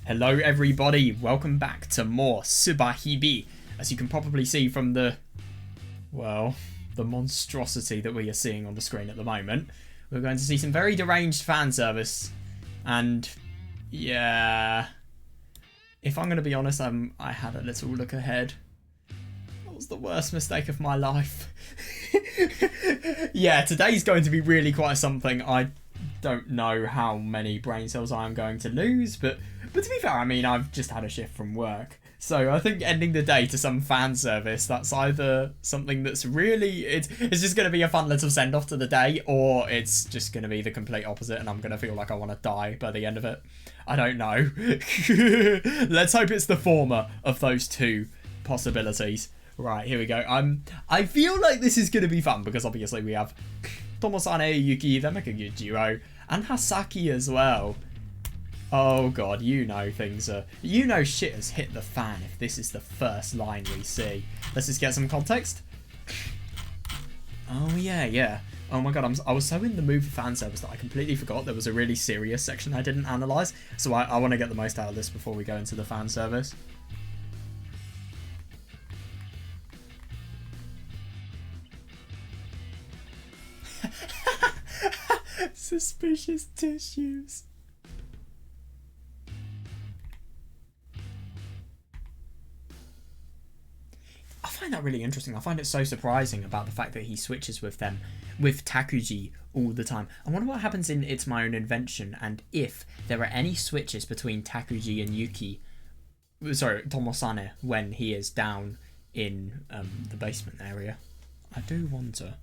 Hello everybody, welcome back to more Subarashiki Hibi. As you can probably see from the monstrosity that we are seeing on the screen at the moment, we're going to see some very deranged fan service. And yeah, if I'm going to be honest, I had a little look ahead. That was the worst mistake of my life. Yeah, today's going to be really quite something. I don't know how many brain cells I am going to lose, but to be fair, I mean, I've just had a shift from work. So I think ending the day to some fan service, that's either something that's really, it's just going to be a fun little send-off to the day, or it's just going to be the complete opposite and I'm going to feel like I want to die by the end of it. I don't know. Let's hope it's the former of those two possibilities. Right, here we go. I feel like this is going to be fun because obviously we have Tomosane, Yuki, they're making a good duo, and Hasaki as well. Oh god, you know shit has hit the fan if this is the first line we see. Let's just get some context. Oh yeah. Oh my god, I was so in the mood for fan service that I completely forgot there was a really serious section I didn't analyse. So I want to get the most out of this before we go into the fan service. Suspicious tissues. I find that really interesting. I find it so surprising about the fact that he switches with them, with Takuji all the time. I wonder what happens in It's My Own Invention, and if there are any switches between Takuji and Yuki, sorry, Tomosane, when he is down in the basement area. I do wonder.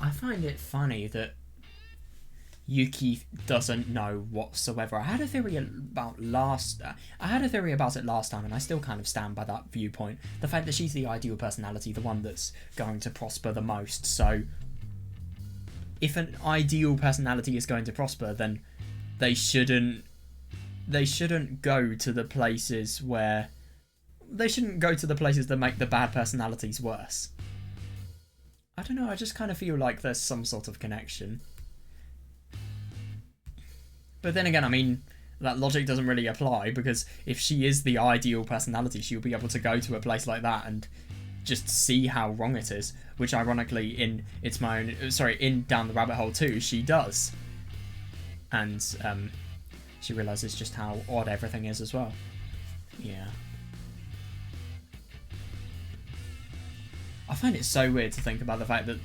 I find it funny that Yuki doesn't know whatsoever. I had a theory about it last time, and I still kind of stand by that viewpoint. The fact that she's the ideal personality, the one that's going to prosper the most. So, if an ideal personality is going to prosper, then they shouldn't go to the places where that make the bad personalities worse. I don't know, I just kind of feel like there's some sort of connection. But then again, I mean, that logic doesn't really apply, because if she is the ideal personality, she'll be able to go to a place like that and just see how wrong it is. Which ironically, in Down the Rabbit Hole 2, she does. And she realises just how odd everything is as well. Yeah. I find it so weird to think about the fact that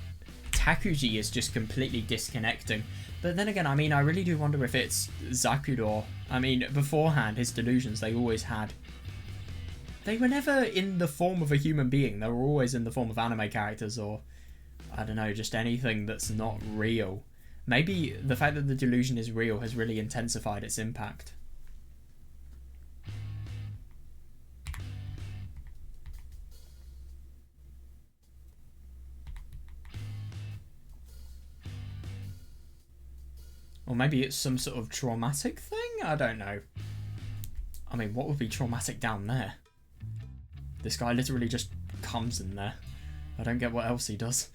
Takuji is just completely disconnecting. But then again, I mean, I really do wonder if it's Zakuro. I mean, beforehand, his delusions, they always had... They were never in the form of a human being. They were always in the form of anime characters or, I don't know, just anything that's not real. Maybe the fact that the delusion is real has really intensified its impact. Or maybe it's some sort of traumatic thing? I don't know. I mean, what would be traumatic down there? This guy literally just comes in there. I don't get what else he does.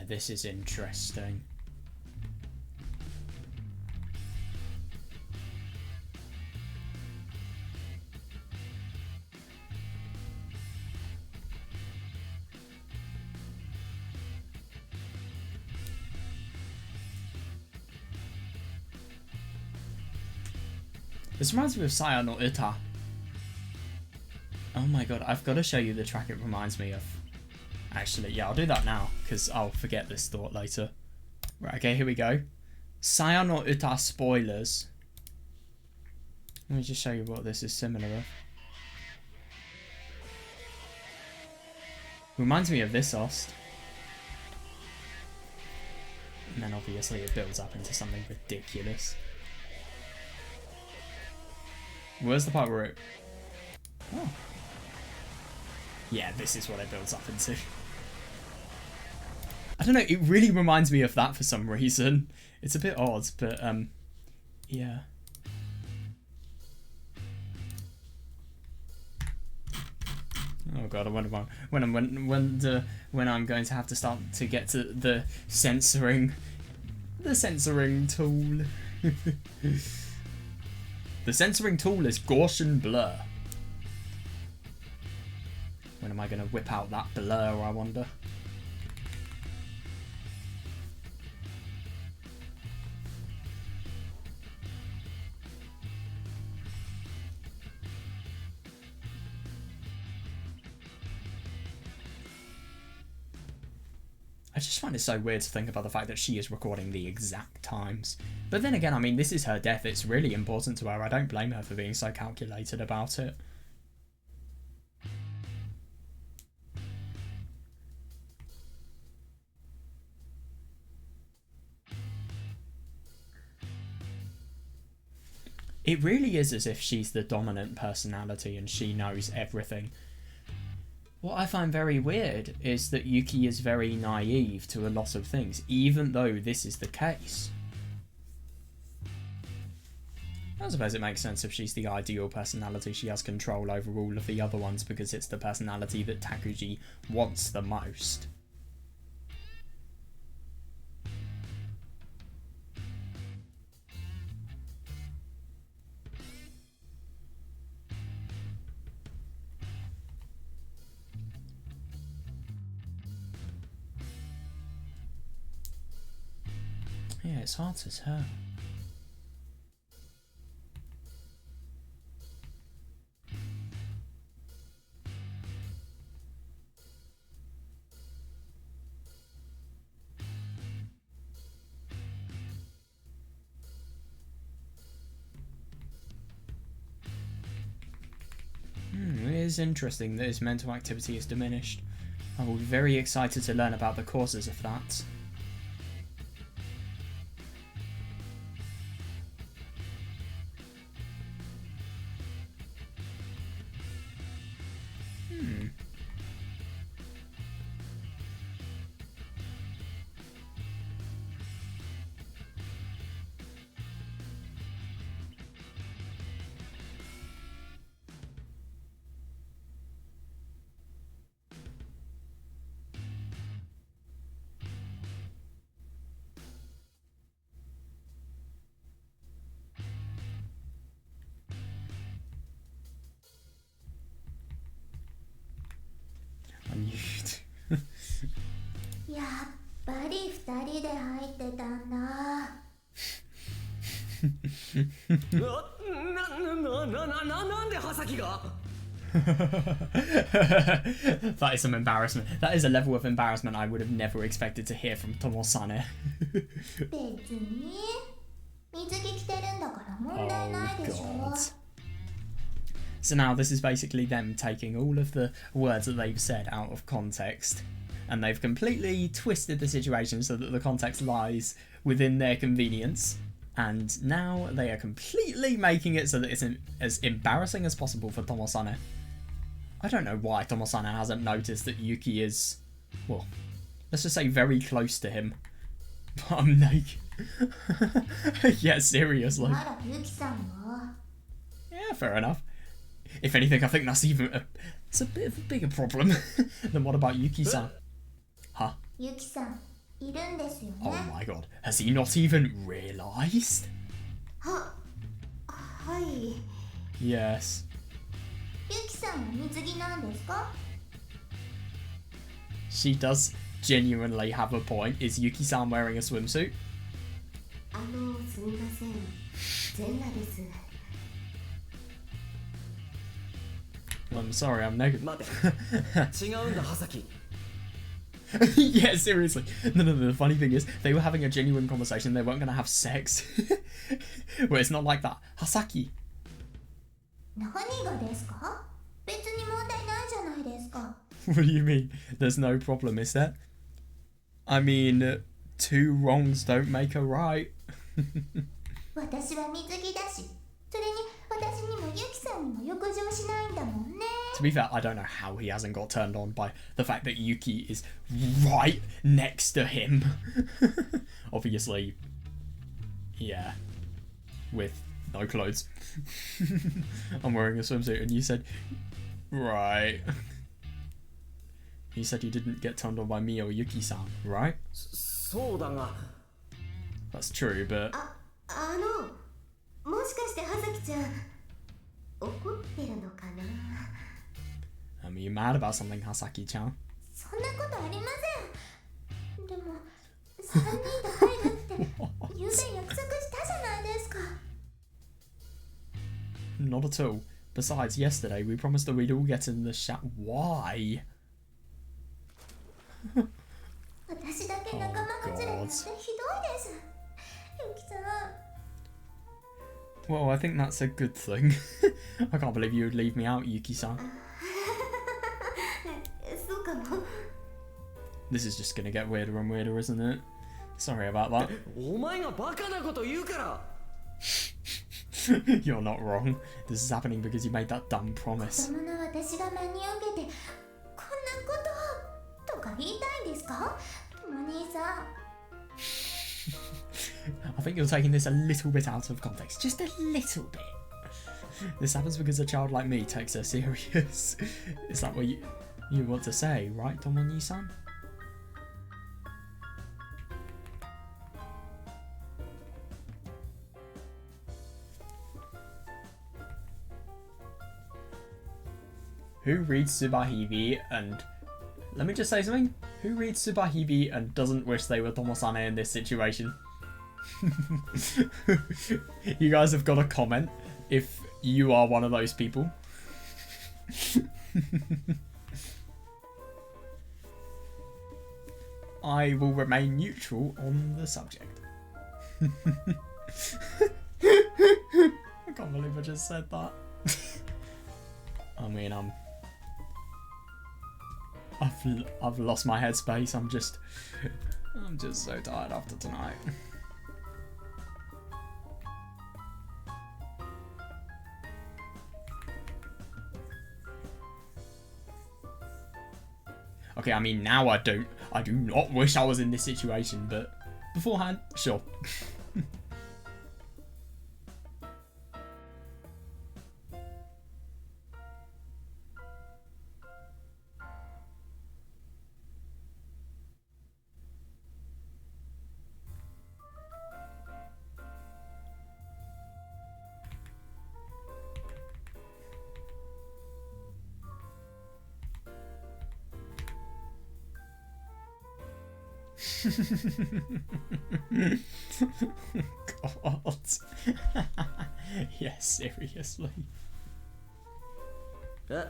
This is interesting. This reminds me of Saya no Uta. Oh my god, I've got to show you the track it reminds me of. Actually, yeah, I'll do that now, because I'll forget this thought later. Right, okay, here we go. Saya no Uta spoilers. Let me just show you what this is similar of. Reminds me of this Ost. And then obviously it builds up into something ridiculous. Where's the part where it... Oh. Yeah, this is what it builds up into. I don't know, it really reminds me of that for some reason. It's a bit odd, but yeah. Oh god, I wonder when I'm going to have to start to get to the censoring tool. The censoring tool is Gaussian blur. When am I going to whip out that blur, I wonder? I just find it so weird to think about the fact that she is recording the exact times. But then again, I mean, this is her death. It's really important to her. I don't blame her for being so calculated about it. It really is as if she's the dominant personality and she knows everything. What I find very weird is that Yuki is very naive to a lot of things, even though this is the case. I suppose it makes sense if she's the ideal personality. She has control over all of the other ones because it's the personality that Takuji wants the most. Yeah, it's hard to tell. It is interesting that his mental activity is diminished. I will be very excited to learn about the causes of that. That is some embarrassment. That is a level of embarrassment I would have never expected to hear from Tomosane. Oh god. So now this is basically them taking all of the words that they've said out of context, and they've completely twisted the situation so that the context lies within their convenience, and now they are completely making it so that it's as embarrassing as possible for Tomosane. I don't know why Tomosane hasn't noticed that Yuki is, well, let's just say very close to him. But I'm naked. Yeah, seriously. Yeah, fair enough. If anything, I think that's it's a bit of a bigger problem. Then what about Yuki-san? Huh? Yuki-san, oh my god, has he not even realised? Yes. She does genuinely have a point. Is Yuki-san wearing a swimsuit? I'm sorry, I'm negative. 待て違うんだハサキ Yeah, seriously. No, the funny thing is, they were having a genuine conversation, they weren't going to have sex. Well, it's not like that. Hasaki. 何がですか？別に問題ないじゃないですか。 What do you mean? There's no problem, is there? I mean, two wrongs don't make a right. 私は水着だし、それに私にもユキさんにも浴場しないんだもんね。 To be fair, I don't know how he hasn't got turned on by the fact that Yuki is right next to him. Obviously, yeah, with no clothes. I'm wearing a swimsuit and you said, right. You said you didn't get turned on by me or Yuki-san, right? そうだが That's true, but... もしかして葉崎ちゃん怒ってるのかな。 Are you mad about something, Hasaki-chan? そんなことありません。でも3人で入るってゆうべ約束したじゃないですか。 Not at all. Besides, yesterday we promised that we'd all get in the shower. Why? 私だけ仲間外れなんてひどいです。ゆきさん。 Well, I think that's a good thing. I can't believe you would leave me out, Yuki-san. そうかも。 This is just gonna get weirder and weirder, isn't it? Sorry about that. お前がバカなこと言うから You're not wrong. This is happening because you made that dumb 子 promise. 供の私が真に受けてこんなこととか言いたいんですか？とも兄さん。 I think you're taking this a little bit out of context. Just a little bit. This happens because a child like me takes her serious. Is that what you want to say, right, Tomoni-san? Who reads Subarashiki and... Let me just say something. Who reads Subarashiki and doesn't wish they were Tomosane in this situation? You guys have got a comment if you are one of those people. I will remain neutral on the subject. I can't believe I just said that. I mean, I've lost my headspace. I'm just so tired after tonight. Okay, I mean, now I do not wish I was in this situation, but beforehand, sure. God. Yes, seriously. え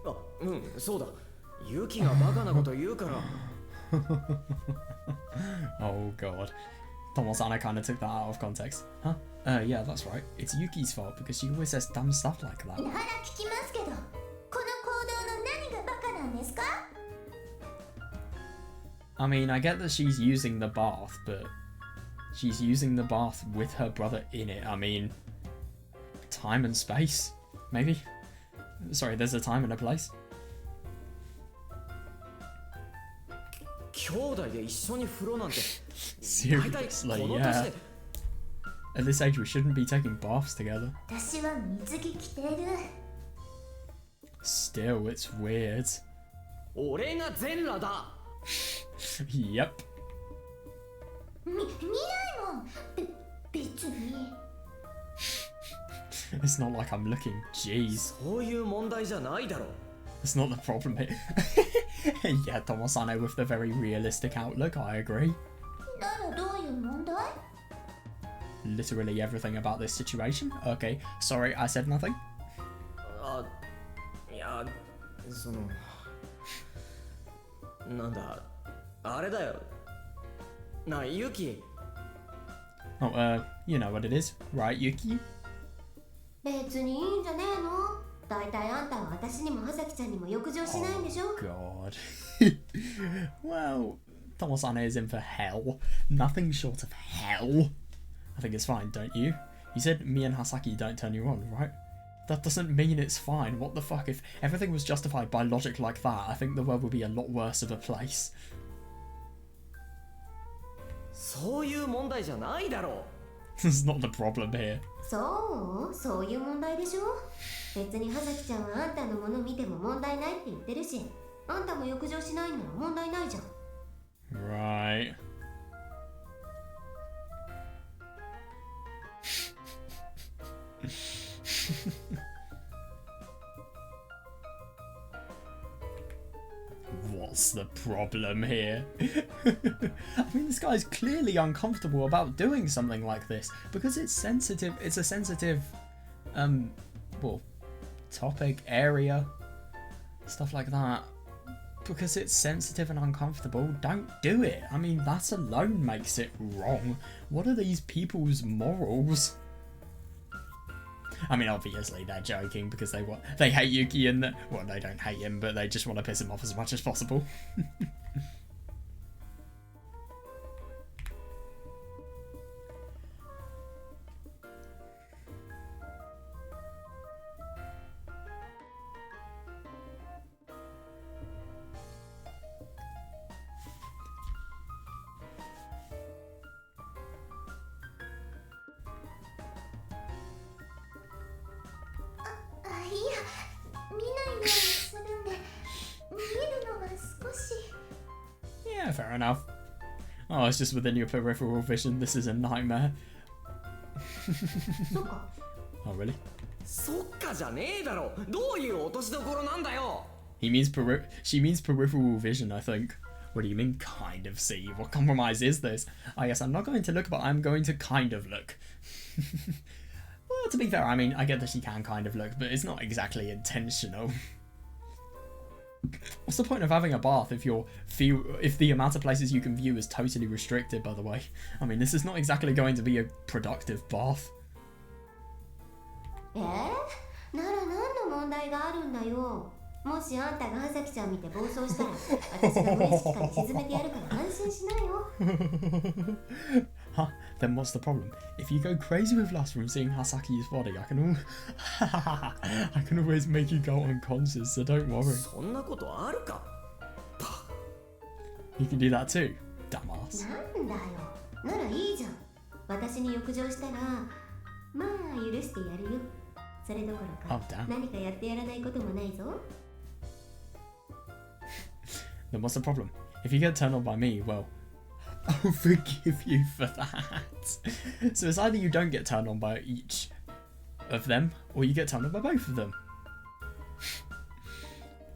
あうんそうだユキがバカなこと言うから Oh god. Tomosane kind of took that out of context. Huh? Yeah, that's right. It's Yuki's fault because she always says dumb stuff like that. なら聞きますけど、この行動の何がバカなんですか？ I mean, I get that she's using the bath, but she's using the bath with her brother in it. I mean, time and space, maybe? Sorry, there's a time and a place. 兄弟で一緒に風呂なんて Seriously, yeah. At this age, we shouldn't be taking baths together. 私は水着着てる。 Still, it's weird. 俺が全裸だ Yep. 見ないもん。別に。 It's not like I'm looking. Jeez. そういう問題じゃないだろ That's not the problem here. Yeah, Tomosane with the very realistic outlook, I agree. ならどういう問題？ Literally everything about this situation. Okay, sorry, I said nothing. あいやそのなんだあれだよなあユキ Oh, you know what it is, right, Yuki? 別にいいんじゃねえの。大体あんたは私にも葉咲ちゃんにも欲情しないんでしょ。 God. Well, Tomosane is in for hell. Nothing short of hell. I think it's fine, don't you? You said me and Hasaki don't turn you on, right? That doesn't mean it's fine. What the fuck? If everything was justified by logic like that, I think the world would be a lot worse of a place. そういう問題じゃないだろ That's not the problem here. そういう問題でしょ。別に葉咲ちゃんはあんたのもの見ても問題ないって言ってるし、あんたも欲情しないなら問題ないじゃん。 Right. What's the problem here? I mean, this guy's clearly uncomfortable about doing something like this because it's sensitive. It's a sensitive, well, topic, area, stuff like that. Because it's sensitive and uncomfortable, don't do it. I mean, that alone makes it wrong. What are these people's morals? I mean, obviously they're joking because they hate Yuki and well, they don't hate him, but they just want to piss him off as much as possible. Yeah, fair enough. Oh, it's just within your peripheral vision. This is a nightmare. Oh, really? そっかじゃねえだろどういう落としどころなんだよ She means peripheral vision, I think. What do you mean, kind of see? What compromise is this? I guess I'm not going to look, but I'm going to kind of look. Well, to be fair, I mean, I get that she can kind of look, but it's not exactly intentional. What's the point of having a bath if the amount of places you can view is totally restricted, by the way? I mean, this is not exactly going to be a productive bath. なら何の問題があるんだよ。もしあんたが葉咲ちゃん見て暴走したら私が無意識下に沈めてやるから安心しないよ。 Huh? Then what's the problem? If you go crazy with lust from seeing Hasaki's body, I can always make you go unconscious, so don't worry. そんなことあるか You can do that too, dumbass. なんだよ。ならいいじゃん。私に欲情したらまあ許してやるよ。それどころか Oh, damn. 何かやってやらないこともないぞ。 Then what's the problem? If you get turned on by me, well, I'll forgive you for that. So it's either you don't get turned on by each of them, or you get turned on by both of them.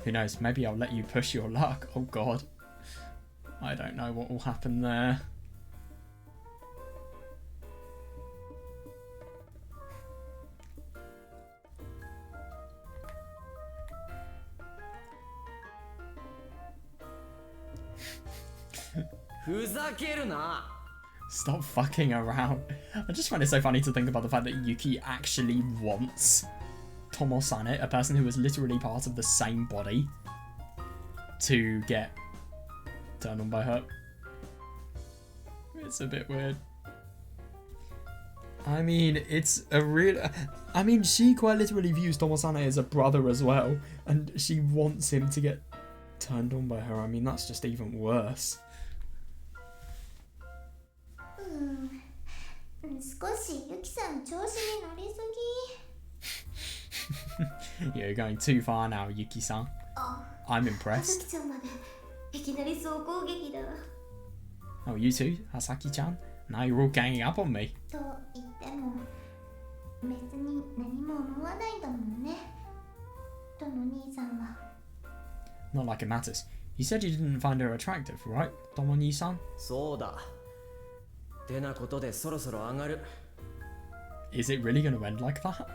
Who knows, maybe I'll let you push your luck. Oh god. I don't know what will happen there. Stop fucking around. I just find it so funny to think about the fact that Yuki actually wants Tomosane, a person who was literally part of the same body, to get turned on by her. It's a bit weird. I mean, it's a real... I mean, she quite literally views Tomosane as a brother as well, and she wants him to get turned on by her. I mean, that's just even worse. 少しユキさん調子に乗りす You're going too far now, Yuki-san. ぎ。あ、 I'm 葉 impressed. 咲ちゃんまでいきなり総攻撃だ。 Oh, you too, Hasaki-chan? Now you're all ganging up on me. と言っても別に何も思わないんだもんね。どの兄さんは。 Not like it matters. You said you didn't find her attractive, right, Tomo-ni-san? そうだてなことでそろそろ上がる Is it really going to end like that? いいよ。 Is it really going to end like that? いいよ。 Is it really going to end like that? いいよ。 Is it really going to end like that? いいよ。 Is it really going to end like that? いいよ。 Is it really going to end like that? いいよ。 いいよ。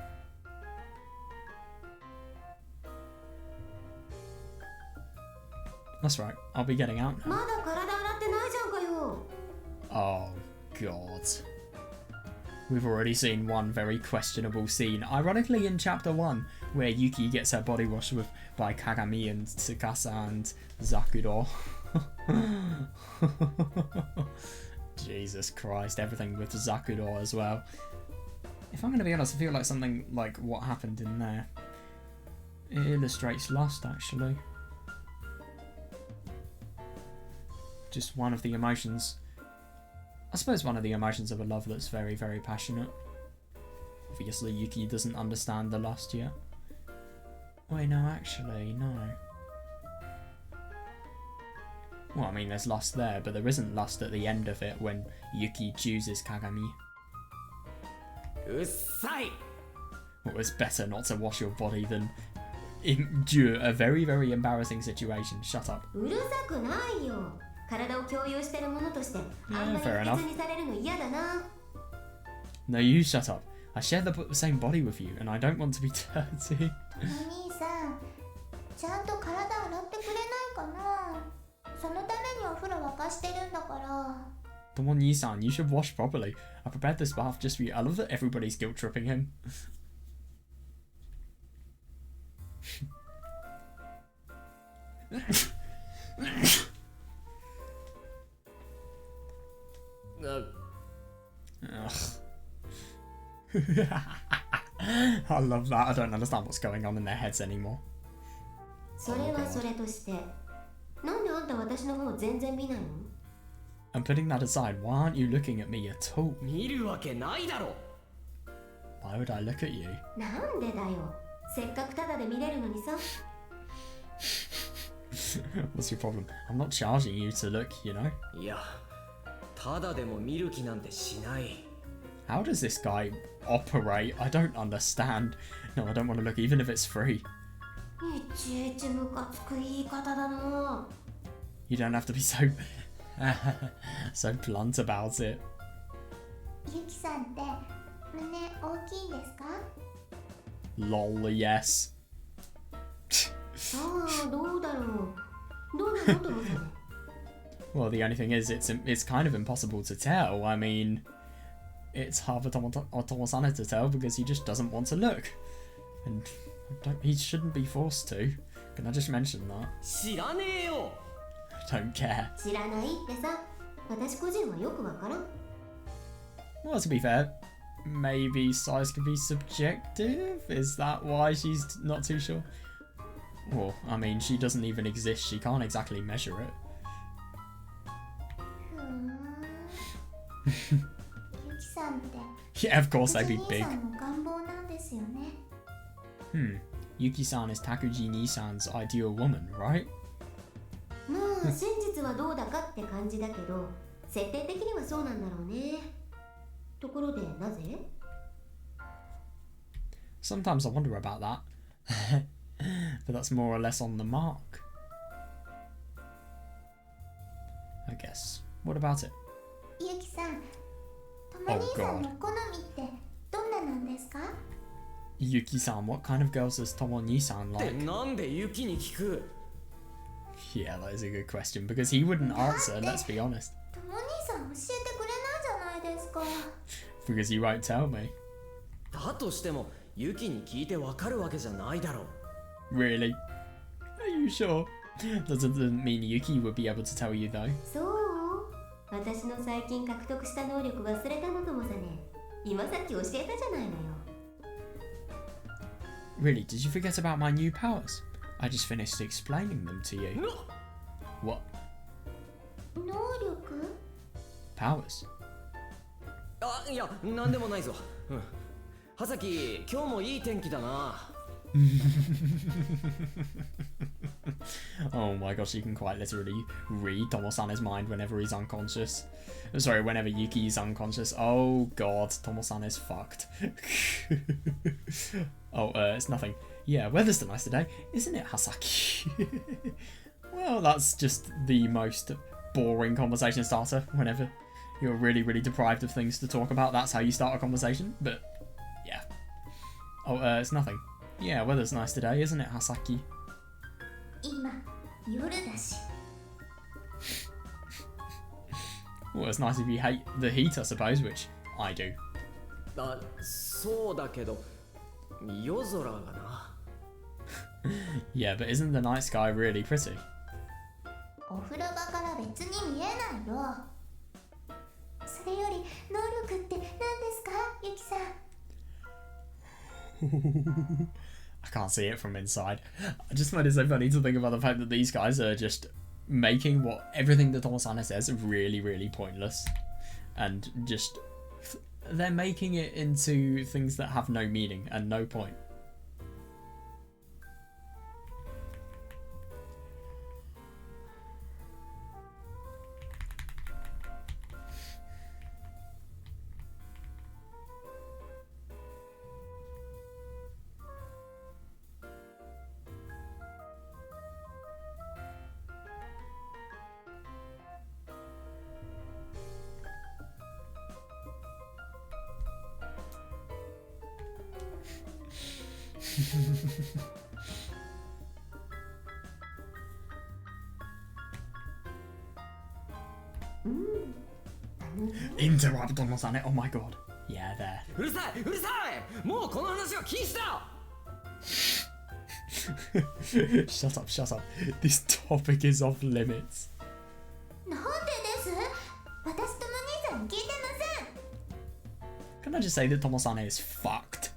That's right. I'll be getting out now. まだ体洗ってないじゃんかよ。 Oh, God. We've already seen one very questionable scene, ironically in Chapter 1, where Yuki gets her body washed with by Kagami and Tsukasa and Zakuro. Jesus Christ, everything with Zakuro as well. If I'm going to be honest, I feel like something like what happened in there. It illustrates lust, actually. Just one of the emotions. I suppose one of the emotions of a love that's very, very passionate. Obviously, Yuki doesn't understand the lust yet. Wait, no, actually, no. Well, I mean, there's lust there, but there isn't lust at the end of it when Yuki chooses Kagami. うっさい。 Well, it's better not to wash your body than endure a very, very embarrassing situation. Shut up. うるさくないよ。体を共有してるものとして、あんまり fair 不 enough. 潔にされるの嫌だな。 No, you shut up. I share the same body with you, and I don't want to be dirty. お兄さん、ちゃんと体洗ってくれないかな。そのためにお風呂沸かしてるんだから。 Come on, Yi-san, you should wash properly. I prepared this bath just for you. I love that everybody's guilt tripping him. I love that. I don't understand what's going on in their heads anymore. それはそれとして、なんであんた私の方全然見ないの？ And putting that aside, why aren't you looking at me at all? 見るわけないだろ。 Why would I look at you? なんでだよ。せっかくタダで見れるのにさ。What's your problem? I'm not charging you to look, you know? いや、ただでも見る気なんてしない。 How does this guy operate? I don't understand. No, I don't want to look even if it's free. いちいちムカつく言い方だな。 You don't have to be so so blunt about it. ゆきさんって胸大きいんですか？ Lol, yes. さあ、どうだろう。どうなのと思ったね。 Well, the only thing is, it's kind of impossible to tell. I mean, it's hard for Tomosane to tell because he just doesn't want to look. And he shouldn't be forced to. Can I just mention that? 知らねえよ。 I don't care. 知らないってさ。私個人はよくわからん。 Well, to be fair, maybe size could be subjective? Is that why she's not too sure? Well, I mean, she doesn't even exist. She can't exactly measure it. ふーん。ゆきさんって Yeah, of course they'd be 藤 big. 兄さんの願望なんですよね。Yuki-san is Takuji Nisan's ideal woman, right? まあ、真実はどうだかって感じだけど、設定的にはそうなんだろうね。ところで、なぜ？ Sometimes I wonder about that. But that's more or less on the mark. I guess. What about it? ゆきさん、とも兄さんの好みってどんななんですか？ Yuki-san, what kind of girls does Tomo Nisan って like? なんでユキに聞く？ Yeah, that is a good question because he wouldn't answer, let's be honest. とも兄さん教えてくれないじゃないですか。 Because he won't tell me. だとしてもユキに聞いてわかるわけじゃないだろう。 Really? Are you sure? Doesn't mean Yuki would be able to tell you though. そう？私の最近獲得した能力忘れたのともさね。今さっき教えたじゃないのよ。 Really, did you forget about my new powers? I just finished explaining them to you. What? 能力？ Powers? あ、いや、なんでもないぞ。うん。はさき、今日もいい天気だな。Oh my gosh, you can quite literally read Tomo-sana's mind whenever he's unconscious. Sorry, whenever Yuki is unconscious. Oh god, Tomo-san is fucked. Oh, it's nothing. Yeah, weather's nice today, isn't it, Hasaki? Well, that's just the most boring conversation starter whenever you're really, really deprived of things to talk about. That's how you start a conversation, but yeah. Oh, it's nothing. Yeah, weather's nice today, isn't it, Hasaki? 今夜だし Well, it's nice if you hate the heat, I suppose, which I do. あ、そうだけど夜空がな。Yeah, but isn't the night sky really pretty? お風呂場から別に見えないよ。それより能力って何ですか、ユキさん。I can't see it from inside. I just find it so funny to think about the fact that these guys are just making everything that Tomosane says really, really pointless. And just, they're making it into things that have no meaning and no point. Interrupt Tomosane. Oh my god. Yeah, there. うるさい、うるさい。もうこの話は禁止だ。Shut up, shut up. This topic is off limits. なんでです？私とも兄さんに聞いてません。 Can I just say that Tomosane is fucked?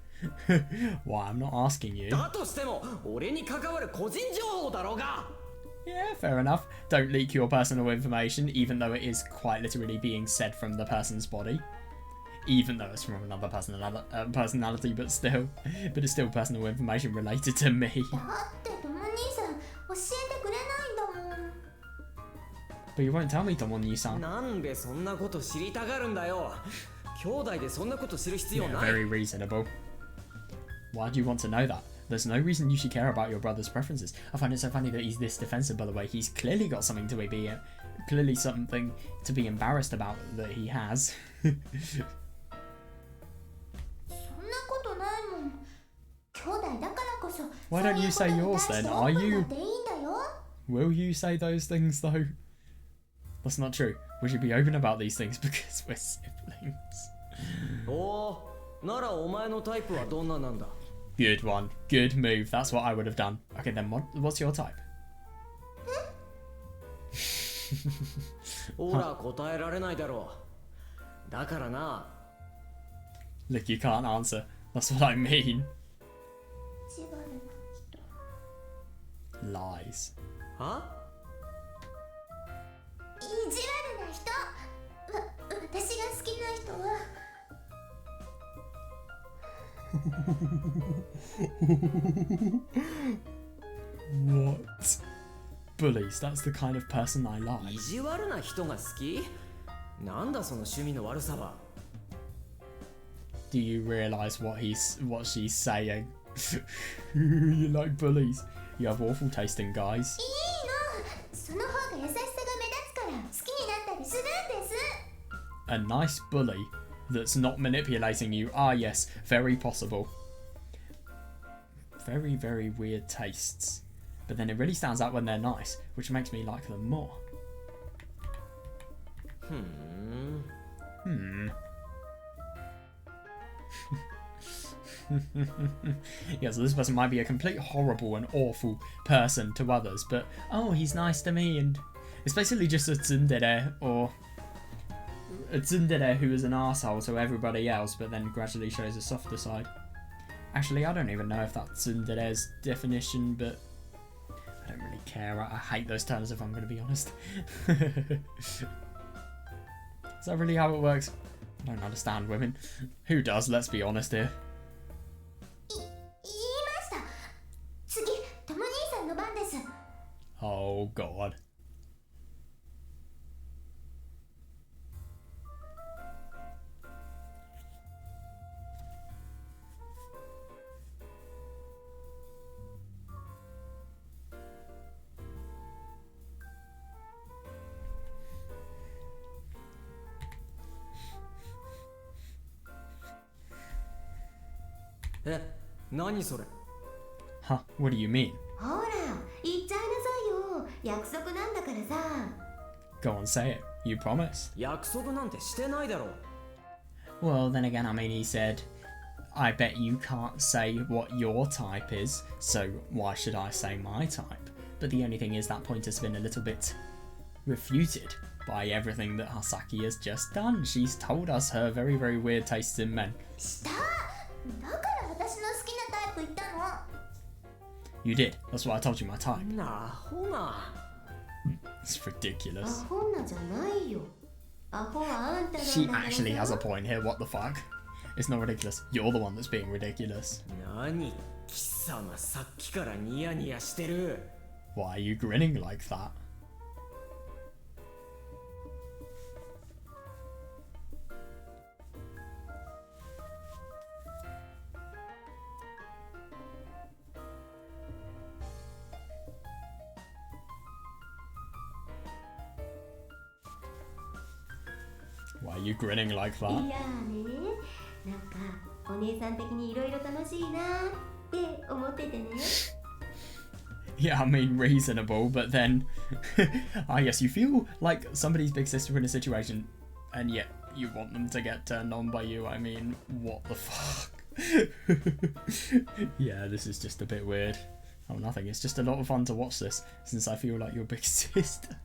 Why, I'm not asking you. だとしても俺に関わる個人情報だろうが。 Yeah, fair enough. Don't leak your personal information, even though it is quite literally being said from the person's body. Even though it's from another personality, but it's still personal information related to me. だってとも兄さん教えてくれないんだもん。 But you won't tell me, Tomon-san. なんでそんなこと知りたがるんだよ。兄弟でそんなこと知る必要 Yeah, ない。 very reasonable. Why do you want to know that? There's no reason you should care about your brother's preferences. I find it so funny that he's this defensive, by the way. He's clearly got something to be clearly something to be embarrassed about that he has. そんなことないもん。兄弟だからこそ。 Why don't you say yours then? Are you? でいいんだよ。 Will you say those things though? That's not true. We should be open about these things because we're siblings. おお、ならお前のタイプはどんななんだ。 Good one. Good move. That's what I would have done. Okay, then what's your type? ほら答えられないだろう。だからな。 Look, you can't answer. That's what I mean. 意地悪な人。 Lies. は？意地悪な人。私が好きな人は。 What? Bullies, that's the kind of person I like. 意地悪な人が好き？なんだその趣味の悪さは。 Do you realise what she's saying? You like bullies. You have awful taste in guys. いいの。その方が優しさが目立つから好きになったりするんです。 A nice bully that's not manipulating you. Ah, yes, very possible. Very, very weird tastes. But then it really stands out when they're nice, which makes me like them more. Yeah, so this person might be a complete horrible and awful person to others, but oh, he's nice to me, and it's basically just a tsundere, or a tsundere who is an arsehole to everybody else, but then gradually shows a softer side. Actually, I don't even know if that's tsundere's definition, but I don't really care. I hate those terms if I'm going to be honest. Is that really how it works? I don't understand women. Who does? Let's be honest here. 言いました。次、とも兄さんの番です。 Oh god. Eh, 何それ？ Huh? What do you mean? ほら言っちゃいなさいよ、約束なんだからさ。 Go on, say it. You promised. 約束なんてしてないだろ。 Well, then again, I mean, he said, I bet you can't say what your type is, so why should I say my type? But the only thing is that point has been a little bit refuted by everything that Hasaki has just done. She's told us her very, very weird tastes in men. しただから私の好きなタイプ言ったの。 You did. That's why I told you my type. なほな。 It's ア ridiculous. ホなじゃないよ。アホはあんたなん She だから actually has a さ。 point here. What the fuck? It's not ridiculous. You're the one that's being ridiculous. 何貴様さっきからニヤニヤしてる。 Why are you grinning like that? Why are you grinning like い that? やーね、なんかお姉さん的にいろいろ楽しいなーって思っててね。 Yeah, I mean, reasonable, but then I guess you feel like somebody's big sister in a situation and yet you want them to get turned on by you. I mean, what the fuck? Yeah, this is just a bit weird. Oh, nothing. It's just a lot of fun to watch this since I feel like your big sister.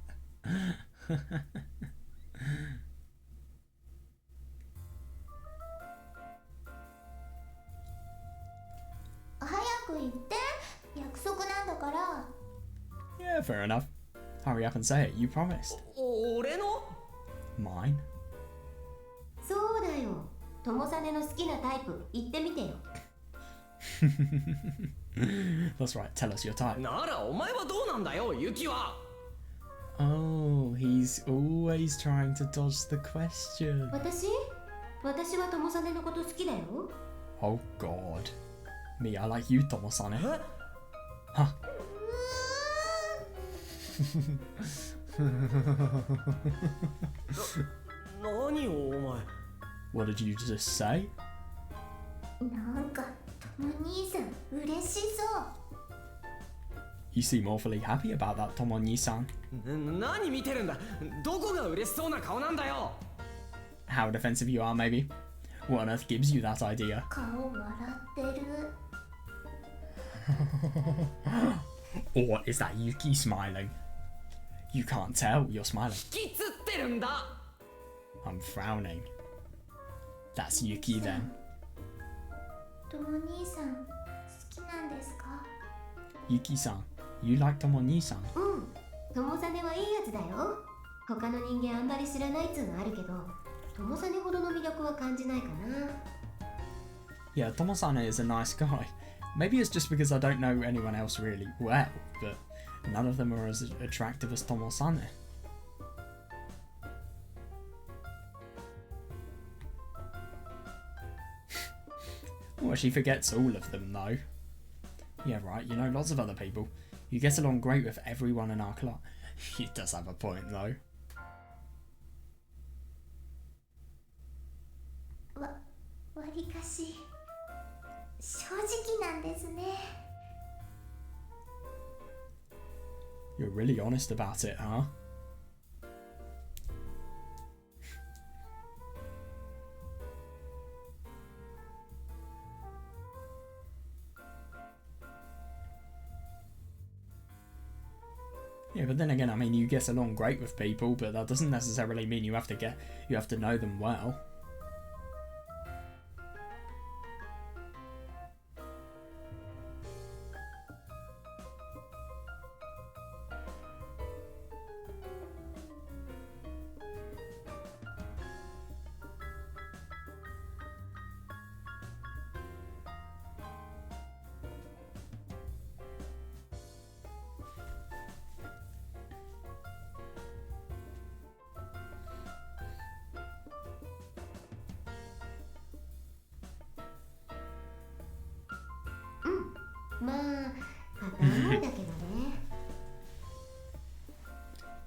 早く言って。約束なんだから。 Yeah, fair enough. Hurry up and say it. You promised. 俺の Mine? そうだよ。友実の好きなタイプ言ってみてよ。 That's right. Tell us your type. ならお前はどうなんだよユキは。 Oh, he's always trying to dodge the question. 私は友実のこと好きだよ。 Oh, God. Me, I like you, Tomosane. え Huh? 何をお前。 What did you just say? なんかトモ兄さん嬉しそう。 You seem awfully happy about that, Tomoni-san. 何見てるんだ。どこが嬉しそうな顔なんだよ。 How defensive you are, maybe? What on earth gives you that idea? 顔笑ってる。 Or is that Yuki smiling? You can't tell, you're smiling. きつってるんだ。 I'm frowning. That's Yuki then. トモ兄さん好きなんですか？ Yuki-san, you like Tomoni-san? うん。友実はいいやつだよ。他の人間あんまり知らないっつうのあるけど、友実ほどの魅力は感じないかな。 Yeah, Tomosane is a nice guy. Maybe it's just because I don't know anyone else really well, but none of them are as attractive as Tomosane. Well, she forgets all of them though. Yeah, right, you know lots of other people. You get along great with everyone in our class. He does have a point though. わりかし正直なんですね。 You're really honest about it, huh? Yeah, but then again, I mean, you get along great with people, but that doesn't necessarily mean you have to know them well.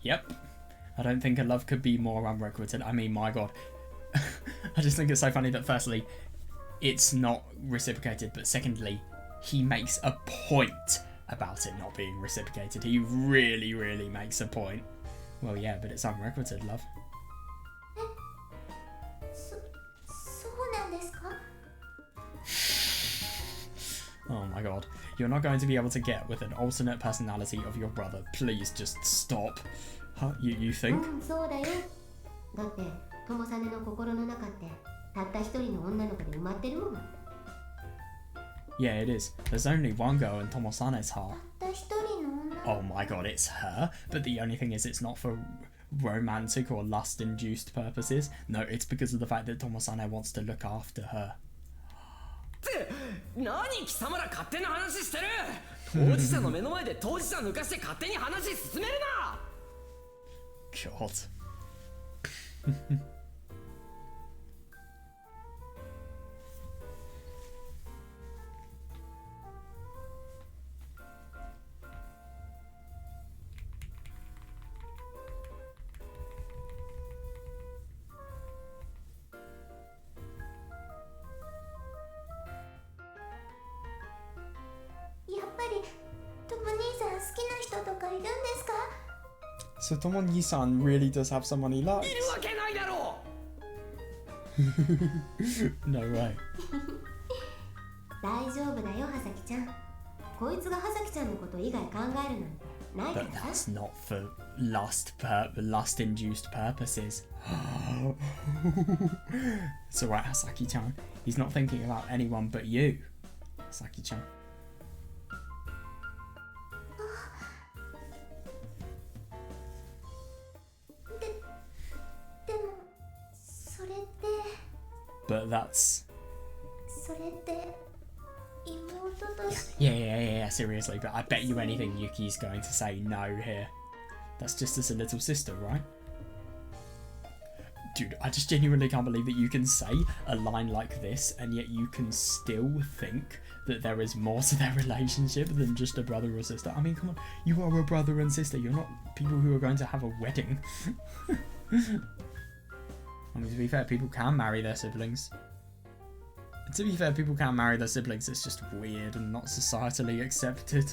Yep. I don't think a love could be more unrequited. I mean, my god. I just think it's so funny that firstly, it's not reciprocated, but secondly, he makes a point about it not being reciprocated. He really, really makes a point. Well, yeah, but it's unrequited love. you're not going to be able to get with an alternate personality of your brother. Please just stop. Huh? You think? そうだよ。だって友実の心の中ってたった一人の女の子で埋まってるもん。 Yeah, it is. There's only one girl in Tomosane's heart. たった一人の女 Oh my god, it's her. But the only thing is, it's not for romantic or lust-induced purposes. No, it's because of the fact that Tomosane wants to look after her. って何貴様ら勝手な話してる。当事者の目の前で当事者抜かして勝手に話進めるな。 God. So Tomo-san really does have someone he likes. いるわけないだろう。 No way. 大丈夫だよ、はさきちゃん。こいつがはさきちゃんのこと以外考えるなんてないか But らさ。 that's not for lust-induced purposes. It's alright, Hasaki-chan. He's not thinking about anyone but you, Hasaki-chan. でもそれって But that's... それって妹として Yeah, seriously. But I bet you anything Yuki's going to say no here. That's just as a little sister, right? Dude, I just genuinely can't believe that you can say a line like this and yet you can still think that there is more to their relationship than just a brother or sister. I mean, come on, you are a brother and sister. You're not people who are going to have a wedding. I mean, to be fair, people can marry their siblings. To be fair, people can marry their siblings. It's just weird and not societally accepted.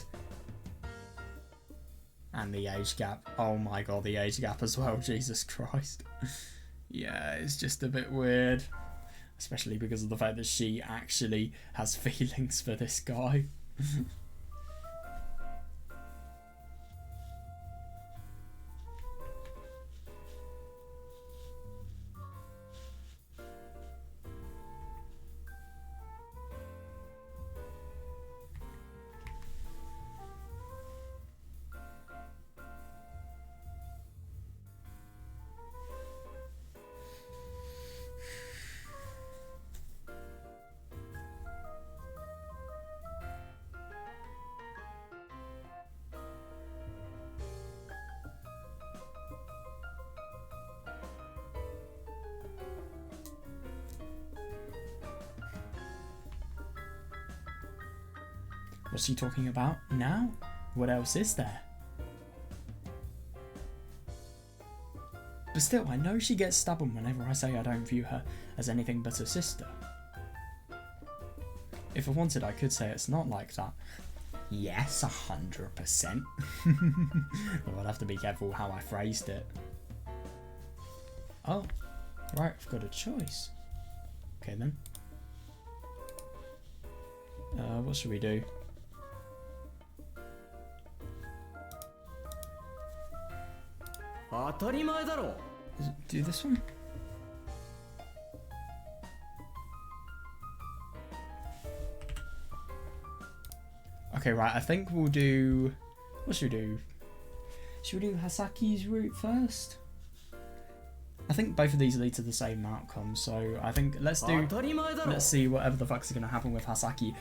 And the age gap. Oh my god, the age gap as well. Jesus Christ. Yeah, it's just a bit weird. Especially because of the fact that she actually has feelings for this guy. What's she talking about now? What else is there? But still, I know she gets stubborn whenever I say I don't view her as anything but a sister. If I wanted, I could say it's not like that. Yes, 100%. Well, I'd have to be careful how I phrased it. Oh, right, I've got a choice. Okay then. What should we do? Do this one? Okay, right, I think we'll do... What should we do? Should we do Hasaki's route first? I think both of these lead to the same outcome, so I think let's see whatever the fuck's gonna happen with Hasaki.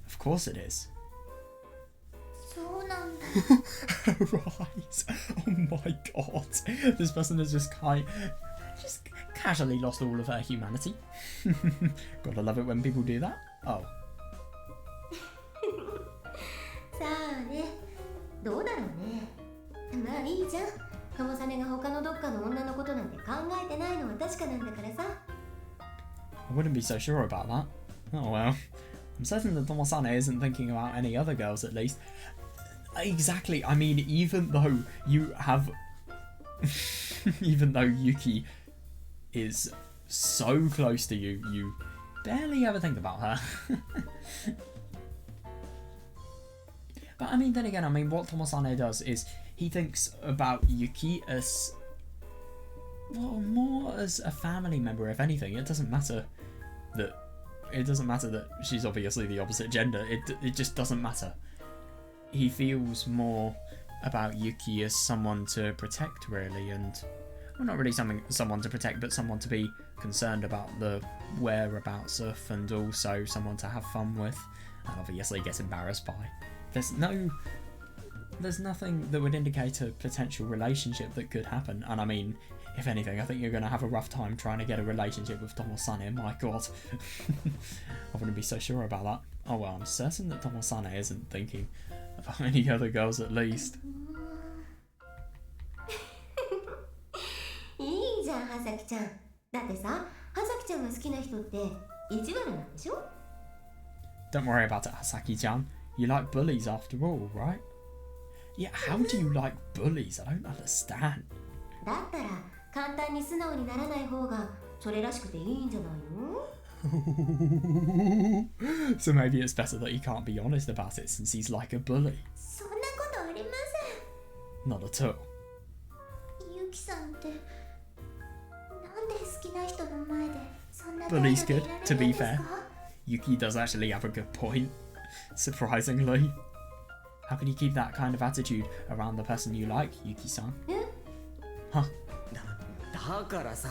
Of course it is. そうなんだ Right. Oh my god. This person has just casually lost all of her humanity. Gotta love it when people do that. Oh. さあね、どうだろうね。まあいいじゃん。友実が他のどっかの女のことなんて考えてないのは確かなんだからさ。I wouldn't be so sure about that. Oh well. I'm certain that Tomosane isn't thinking about any other girls at least. Exactly. I mean, even though you have... even though Yuki is so close to you, you barely ever think about her. But I mean, then again, I mean, what Tomosane does is he thinks about Yuki as, well, more as a family member, if anything. It doesn't matter that she's obviously the opposite gender. It just doesn't matter. He feels more about Yuki as someone to protect, really, and, well, not really someone to protect, but someone to be concerned about the whereabouts of, and also someone to have fun with, and obviously get embarrassed by. There's nothing that would indicate a potential relationship that could happen, and I mean, if anything, I think you're going to have a rough time trying to get a relationship with Tomosane, my god. I wouldn't be so sure about that. Oh well, I'm certain that Tomosane isn't thinking about any other girls at least. いいじゃん、はさきちゃん。だってさ、はさきちゃんが好きな人って意地悪なんでしょ？ Don't worry about it, Hasaki-chan. You like bullies after all, right? Yeah, how do you like bullies? I don't understand. だったら簡単に素直にならない方がそれらしくていいんじゃないの？ So maybe it's better that he can't be honest about it since he's like a bully. そんなことありま Not at all. せん。ゆきさんってなんで好きな人の前でそんな態度で Bully's いら good, れる to ん be ですか？ fair. Yuki does actually have a good point, surprisingly. How can you keep that kind of attitude around the person you like, Yuki-san? Huh. だからさ、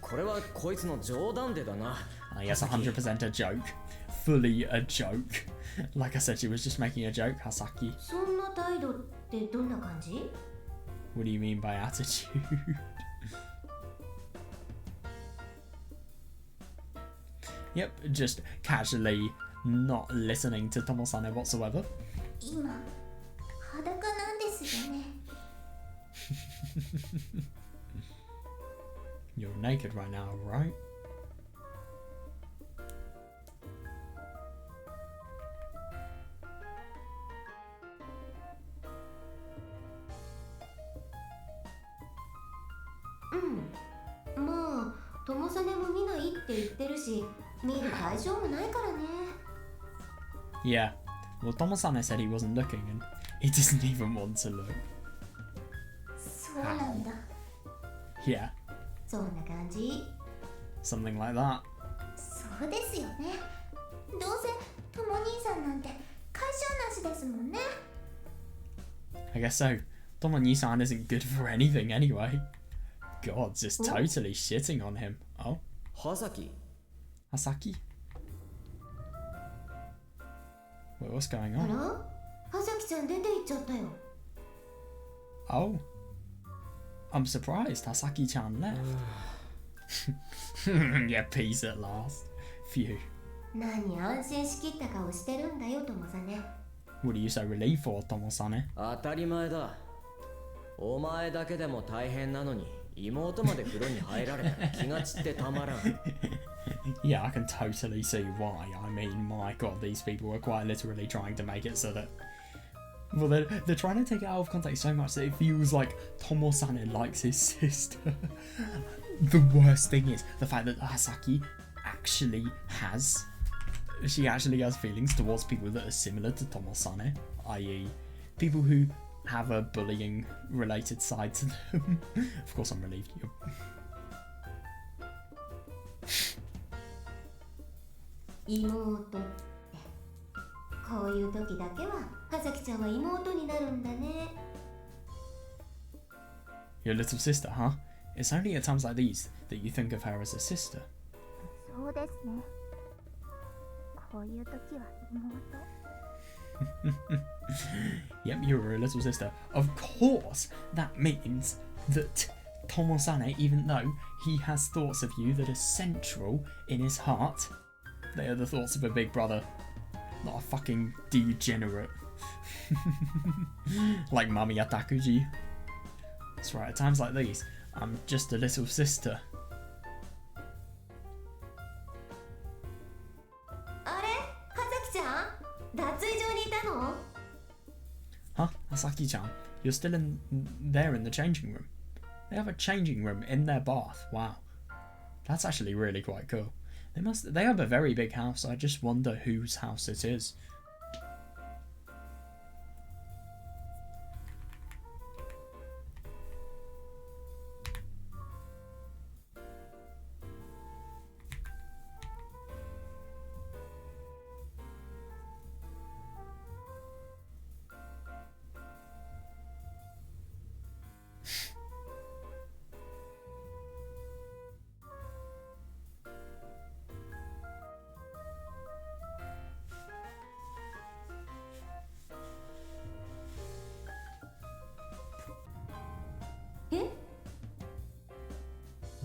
これはこいつの冗談でだな。Yes, 100% a joke. Fully a joke. Like I said, she was just making a joke, Hasaki. そんな態度ってどんな感じ？ What do you mean by attitude? Yep, just casually not listening to Tomosane whatsoever. 今裸なんですよね。 You're naked right now, right? Mm. まあ、ともさねも見ないって言ってるし、見る対象もないからね。 Yeah. Well, Tomosane said he wasn't looking and he doesn't even want to look. そうなんだ。 Yeah, そんな感じ。 something like that. そうですよね。どうせとも兄さんなんて会社なしですもんね。 I guess so. Tomo-ni-san isn't good for anything anyway. God, just totally shitting on him. Oh, はさき、 Hasaki? Wait, what's going あら？ on? はさきちゃん出て行っちゃったよ。 Oh. I'm surprised Hasaki-chan left. Yeah, peace at last. Phew. 何安心しきった顔してるんだよ、ともさね。 What are you so relieved for, Tomosane? 当たり前だ。お前だけでも大変なのに、妹まで風呂に入られたら気が散ってたまらん。Yeah, I can totally see why. I mean, my god, these people are quite literally trying to make it so that... Well, they're trying to take it out of context so much that it feels like Tomosane likes his sister. The worst thing is the fact that Hasaki actually has... She actually has feelings towards people that are similar to Tomosane, i.e. people who have a bullying related side to them. Of course I'm relieved. You're... 妹ってこういう時だけははさきちゃんは妹になるんだね。 Your little sister, huh? It's only at times like these that you think of her as a sister. そうですね。こういう時は妹。 Yep, you're a little sister. Of course, that means that Tomosane, even though he has thoughts of you that are central in his heart, they are the thoughts of a big brother, not a fucking degenerate. Like Mami Atakuji. That's right, at times like these, I'm just a little sister. あれ？はさきちゃん？脱衣所にいたの？ Huh? Hasaki-chan, you're still in there in the changing room. They have a changing room in their bath. Wow. That's actually really quite cool. They have a very big house. I just wonder whose house it is.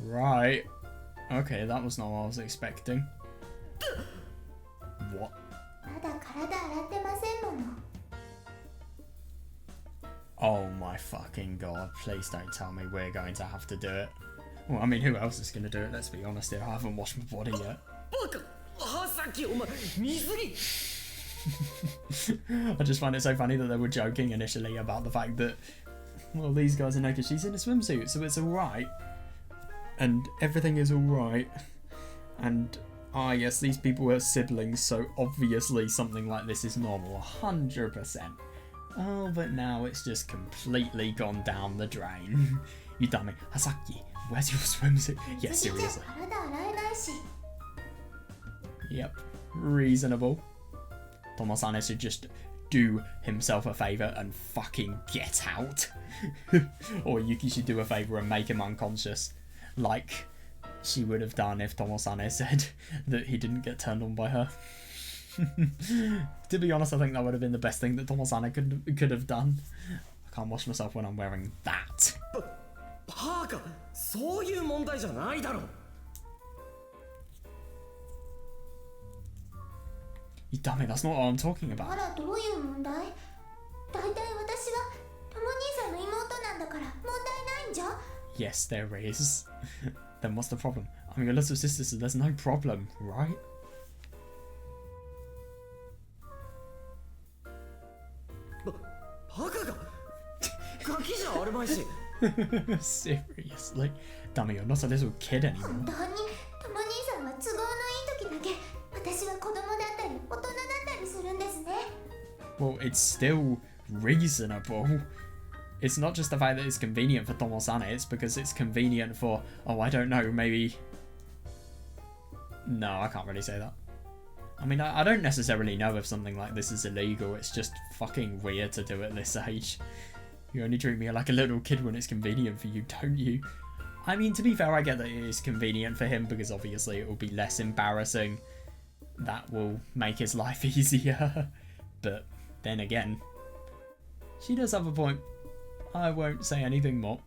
Right. Okay, that was not what I was expecting. What? まだ体洗ってませんもの。 Oh my fucking god, please don't tell me we're going to have to do it. Well, I mean, who else is going to do it? Let's be honest here, I haven't washed my body yet. バカハサキお前水着 I just find it so funny that they were joking initially about the fact that, well, these guys are naked, she's in a swimsuit, so it's alright. And everything is alright. And, yes, these people are siblings, so obviously something like this is normal, 100%. Oh, but now it's just completely gone down the drain. You dummy. Hasaki, where's your swimsuit? Yeah, 水着じゃ seriously. 体洗えないし。 Yep, reasonable. Tomosane should just do himself a favour and fucking get out. Or Yuki should do a favour and make him unconscious. Like she would have done if Tomosane said that he didn't get turned on by her. To be honest, I think that would have been the best thing that Tomosane could have done. I can't wash myself when I'm wearing that. バカそういう問題じゃないだろ You dummy, that's not what I'm talking あ about. らどういう問題？大体私はとも兄さんの妹なんだから問題ないんじゃ？ Yes, there is. Then what's the problem? I'm your little sister, so there's no problem, right? バカがガキじゃあるまいし Seriously? Dummy, you're not a little kid 本 anymore. 当にとも兄さんは都合のいい時だけ私は子供だったり大人だったりするんですね。 Well, it's still reasonable. It's not just the fact that it's convenient for Tomosane, it's because it's convenient for, oh, I don't know, maybe... No, I can't really say that. I mean, I don't necessarily know if something like this is illegal, it's just fucking weird to do at this age. You only treat me like a little kid when it's convenient for you, don't you? I mean, to be fair, I get that it is convenient for him because obviously it will be less embarrassing. That will make his life easier. But then again, she does have a point. I won't say anything more.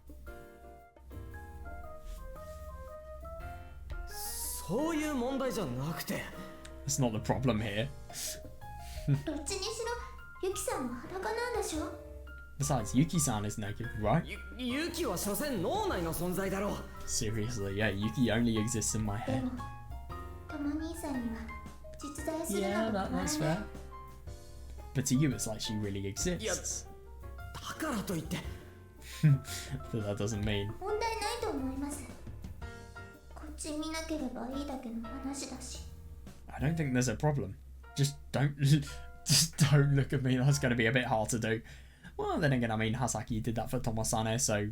そういう問題じゃなくて That's not the problem here. どっちにしろユキさんは裸なんでしょ？ Besides, Yuki-san is naked, right? ユキは所詮脳内の存在だろう Seriously, yeah, Yuki only exists in my で head. もとも兄さんには実在する Yeah, のが that's 不安 fair. ね。 But to you, it's like she really exists. だからといって But that doesn't mean. 問題ないと思います。こっち見なければいいだけの話だし。 I don't think there's a problem. Just don't look at me. That's going to be a bit hard to do. Well, then again, I mean, Hasaki did that for Tomosane, so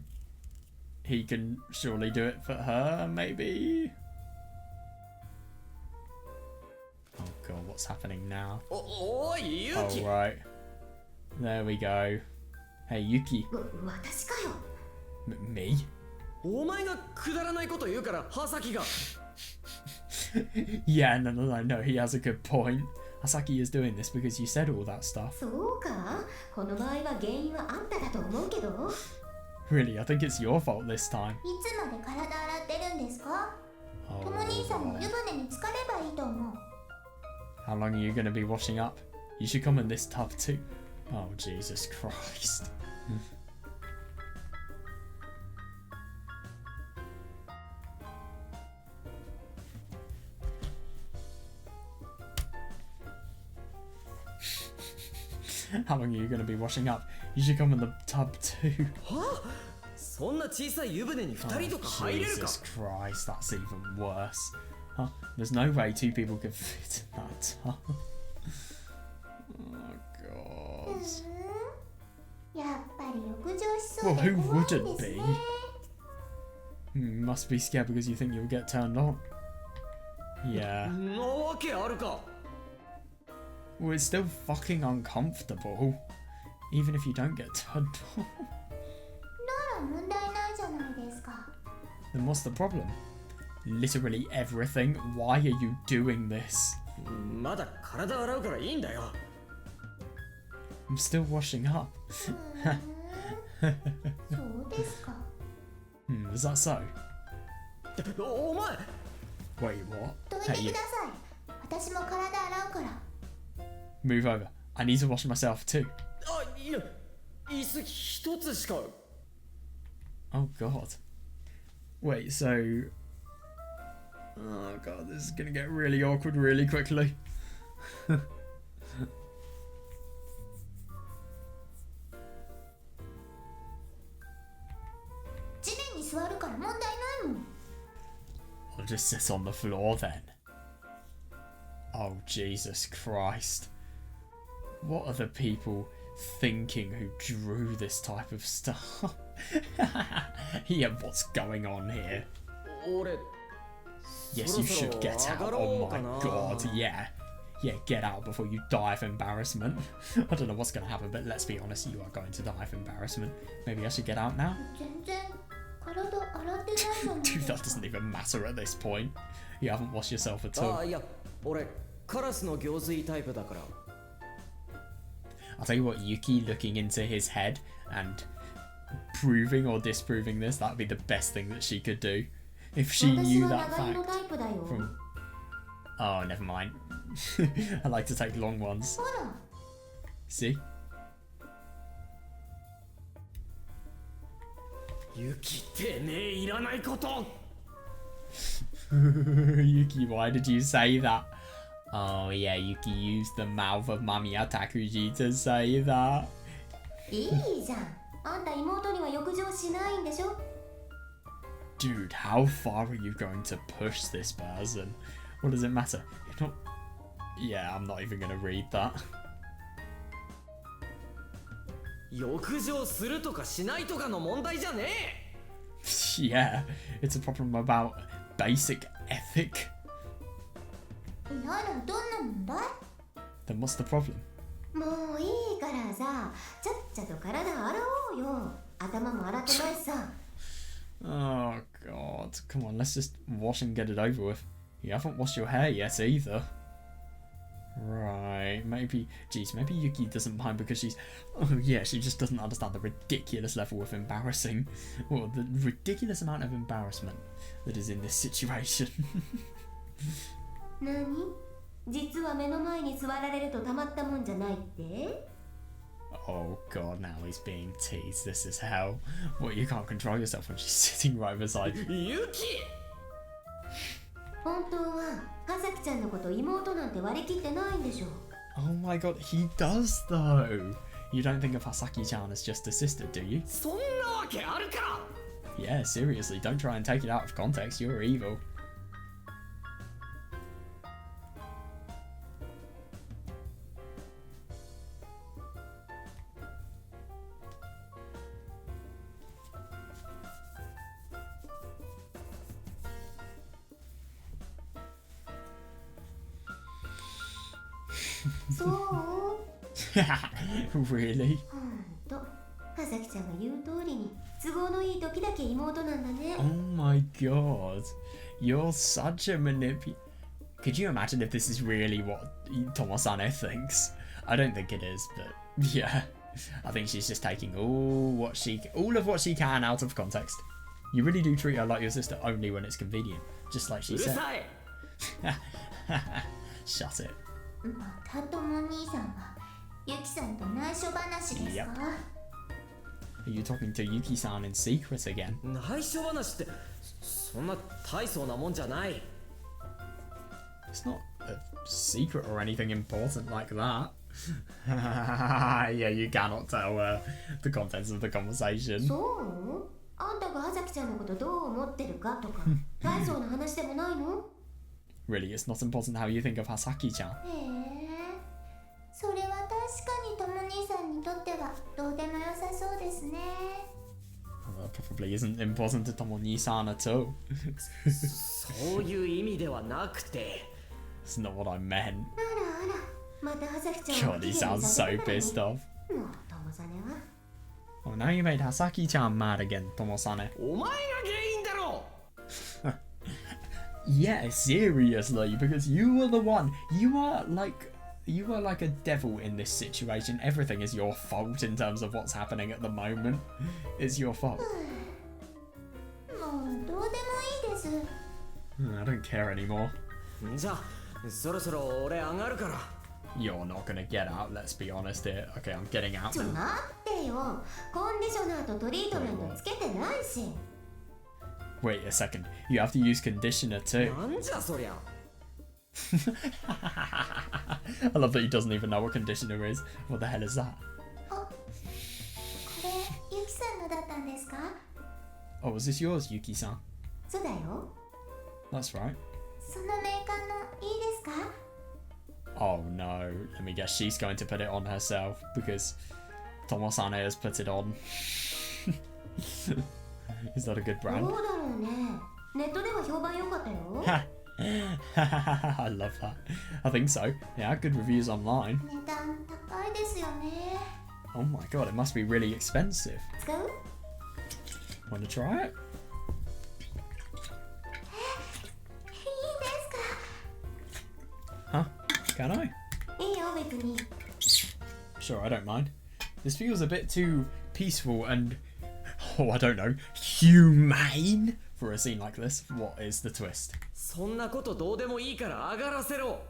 he can surely do it for her, maybe? Oh god, what's happening now? おいユ Oh, キ right. There we go. Hey, Yuki. 私かよ。 Me? お前がくだらないこと言うからハサキが Yeah, no, he has a good point. Hasaki is doing this because you said all that stuff. そうか、この場合は原因はあんただと思うけど。 Really, I think it's your fault this time. いつまで体洗ってるんですか？ Oh, とも兄さんの湯船に浸かればいいと思う。 how long are you going to be washing up? You should come in this tub too. Oh, Jesus Christ. How long are you going to be washing up? You should come in the tub too. はそんな小さい湯船に2人とか Oh, 入れるか Jesus Christ, that's even worse. There's no way two people could fit in that tub. Oh god. やっぱり浴場しそ Well, うで who 怖い wouldn't です be? ね。 Must be scared because you think you'll get turned on. Yeah. なわけあるか。 Well, it's still fucking uncomfortable. Even if you don't get turned on. なら問題ないじゃないですか。 Then what's the problem? Literally everything. Why are you doing this? まだ体洗うからいいんだよ。 I'm still washing up. そうですか。 Is that so? お前 Wait, what? どい Hey, て you. ください。私も体洗うから。 Move over. I need to wash myself too. あ、いや、椅子一つしか。 Oh god. Wait, so... Oh god, this is gonna get really awkward really quickly. 地面に座るから問題ないもん。 I'll just sit on the floor then. Oh, Jesus Christ. What are the people thinking who drew this type of stuff? Yeah, what's going on here? 俺、 Yes, you should get out. Oh my god, yeah. Yeah, get out before you die of embarrassment. I don't know what's going to happen, but let's be honest, you are going to die of embarrassment. Maybe I should get out now? 全然体洗ってないじゃない Dude, です that か。 doesn't even matter at this point. You haven't washed yourself at あ、 all. いや、俺、カラスの行水タイプだから。 I'll tell you what, Yuki looking into his head and proving or disproving this, that would be the best thing that she could do. If she 私 knew は that 長いの fact タイプだよ。 from... Oh, never mind. I like to take long ones. ほら、 See? 雪ってねえいらないこと。 Yuki, why did you say that? Oh yeah, Yuki used the mouth of Mamiya Takuji to say that. いいじゃん。あんた妹には浴場しないんでしょ？ Dude, how far are you going to push this person? What does it matter? You're not... Yeah, I'm not even going to read that. 浴場するとかしないとかの問題じゃねえ。 Yeah, it's a problem about basic ethic. ならどんな問題？ Then what's the problem? もういいからさ、ちゃっちゃと体洗おうよ。頭も洗ってないしさ。 Oh god, come on, let's just wash and get it over with. You haven't washed your hair yet either. Right, maybe... Geez, maybe Yuki doesn't mind because she's... Oh yeah, she just doesn't understand the ridiculous level of embarrassing. Well, the ridiculous amount of embarrassment that is in this situation. 何？実は目の前に座られるとたまったもんじゃないって？ Oh god, now he's being teased. This is hell. What, you can't control yourself when she's sitting right beside you? 雪。本当は葉咲ちゃんのこと妹なんて割り切ってないんでしょ。 Oh my god, he does though. You don't think of Hasaki-chan as just a sister, do you? そんなわけあるか。 Yeah, seriously, don't try and take it out of context. You're evil. Really? ほんと、葉咲ちゃんが言う通りに都合のいい時だけ妹なんだね。 Oh my god. You're such a Could you imagine if this is really what Tomosane thinks? I don't think it is, but yeah. I think she's just taking all of what she can out of context. You really do treat her like your sister only when it's convenient, just like う she る said. さい。 Shut it. またとも兄さんはユキさんと内緒話ですか？ Yep. Are you talking to Yuki-san in secret again? 内緒話ってそんな大層なもんじゃない。 It's not a secret or anything important like that. Yeah, you cannot tell the contents of the conversation. そう？あんたが葉咲ちゃんのことどう思ってるかとか大層な話でもないの？ Really, it's not important how you think of Hasaki-chan. へえ、それは確かにとも兄さんにとってはどうでもよさそうですね。 Well, that probably isn't important to Tomo-ni-san at all. そういう意味ではなくて。 It's not what I meant. あらあら、またはさきちゃんを God, 不 he 機嫌に sounds さ so せたからね。 pissed off. もう友さねは Oh, now you made Hasaki-chan mad again, Tomosane. お前が原因だろ。 Yeah, seriously, because you were the one. You are like a devil in this situation. Everything is your fault in terms of what's happening at the moment. It's your fault. もうどうでもいいです。 I don't care anymore. じゃあそろそろ俺上がるから。 You're not gonna get out, let's be honest here. Okay, I'm getting out ちょ now. 待ってよ、コンディショナーとトリートメントつけてないし。 Wait a second. You have to use conditioner too. なんじゃそりゃ。 I love that he doesn't even know what conditioner is. What the hell is that? あ、これゆきさんのだったんですか？ Oh, is this yours, Yuki-san? そうだよ。 That's right. そのメーカーのいいですか？ Oh no, let me guess, she's going to put it on herself because Tomosane has put it on. Is that a good どう brand? だろうね。ネットでは評判良かったよ。 I love that. I think so. Yeah, good reviews online. 値段高いですよね。 Oh my god, it must be really expensive. 使う？ Want to try it? いいですか？ Huh? Can I? いいよ別に。 Sure, I don't mind. This feels a bit too peaceful and, oh, I don't know, humane for a scene like this. What is the twist? そんなことどうでもいいから上がらせろ。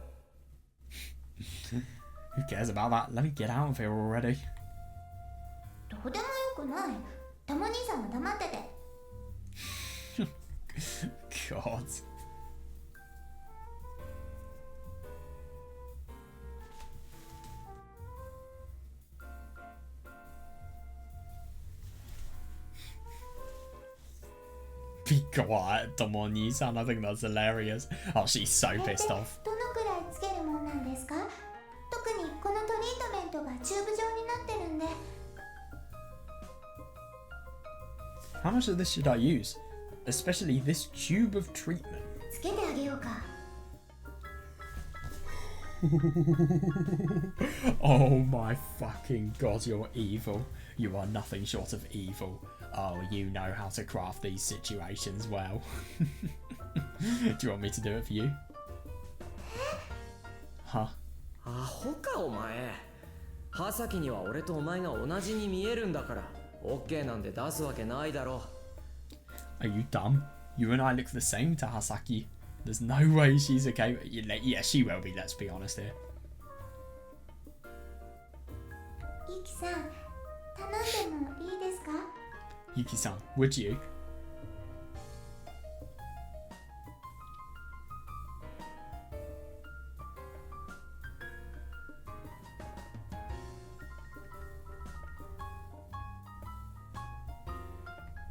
Who cares about that? Let me get out of here already. どうでもよくない。とも兄さんは黙ってて。 God. Be quiet, Tomo-ni-san. I think that's hilarious. Oh, she's so これって pissed ど off. のくらいつけるもんなんですか？特にこのトリートメントがチューブ状になってるんで。 How much of this should I use? Especially this tube of treatment. つけてあげようか。 Oh my fucking god, you're evil. You are nothing short of evil. Oh, you know how to craft these situations well. Do you want me to do it for you? Huh? アホかお前。葉崎には俺とお前が同じに見えるんだから、OK なんで出すわけないだろ。 Are you dumb? You and I look the same to Hasaki. There's no way she's okay. Yeah, she will be, let's be honest here. ゆきさん、頼んでもいいですか？ Yuki-san, would you?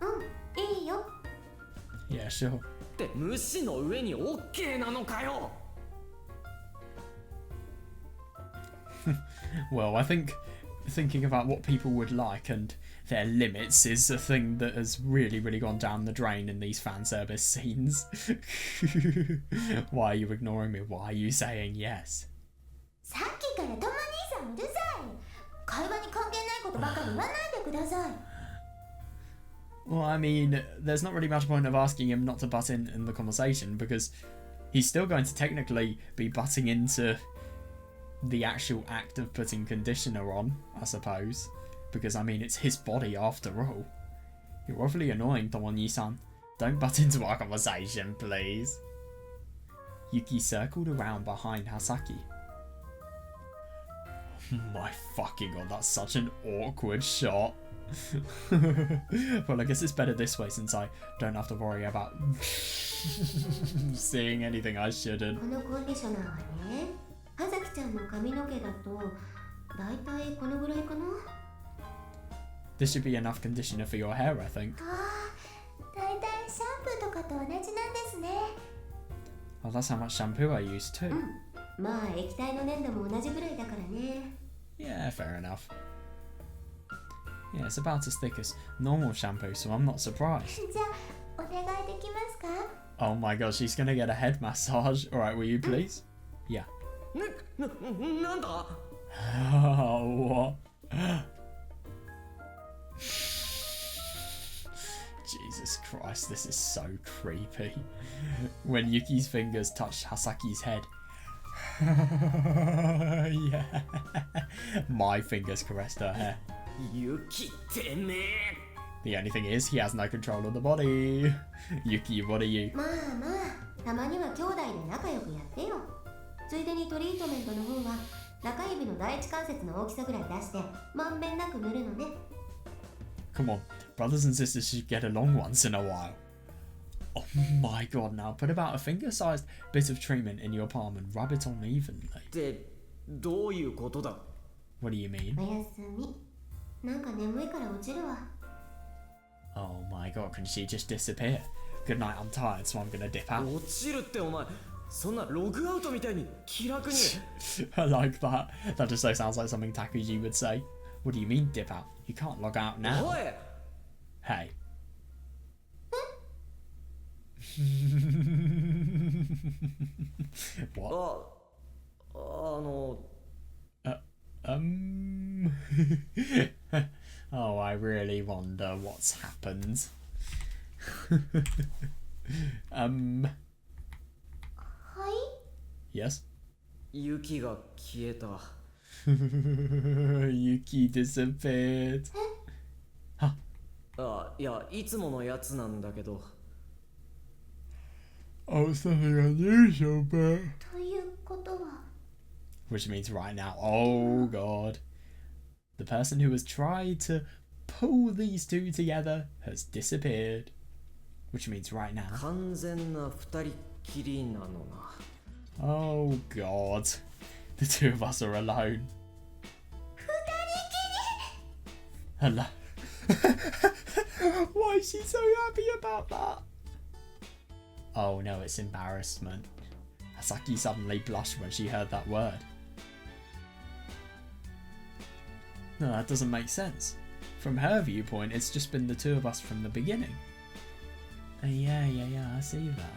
うん、いいよ。 Yeah, sure. って無視の上に OK なのかよ。 Well, I think thinking about what people would like and their limits is a thing that has really, really gone down the drain in these fan service scenes. Why are you ignoring me? Why are you saying yes? さっきからとも兄さんうるさい。会話に関係ないことばかり言わないでください。 Well, I mean, there's not really much point of asking him not to butt in the conversation because he's still going to technically be butting into the actual act of putting conditioner on, I suppose. Because, I mean, it's his body after all. You're awfully annoying, Tomo-ni-san. Don't butt into our conversation, please. Yuki circled around behind Hasaki. My fucking god, that's such an awkward shot. Well, I guess it's better this way since I don't have to worry about seeing anything I shouldn't. このコンディショナーはね、葉崎ちゃんの髪の毛だとだいたいこのぐらいかな。 This should be enough conditioner for your hair, I think. ああ、だいたいシャンプーとかと同じなんですね。Oh, that's how much shampoo I use too. まあ液体の粘土も同じぐらいだからね。 Yeah, fair enough. Yeah, it's about as thick as normal shampoo, so I'm not surprised. じゃあお願いできますか？ Oh my god, she's gonna get a head massage. Alright, will you please? Yeah. なんだ Oh, what? Jesus Christ, this is so creepy. When Yuki's fingers touched Hasaki's head. Yeah. My fingers caressed her hair. ユキってめえ The only thing is, he has no control of the body. Yuki, what are you? まあまあ、たまには兄弟で仲良くやってよ。ついでにトリートメントの方は中指の第一関節の大きさぐらい出してまんべんなく塗るのね。 Come on, brothers and sisters should get along once in a while. Oh my god, now put about a finger-sized bit of treatment in your palm and rub it on evenly. ってどういうことだ What do you mean? おやすみ。なんか眠いから落ちるわ。 Oh my god, can she just disappear? Good night, I'm tired, so I'm gonna dip out. 落ちるってお前そんなログアウトみたいに気楽に I like that. That just so sounds like something Takuji would say. What do you mean, dip out? You can't log out now. おい Hey. What? の Oh, I really wonder what's happened. はい Yes? ユキが消えた Yuki disappeared. あいやいつものやつなんだけど Oh, something unusual, but... ということは Which means right now, oh god. The person who has tried to pull these two together has disappeared. Which means right now... 完全な二人きりなのな Oh god. The two of us are alone. Hello. Why is she so happy about that? Oh no, it's embarrassment. Hasaki suddenly blushed when she heard that word. No, that doesn't make sense. From her viewpoint, it's just been the two of us from the beginning. Yeah, I see that.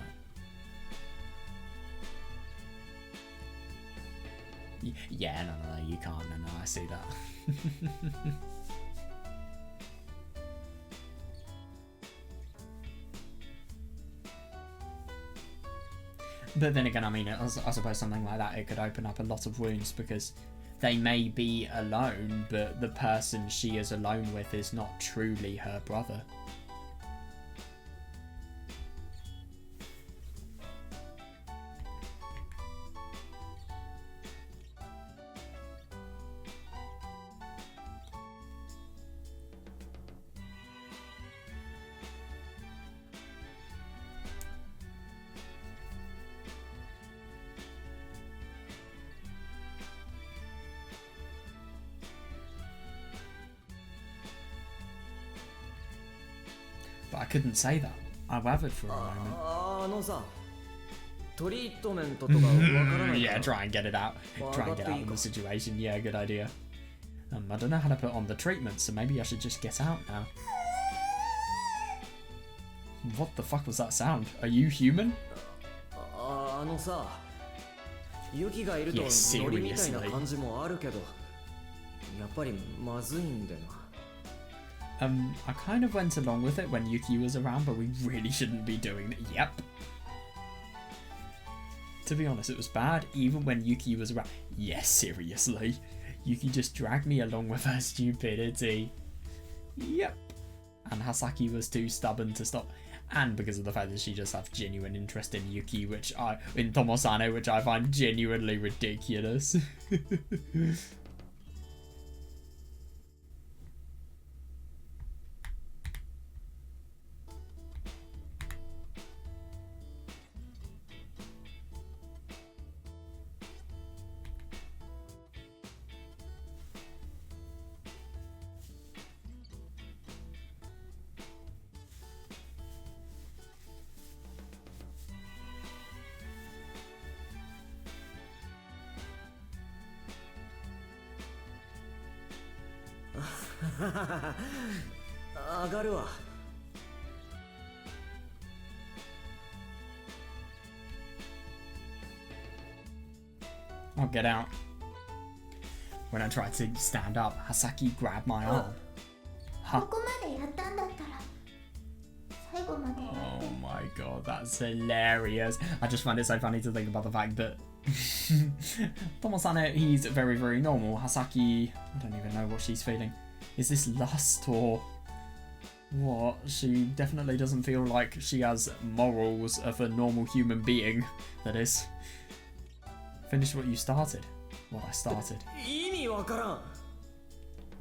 Yeah, no, you can't. No, I see that. But then again, I mean, I suppose something like that, it could open up a lot of wounds because they may be alone, but the person she is alone with is not truly her brother. But I couldn't say that. I wavered for a moment. あのさトリートメントとかわからない Yeah, から try and get it out. Try and get out of the situation. Yeah, good idea. I don't know how to put on the treatment, so maybe I should just get out now. What the fuck was that sound? Are you human? あのさユキがいると Yes, ノリみたいな感じもあるけどやっぱりまずいんだよな I kind of went along with it when Yuki was around, but we really shouldn't be doing that. Yep. To be honest, it was bad even when Yuki was around. Yes, seriously. Yuki just dragged me along with her stupidity. Yep. And Hasaki was too stubborn to stop. And because of the fact that she just has genuine interest in Yuki, in Tomosane, which I find genuinely ridiculous. 上がるわ。 I'll get out. When I tried to stand up, Hasaki grabbed my arm. ここまでやったんだったら最後までやって。 Oh my god, that's hilarious. I just find it so funny to think about the fact that Tomosane, he's very, very normal. Hasaki, I don't even know what she's feeling. Is this lust or what? She definitely doesn't feel like she has morals of a normal human being, that is. Finish what you started. What I started. 意味わからん。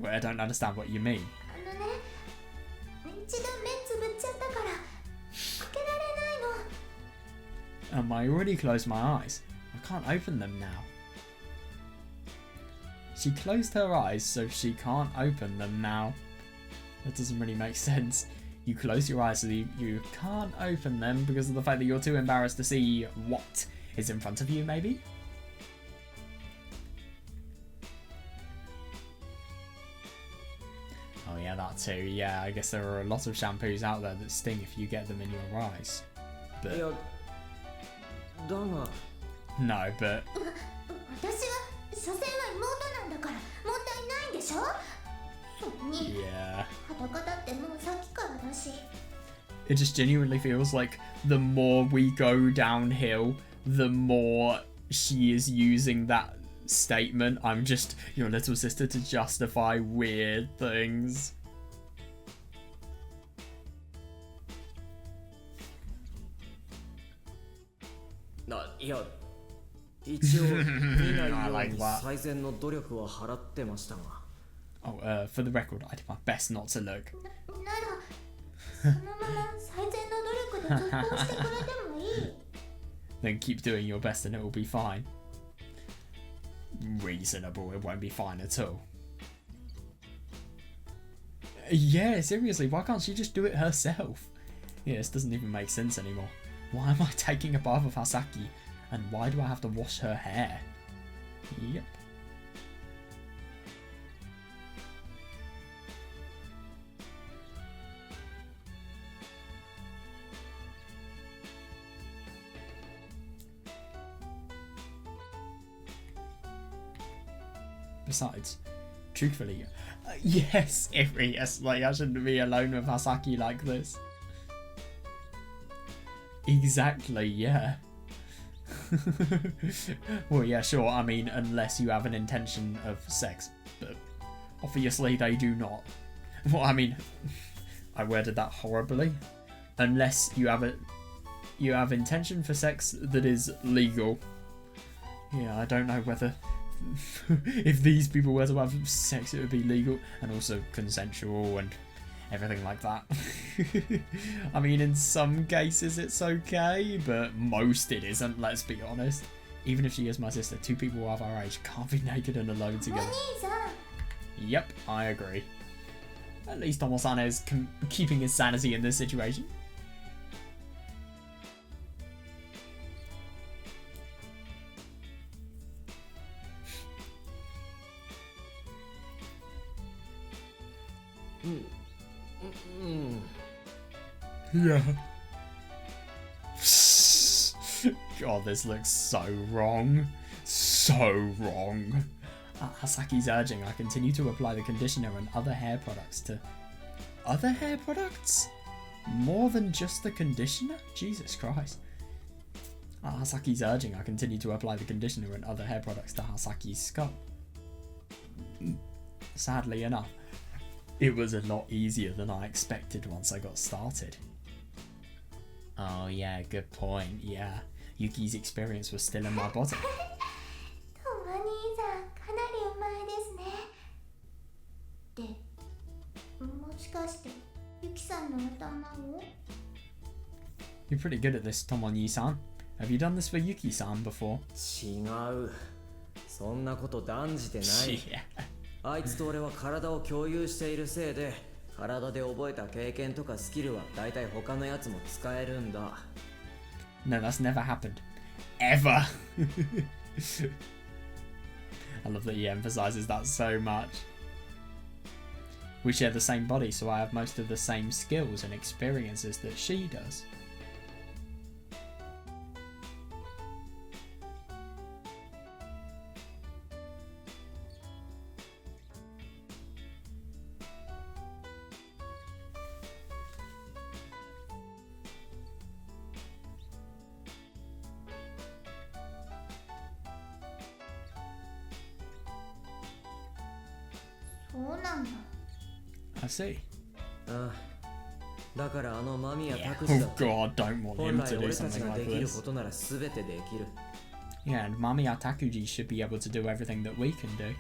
Well, I don't understand what you mean. あのね、一度目つぶっちゃったから開けられないの。 I already closed my eyes. I can't open them now. She closed her eyes so she can't open them now. That doesn't really make sense. You close your eyes so you can't open them because of the fact that you're too embarrassed to see what is in front of you, maybe? Oh yeah, that too. Yeah, I guess there are a lot of shampoos out there that sting if you get them in your eyes. いや、 But だが。 no, but 私は所詮は妹なんだから問題ないんでしょ。それに yeah. 裸だってもうさっきからだし。 It just genuinely feels like the more we go downhill, the more she is using that statement. I'm just your little sister to justify weird things. いや、一応見ないよ I う like に that. 最善の努力は払ってましたが。 Oh, for the record, I did my best not to look. ならそのまま最善の努力で続行してくれてもいい。 Then keep doing your best and it will be fine. Reasonable, it won't be fine at all. Yeah, seriously, why can't she just do it herself? Yeah, this doesn't even make sense anymore. Why am I taking a bath of Hasaki? And why do I have to wash her hair? Yep. Besides, truthfully, yes, yes, like I shouldn't be alone with Hasaki like this. Exactly, yeah. Well, yeah, sure, I mean, unless you have an intention of sex, but obviously they do not. Well, I mean, I worded that horribly. Unless you have intention for sex that is legal. Yeah, I don't know whether if these people were to have sex, it would be legal and also consensual and everything like that. I mean, in some cases it's okay, but most it isn't, let's be honest. Even if she is my sister, two people of our age can't be naked and alone お together. 兄さん。 Yep, I agree. At least Tomosane is keeping his sanity in this situation. Yeah. God, this looks so wrong. So wrong. At Hasaki's urging, I continue to apply the conditioner and other hair products to... Other hair products? More than just the conditioner? Jesus Christ. At Hasaki's urging, I continue to apply the conditioner and other hair products to Hasaki's scalp. Sadly enough, it was a lot easier than I expected once I got started. Oh yeah, good point, yeah. Yuki's experience was still in my body. トマ兄さんかなりうまいですね。で、もしかしてユキさんの頭を？ You're pretty good at this, Tomoni-san. Have you done this for Yuki-san before? 違う。そんなこと断じてない。 Yeah. あいつと俺は体を共有しているせいで、体で覚えた経験とかスキルは大体他のやつも使えるんだ。 No, that's never happened. Ever! I love that he emphasizes that so much. We share the same body, so I have most of the same skills and experiences that she does. I see. ああだからあのマミやタク Oh シだって god, don't want 本 him 来 to do 俺たち something がで like きる this. ことなら全てできる Yeah, and Mami Atakuji should be able to do everything that we can do.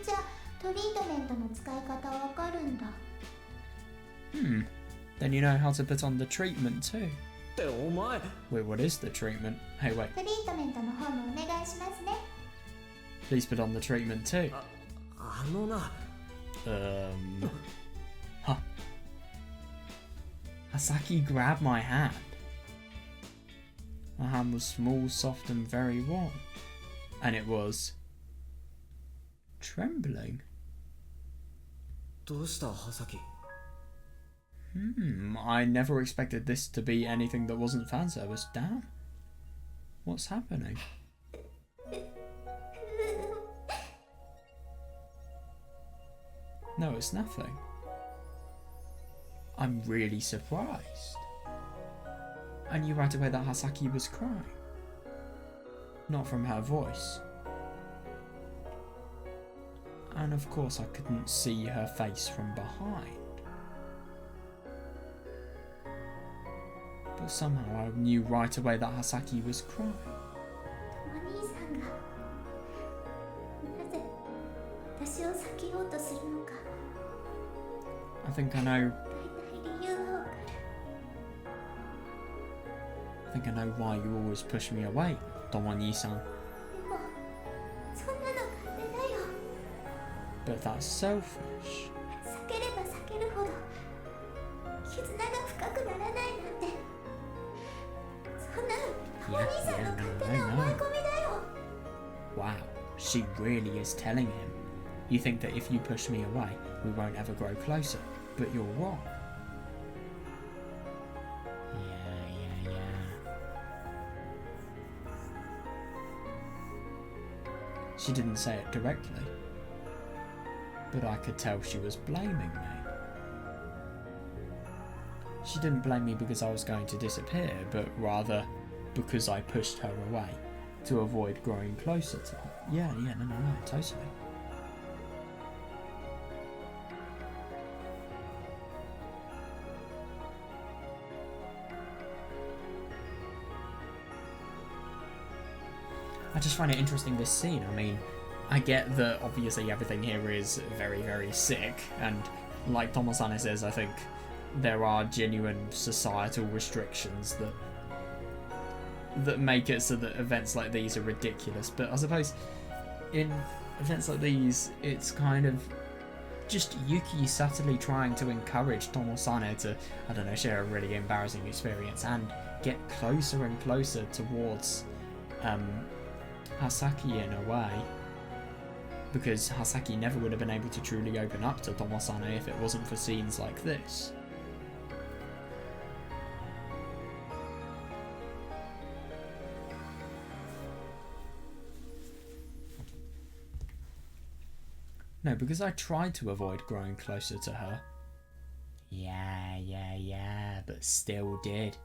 じゃあトリートメントの使い方わかるんだ。 Then you know how to put on the treatment too. ってお前 Wait, what is the treatment? Hey, wait. トリートメントの方もお願いしますね。 Please put on the treatment too. あのな Huh. Hasaki grabbed my hand. My hand was small, soft, and very warm. And it was trembling. どうしたハサキ I never expected this to be anything that wasn't fan service. Damn. What's happening? No, it's nothing. I'm really surprised. I knew right away that Hasaki was crying. Not from her voice. And of course I couldn't see her face from behind. But somehow I knew right away that Hasaki was crying. お兄さんがなぜ私を避けようとするのか I think I know 大体理由がわかる。 I think I know why you always push me away, Tomoni-san. でもそんなの勝手だよ。 But that's selfish. 避ければ避けるほど絆が深くならないなんてそんなのお兄さんの勝手な思い込みだよ。 Wow, she really is telling him. You think that if you push me away, we won't ever grow closer, but you're wrong. Yeah. She didn't say it directly, but I could tell she was blaming me. She didn't blame me because I was going to disappear, but rather because I pushed her away to avoid growing closer to her. Yeah, no, totally. I just find it interesting, this scene. I mean, I get that obviously everything here is very, very sick, and like Tomosane says, I think there are genuine societal restrictions that make it so that events like these are ridiculous. But I suppose in events like these, it's kind of just Yuki subtly trying to encourage Tomosane to, I don't know, share a really embarrassing experience and get closer and closer towards Hasaki in a way, because Hasaki never would have been able to truly open up to Tomosane if it wasn't for scenes like this. No, because I tried to avoid growing closer to her. Yeah, but still did.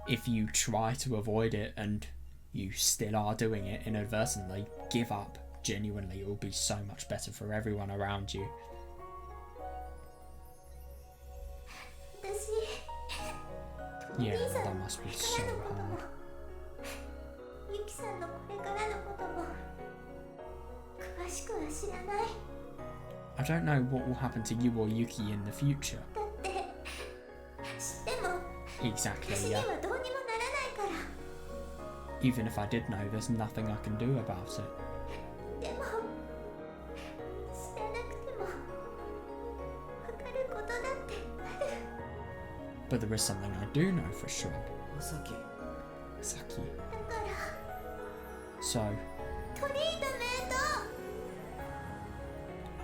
If you try to avoid it and you still are doing it inadvertently, give up. Genuinely, it will be so much better for everyone around you. 私 Yeah, お兄さん that の must こ be れ so からのことも hard. ユキさんのこれからのことも詳しくは知らない。 I don't know what will happen to you or Yuki in the future. だって知っても Exactly, 私に yeah. はどうにもならないから。 Even if I did know, there's nothing I can do about it. でも知らなくても分かることだってある。 But there is something I do know for sure. ハサキ Saki. だから So, トリートメン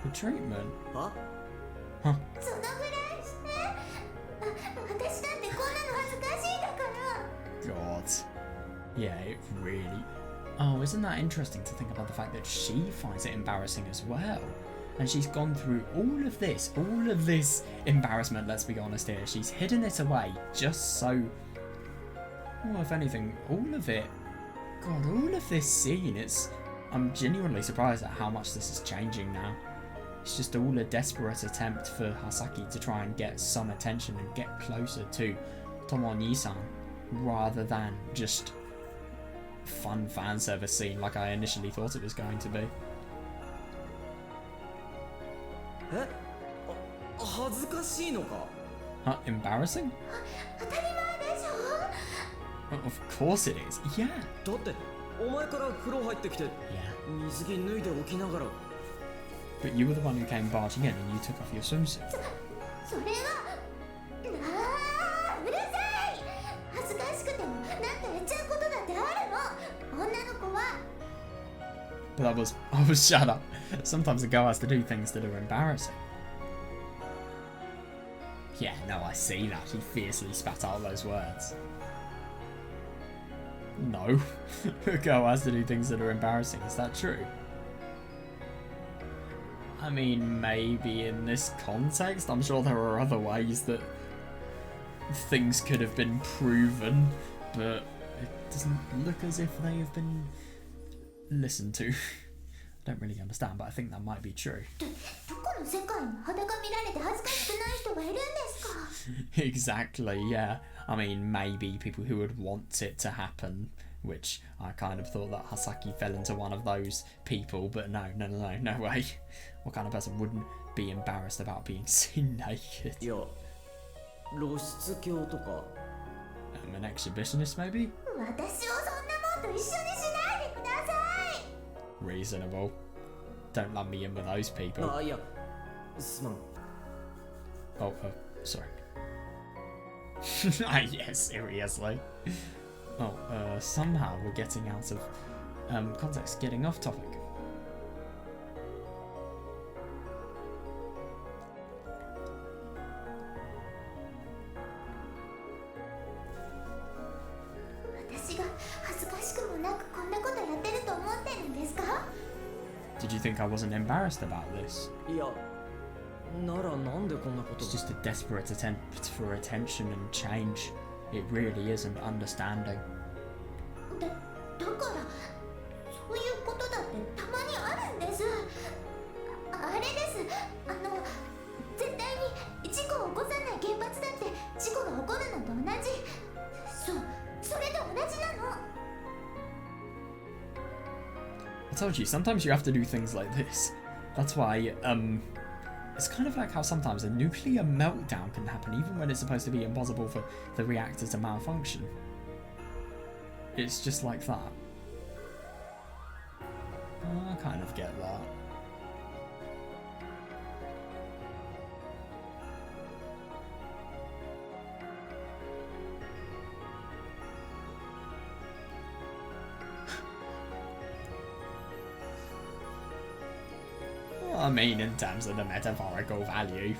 ト The treatment? は Huh. そのぐらいして私だってこんなの恥ずかしいだから God. Yeah, it really... Oh, isn't that interesting to think about the fact that she finds it embarrassing as well? And she's gone through all of this embarrassment, let's be honest here. She's hidden it away just so... Well, if anything, all of it... God, all of this scene, I'm genuinely surprised at how much this is changing now. It's just all a desperate attempt for Hasaki to try and get some attention and get closer to Tomo-ni-san, rather than just fun fan service scene like I initially thought it was going to be. え恥ずかしいのか Huh, embarrassing? 当たり前でしょ Of course it is, yeah. だってお前から風呂入ってきて Yeah. 水着脱いでおきながら But you were the one who came barging in and you took off your swimsuit. それはうるさい恥ずかしくてもなんかやっちゃうことだってあるの女の子は But that was... shut up. Sometimes a girl has to do things that are embarrassing. Yeah, no, I see that. He fiercely spat out those words. No. A girl has to do things that are embarrassing. Is that true? I mean, maybe in this context. I'm sure there are other ways that things could have been proven, but it doesn't look as if they have been listened to. I don't really understand, but I think that might be true. どこの世界に裸見られて恥ずかしくない人がいるんですか Exactly, yeah. I mean, maybe people who would want it to happen, which I kind of thought that Hasaki fell into one of those people, but no way. What kind of person wouldn't be embarrassed about being seen naked? いや露出狂とか An exhibitionist, maybe? 私をそんなもんと一緒にしないでください Reasonable. Don't lump me in with those people. あいやすまん Oh, sorry. Yeah, seriously. Oh, somehow we're getting out of context, getting off topic. Did you think I wasn't embarrassed about this? いやならなんでこんなこと It's just a desperate attempt for attention and change. It really isn't understanding. だからそういうことだってたまにあるんですあれです絶対に事故を起こさない原発だって事故が起こるのと同じそれと同じなの I told you, sometimes you have to do things like this. That's why, it's kind of like how sometimes a nuclear meltdown can happen even when it's supposed to be impossible for the reactor to malfunction. It's just like that. I kind of get that. I mean, in terms of the metaphorical value.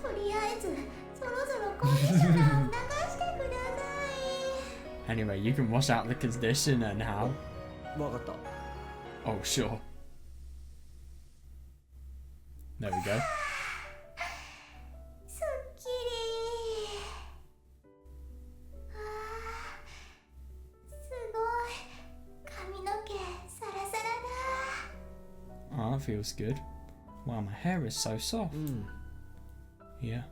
とりあえずそろそろコンディショナーを流してください Anyway, you can wash out the conditioner now. わかった Oh, sure. There we go. すっきりすごい髪の毛サラサラだ Oh, that feels good. Wow, my hair is so soft. Yeah.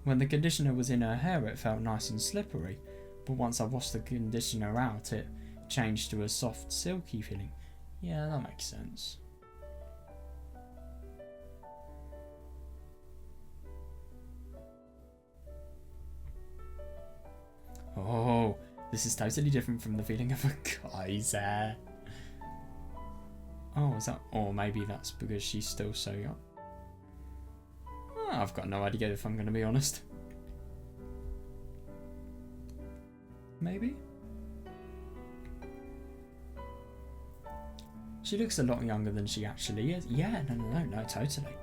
When the conditioner was in her hair, it felt nice and slippery, but once I washed the conditioner out, it changed to a soft, silky feeling. Yeah, that makes sense. Oh, this is totally different from the feeling of a guy's hair. Oh, is that... Or maybe that's because she's still so young. Oh, I've got no idea if I'm going to be honest. Maybe? She looks a lot younger than she actually is. Yeah, no, totally.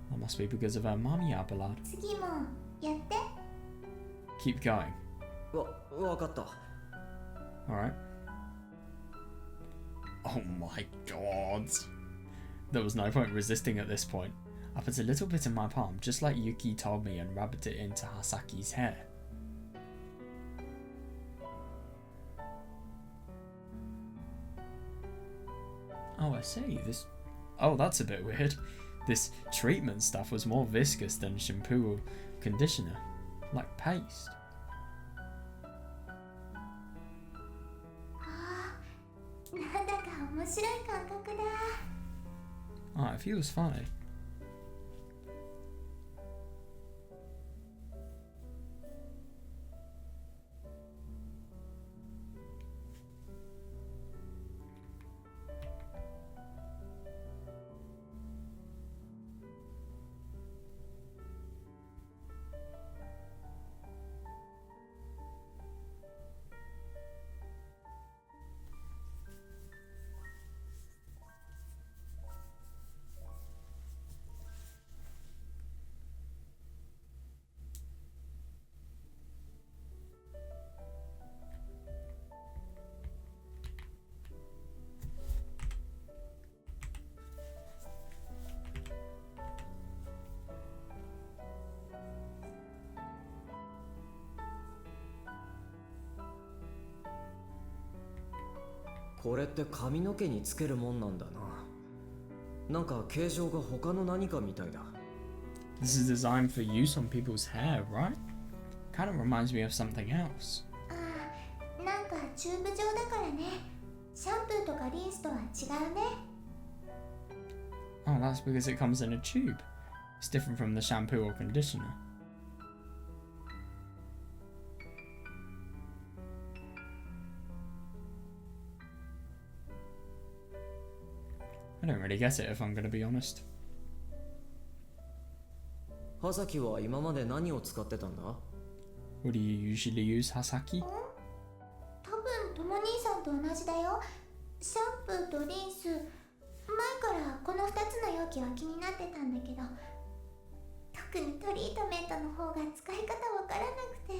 That must be because of her mommy, I believe. 次もやって。 Keep going. わかった。 Alright. Oh my god. There was no point resisting at this point. I put a little bit in my palm, just like Yuki told me, and rubbed it into Hasaki's hair. Oh, I see. Oh, that's a bit weird. This treatment stuff was more viscous than shampoo or conditioner. Like paste. なんだか面白い感覚だ。 Oh, it feels funny. "これって髪の毛につけるもんなんだな。なんか形状が他の何かみたいだ。 This is designed for use on people's hair, right? Kind of reminds me of something else. ああ、なんかチューブ状だからね。シャンプーとかリンスとは違うね。 Oh, that's because it comes in a tube. It's different from the shampoo or conditioner. I don't really get it if I'm going to be honest. 葉崎は今まで何を使ってたんだ？ What do you usually use, Hasaki? 多分とも兄さんと同じだよ。シャンプーとリンス。前からこの2つの容器は気になってたんだけど、特にトリートメントの方が使い方わからなくて。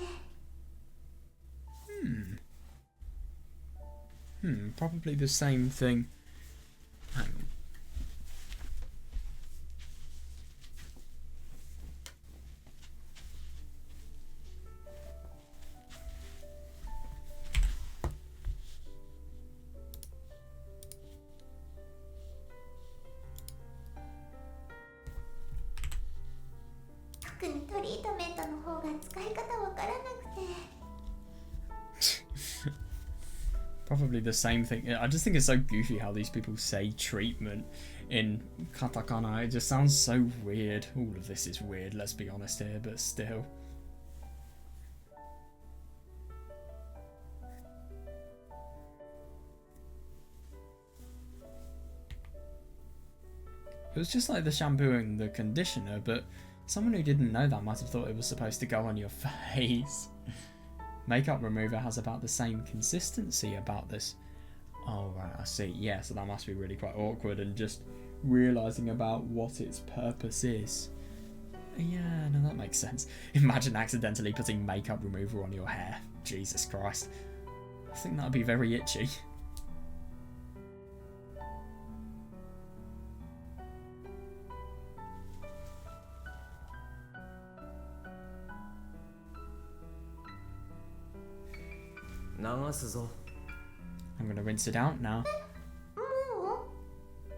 Probably the same thing. Hang on. Probably the same thing. I just think it's so goofy how these people say treatment in katakana. It just sounds so weird. All of this is weird, let's be honest here, but still. It was just like the shampoo and the conditioner, but someone who didn't know that might have thought it was supposed to go on your face. Makeup remover has about the same consistency about this. Oh, right, I see. Yeah, so that must be really quite awkward, and just realising about what its purpose is. Yeah, no, that makes sense. Imagine accidentally putting makeup remover on your hair. Jesus Christ. I think that would be very itchy. I'm gonna rinse it out now.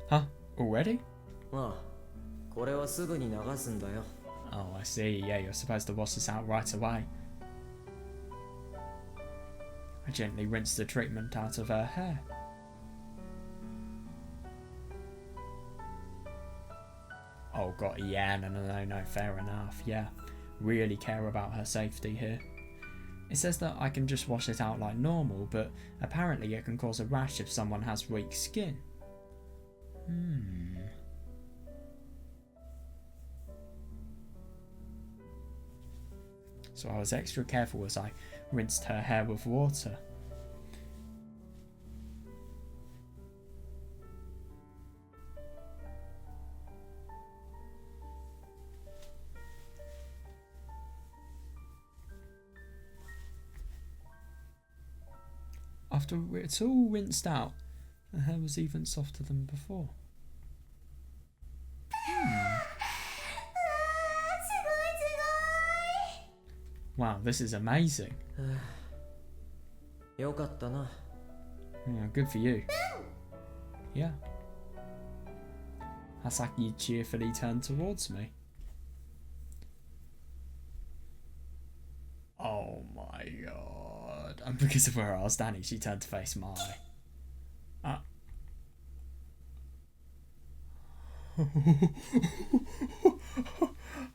Huh? Already? Oh, I see. Yeah, you're supposed to wash this out right away. I gently rinsed the treatment out of her hair. Oh god, yeah, no, fair enough, yeah. Really care about her safety here. It says that I can just wash it out like normal, but apparently it can cause a rash if someone has weak skin. So I was extra careful as I rinsed her hair with water. after it's all rinsed out, her hair was even softer than before. Wow, this is amazing. よかったな。 Yeah, good for you. Yeah. Hasaki cheerfully turned towards me. Oh my god. And because of where I was standing, she turned to face my... I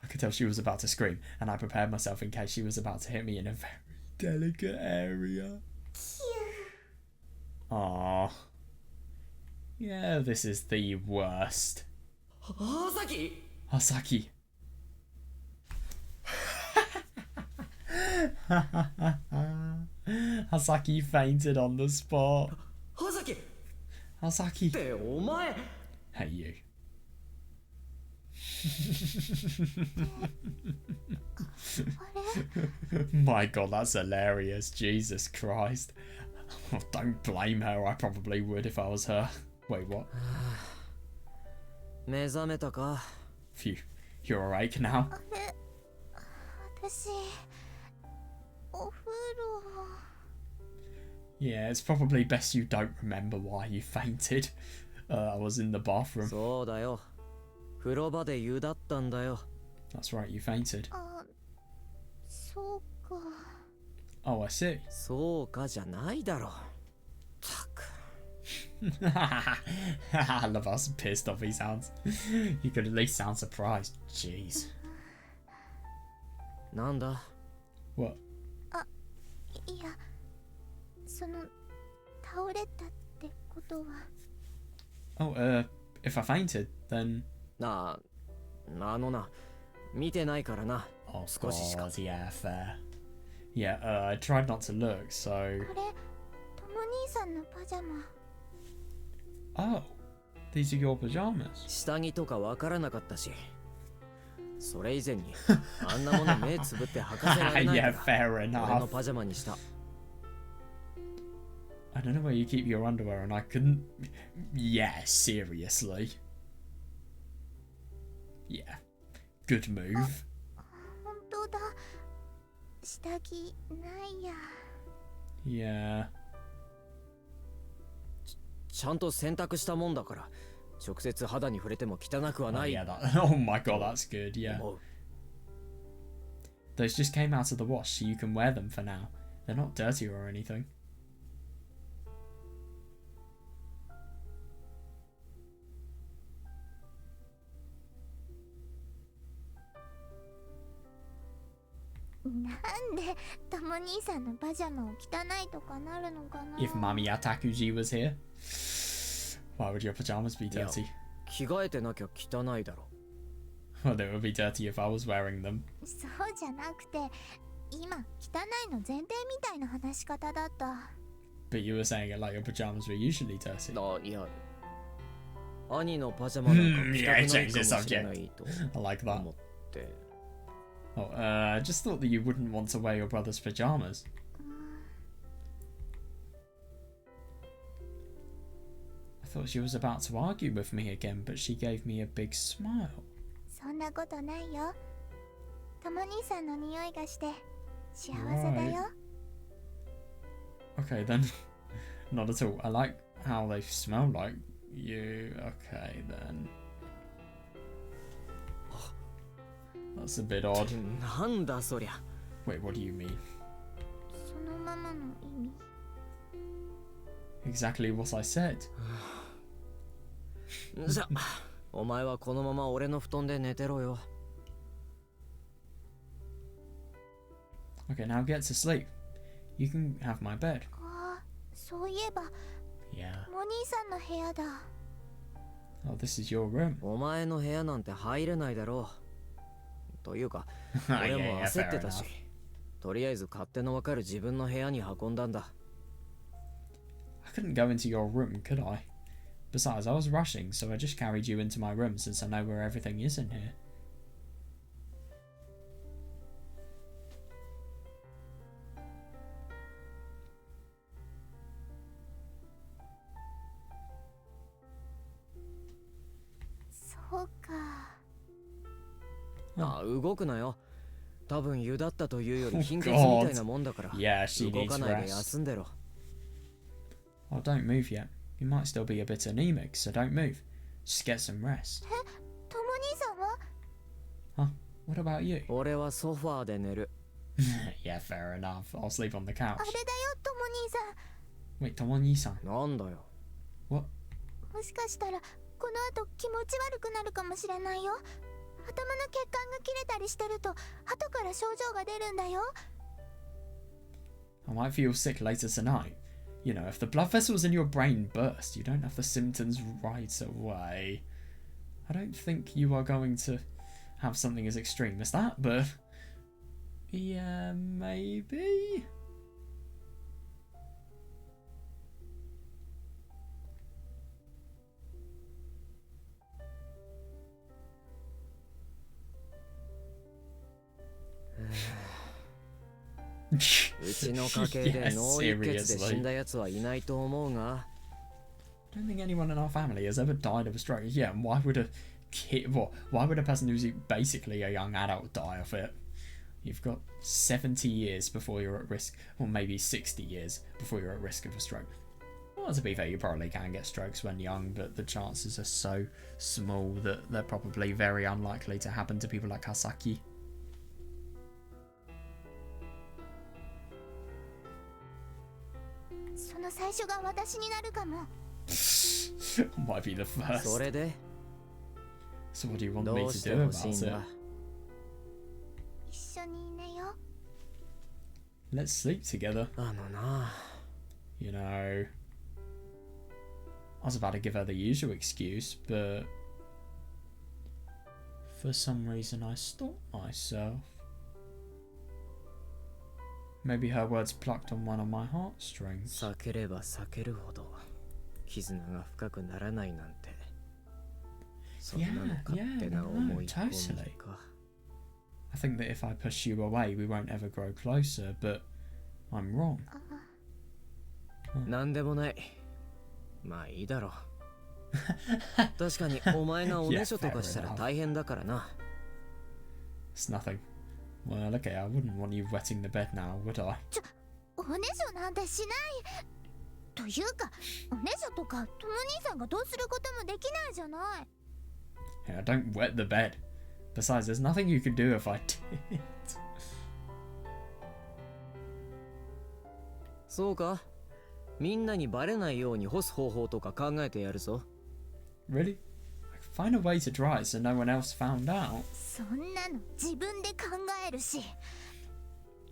could tell she was about to scream, and I prepared myself in case she was about to hit me in a very delicate area. Aww. Yeah, this is the worst. Hasaki! Hasaki. Hasaki fainted on the spot. Hasaki! Hasaki. ってお前 Hey, you. My god, that's hilarious. Jesus Christ. Oh, don't blame her. I probably would if I was her. Wait, what? 目覚めたか Phew. You're awake now? あれ私お風呂 Yeah, it's probably best you don't remember why you fainted. I was in the bathroom. そうだよ。風呂場で湯だったんだよ。 That's right, you fainted. あそうか Oh, I see. そうかじゃないだろ。たく。I love how pissed off he sounds. You could at least sound surprised. Jeez. なんだ What? いやその倒れたってことは Oh, if I fainted, then... なあのな見てないからな Oh, 少ししか God, yeah, fair. Yeah, I tried not to look, so... これとも兄さんのパジャマ Oh, these are your pajamas. 下着とかわからなかったしそれ以前にあんなもの目つぶって履かせられないか Yeah, ら fair 俺の enough. パジャマにした I don't know where you keep your underwear, and I couldn't... Yeah, seriously. Yeah. Good move. 本当だ下着ないや Yeah. ちゃんと洗濯したもんだから直接肌に触れても汚くは Oh, ない yeah, that... Oh my god, that's good, yeah. 思う Those just came out of the wash, so you can wear them for now. They're not dirty or anything.なんでとも兄さんのパジャマを汚いとかなるのかな If Mami Atakuji was here, why would your pajamas be dirty? 着替えてなきゃ汚いだろ Well, they would be dirty if I was wearing them. そうじゃなくて今汚いの前提みたいな話し方だった But you were saying it like your pajamas were usually dirty. いや兄のパジャマなんか着たくないかもしれないと I like that. 思って Oh, I just thought that you wouldn't want to wear your brother's pajamas. I thought she was about to argue with me again, but she gave me a big smile. そんなことないよとも兄さんの匂いがして幸せだよ Okay, then. Not at all. I like how they smell like you. Okay, then. That's a bit odd. なんだそりゃ Wait, what do you mean? そのままの意味 Exactly what I said. じゃお前はこのまま俺の布団で寝てろよ Okay, now get to sleep. You can have my bed. ああそういえば Yeah. お兄さんの部屋だ Oh, this is your room. お前の部屋なんて入れないだろうというか Yeah, 俺も yeah, 焦って fair たし enough. とりあえず勝手のわかる自分の部屋に運んだんだ I couldn't go into your room, could I? Besides, I was rushing, so I just carried you into my room since I know where everything is in here. あ、動くなよ。多分湯だったというより貧血みたいなもんだから。 Yeah, she 動 needs かないで rest. 休んでろ。 Oh, don't move yet. You might still be a bit anemic, so don't move. Just get some rest. とも兄さんは Huh? What about you? 俺はソファーで寝る。 Yeah, fair enough. I'll sleep on the couch. あれだよとも兄さん Wait, Tomoni-san. なんだよ。 What? もしかしたらこの後気持ち悪くなるかもしれないよ。頭の血管が切れたりしてると後から症状が出るんだよ。 I might feel sick later tonight. You know, if the blood vessels in your brain burst, you don't have the symptoms right away. I don't think you are going to have something as extreme as that, but... Yeah, maybe?うちの家系で脳一血で死んだやつはいないと思うが。 I don't think anyone in our family has ever died of a stroke. Yeah, and why would a kid... What? Why would a person who's basically a young adult die of it? You've got 70 years before you're at risk, or maybe 60 years before you're at risk of a stroke. Well, to be fair, you probably can get strokes when young, but the chances are so small that they're probably very unlikely to happen to people like Hasaki. その最初が私になるかも。 Might be the そ first. れで So what do you want ど me う to して do ほしい about んだ。 it? 一緒に寝よう。 Let's sleep together. あのな、 You know, I was about to give her the usual excuse, but for some reason I stopped myself. Maybe her words plucked on one of my heartstrings. 避ければ避けるほど絆が深くならないなんて。そんなの勝手な思い込みか。 I think that if I push you away, we won't ever grow closer, but I'm wrong. なんでもない。まあいいだろう。確かにお前がおねしょとかしたら大変だからな。 It's nothing. Well, okay, I wouldn't want you wetting the bed now, would I? おねしょなんてしない。というかおねしょとかとも兄さんがどうすることもできないじゃない。 Yeah, don't wet the bed. Besides, there's nothing you could do if I did. そうか。みんなにバレないように干す方法とか考えてやるぞ。 Really? I could find a way to dry it so no one else found out. そんなの自分で考えるし。っ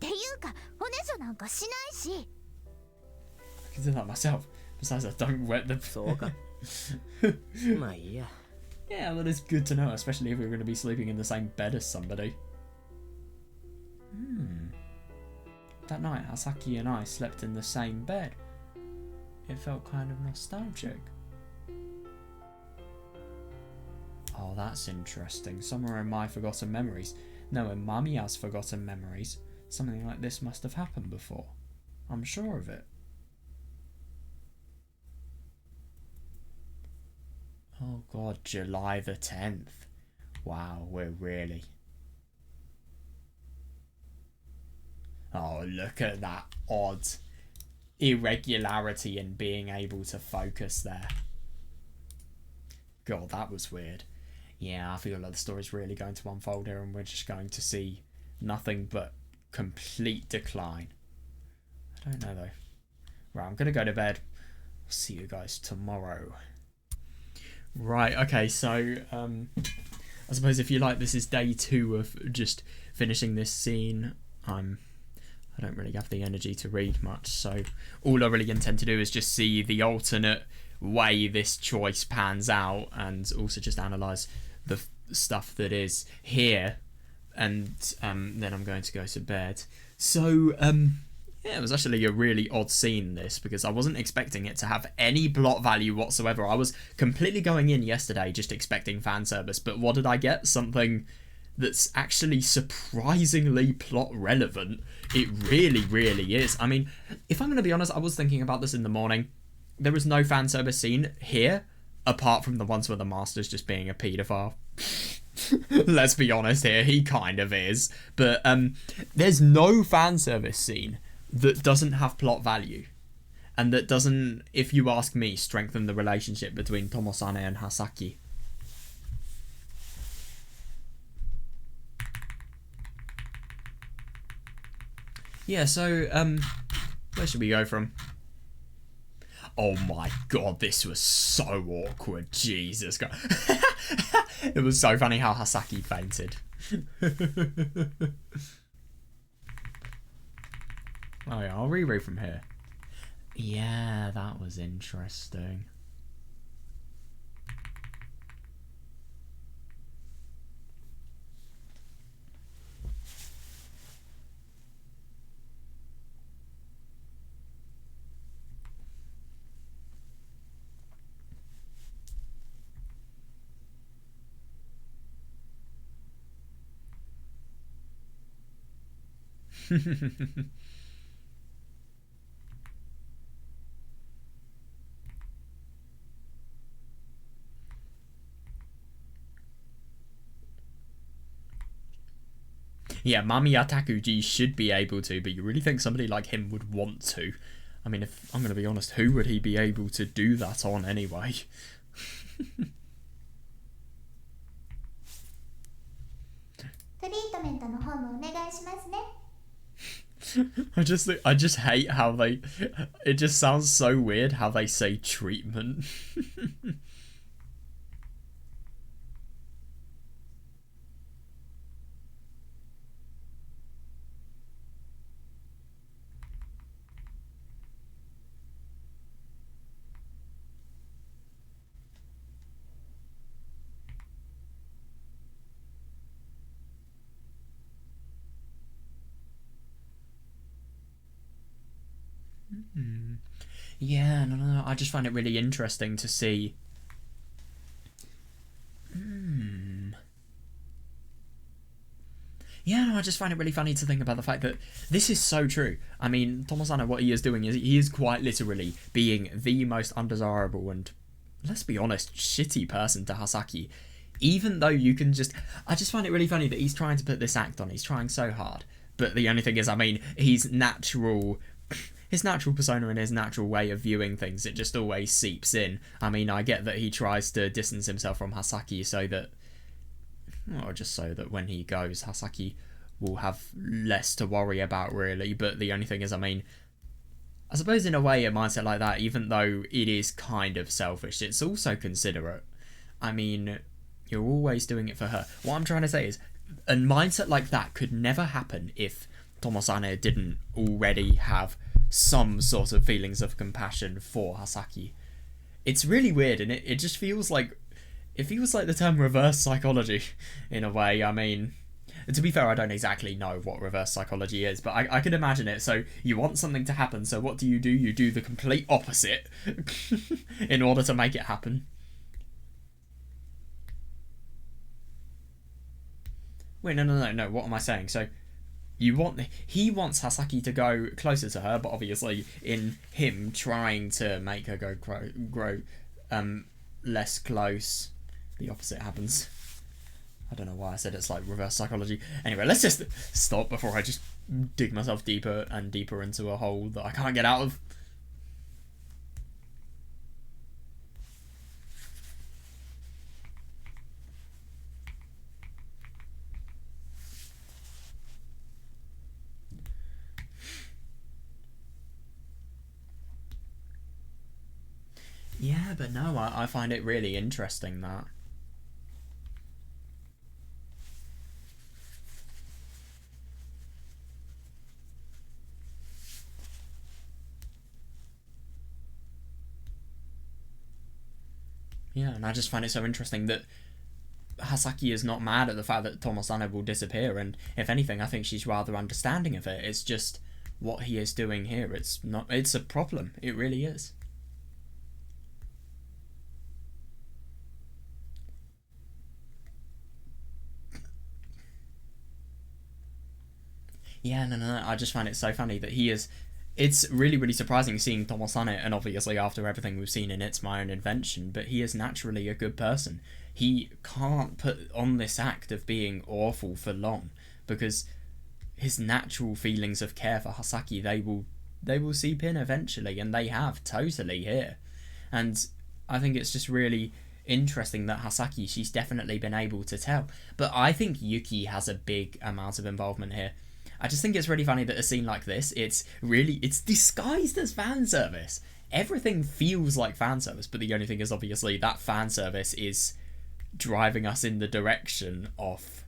ていうかおねしょなんかしないし。 I can do that myself. Besides, I don't wet the そうか。まあいいや。 Yeah, well, it's good to know, especially if we're going to be sleeping in the same bed as somebody. That night, Hasaki and I slept in the same bed. It felt kind of nostalgic. Oh, that's interesting. Somewhere in my forgotten memories, no, in Mamiya's forgotten memories, something like this must have happened before. I'm sure of it. Oh god, July the 10th. Wow, we're really... Oh, look at that odd irregularity in being able to focus there. God, that was weird. Yeah, I feel like the story's really going to unfold here and we're just going to see nothing but complete decline. I don't know though. Right, I'm going to go to bed. See you guys tomorrow. Right, okay, so I suppose if you like, this is day 2 of just finishing this scene. I don't really have the energy to read much, so all I really intend to do is just see the alternate way this choice pans out and also just analyse the stuff that is here, and then I'm going to go to bed. So yeah, it was actually a really odd scene, this, because I wasn't expecting it to have any plot value whatsoever. I was completely going in yesterday just expecting fan service, but what did I get? Something that's actually surprisingly plot relevant. It really, really is. I mean, if I'm going to be honest, I was thinking about this in the morning. There was no fan service scene here, apart from the ones where the master's just being a paedophile. Let's be honest here, he kind of is. But there's no fan service scene that doesn't have plot value. And that doesn't, if you ask me, strengthen the relationship between Tomosane and Hasaki. Yeah, so, where should we go from? Oh my god, this was so awkward. Jesus God. It was so funny how Hasaki fainted. Oh yeah, I'll reread from here. Yeah, that was interesting. Yeah, Mamiya Takuji should be able to, but you really think somebody like him would want to? I mean, if I'm going to be honest, who would he be able to do that on anyway? I just hate how they, it just sounds so weird how they say treatment. Yeah, no. I just find it really interesting to see. Yeah, no, I just find it really funny to think about the fact that this is so true. I mean, Tomosane, what he is doing is he is quite literally being the most undesirable and, let's be honest, shitty person to Hasaki. Even though you can just... I just find it really funny that he's trying to put this act on. He's trying so hard. But the only thing is, I mean, his natural persona and his natural way of viewing things, it just always seeps in. I mean, I get that he tries to distance himself from Hasaki so that... or just so that when he goes, Hasaki will have less to worry about, really. But the only thing is, I mean, I suppose in a way a mindset like that, even though it is kind of selfish, it's also considerate. I mean, you're always doing it for her. What I'm trying to say is, a mindset like that could never happen if Tomosane didn't already have some sort of feelings of compassion for Hasaki. It's really weird, and it just feels like... it feels like the term reverse psychology, in a way. I mean, to be fair, I don't exactly know what reverse psychology is, but I can imagine it. So you want something to happen, so what do? You do the complete opposite in order to make it happen. Wait, no, what am I saying? So he wants Hasaki to go closer to her, but obviously in him trying to make her grow less close, the opposite happens. I don't know why I said it's like reverse psychology. Anyway, let's just stop before I just dig myself deeper and deeper into a hole that I can't get out of. Yeah, but no, I find it really interesting that. Yeah, and I just find it so interesting that Hasaki is not mad at the fact that Tomosane will disappear, and if anything, I think she's rather understanding of it. It's just what he is doing here. It's a problem. It really is. Yeah, no. I just find it so funny that he is It's really, really surprising seeing Tomosane, and obviously after everything we've seen in It's My Own Invention, but he is naturally a good person. He can't put on this act of being awful for long, because his natural feelings of care for Hasaki, they will seep in eventually, and they have totally here. And I think it's just really interesting that Hasaki, she's definitely been able to tell. But I think Yuki has a big amount of involvement here. I just think it's really funny that a scene like this, it's disguised as fan service. Everything feels like fan service, but the only thing is obviously that fan service is driving us in the direction of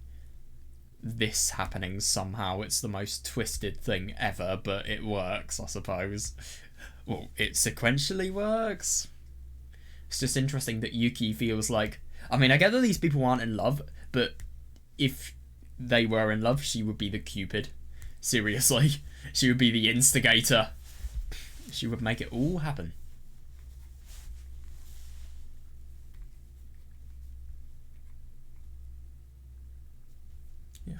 this happening somehow. It's the most twisted thing ever, but it works, I suppose. Well, it sequentially works. It's just interesting that Yuki feels like... I mean, I get that these people aren't in love, but if they were in love, she would be the Cupid. Seriously. She would be the instigator. She would make it all happen. Yeah.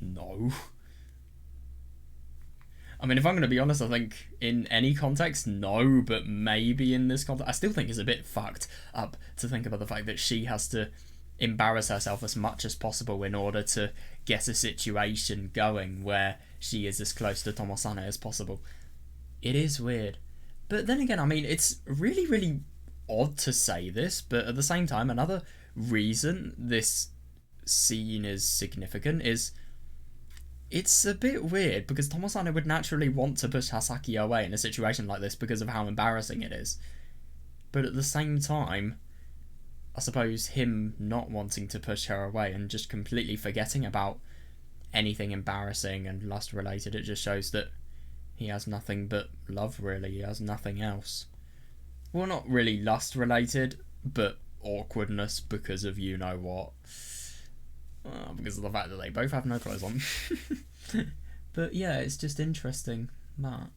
No. I mean, if I'm going to be honest, I think in any context, no, but maybe in this context, I still think it's a bit fucked up to think about the fact that she has to embarrass herself as much as possible in order to get a situation going where she is as close to Tomosane as possible. It is weird. But then again, I mean, it's really, really odd to say this, but at the same time, another reason this scene is significant is it's a bit weird because Tomosane would naturally want to push Hasaki away in a situation like this because of how embarrassing it is. But at the same time, I suppose him not wanting to push her away and just completely forgetting about anything embarrassing and lust related, it just shows that he has nothing but love, really. He has nothing else. Well, not really lust related, but awkwardness because of you know what. Because of the fact that they both have no clothes on. But yeah, it's just interesting that.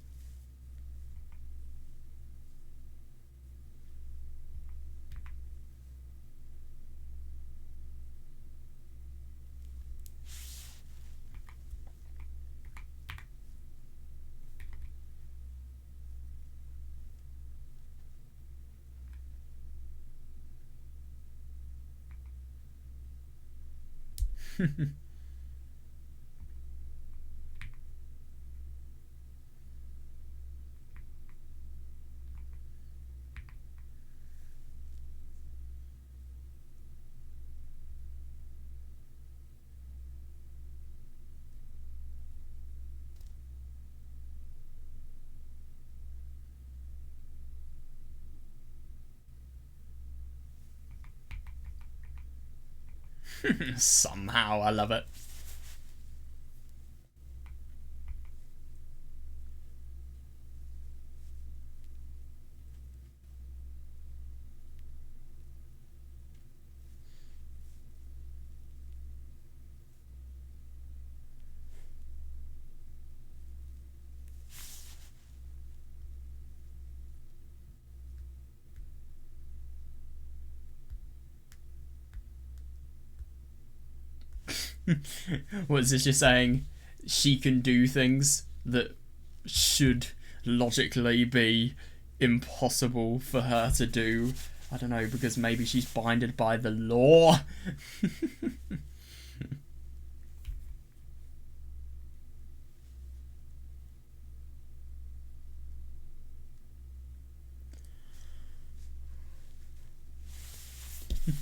Somehow, I love it. What is this just saying? She can do things that should logically be impossible for her to do. I don't know, because maybe she's binded by the law. Oh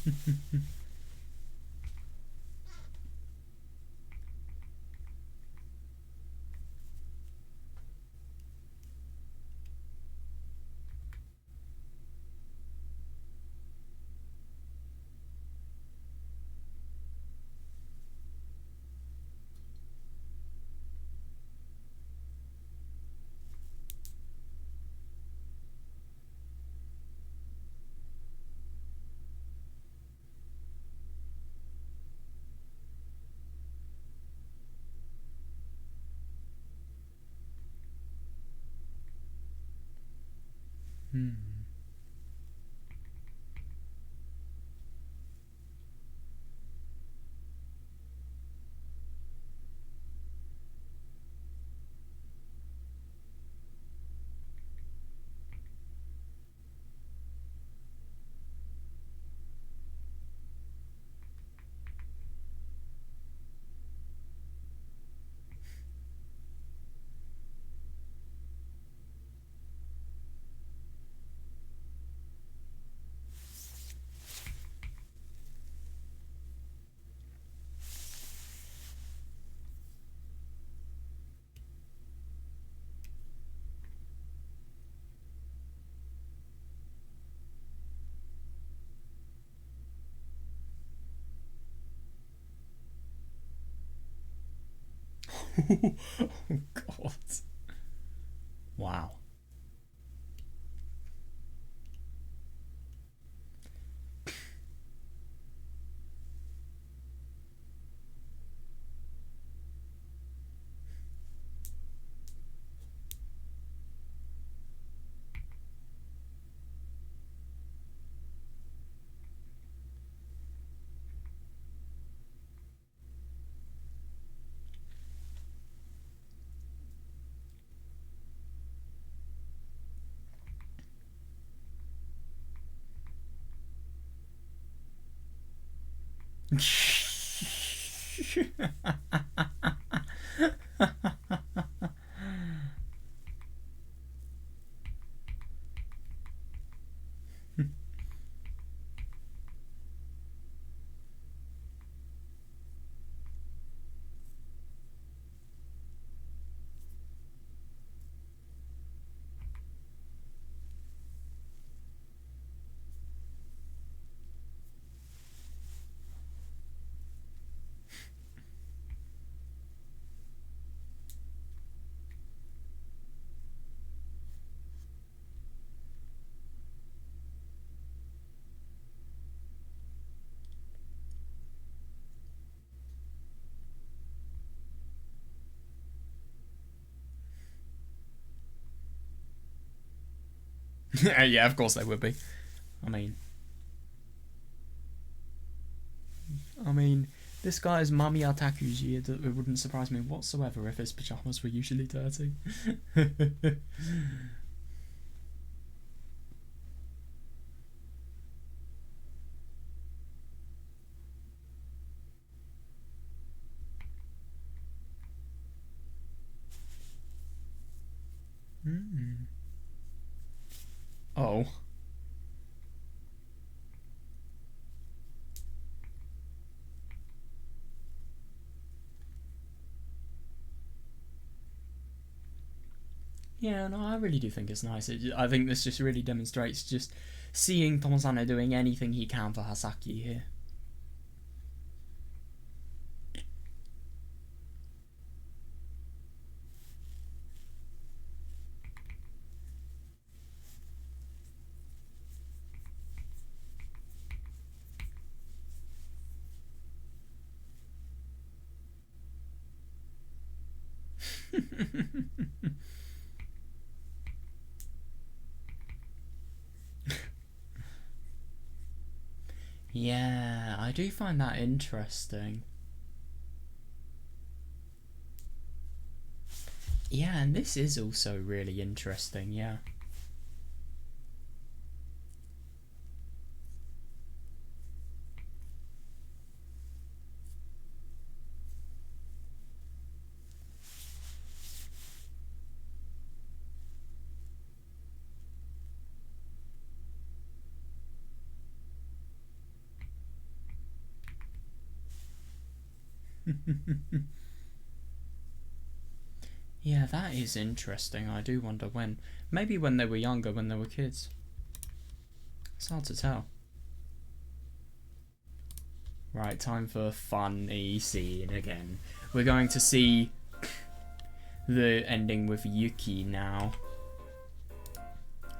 God. Wow. Yeah, of course they would be. I mean, this guy's Mamiya Takuji. It wouldn't surprise me whatsoever if his pajamas were usually dirty. Oh. Yeah, no, I really do think it's nice. I think this just really demonstrates just seeing Tomosane doing anything he can for Hasaki here. Yeah, I do find that interesting. Yeah, and this is also really interesting, yeah. Yeah, that is interesting. I do wonder when. Maybe when they were younger, when they were kids. It's hard to tell. Right, time for funny scene again. We're going to see the ending with Yuki now.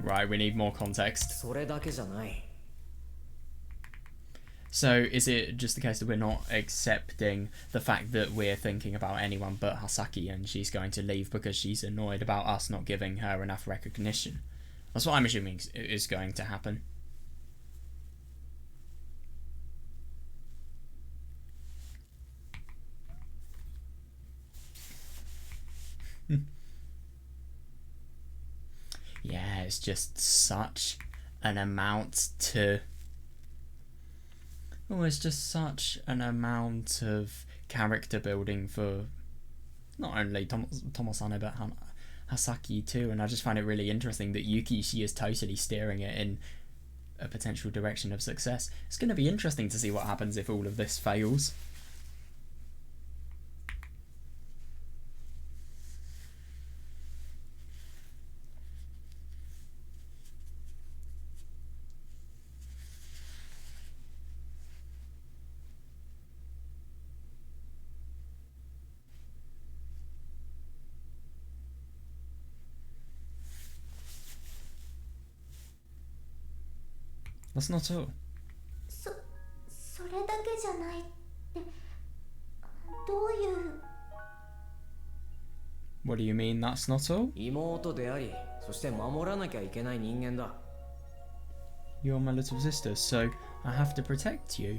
Right, we need more context. それだけじゃない。 So, is it just the case that we're not accepting the fact that we're thinking about anyone but Hasaki and she's going to leave because she's annoyed about us not giving her enough recognition? That's what I'm assuming is going to happen. Yeah, it's just such an amount to... Oh, it's just such an amount of character building for not only Tomosane but Hasaki too, and I just find it really interesting that Yuki, she is totally steering it in a potential direction of success. It's going to be interesting to see what happens if all of this fails. That's not all. それだけじゃないってどういう What do you mean that's not all? 妹であり、そして守らなきゃいけない人間だ。 You're my little sister, so I have to protect you.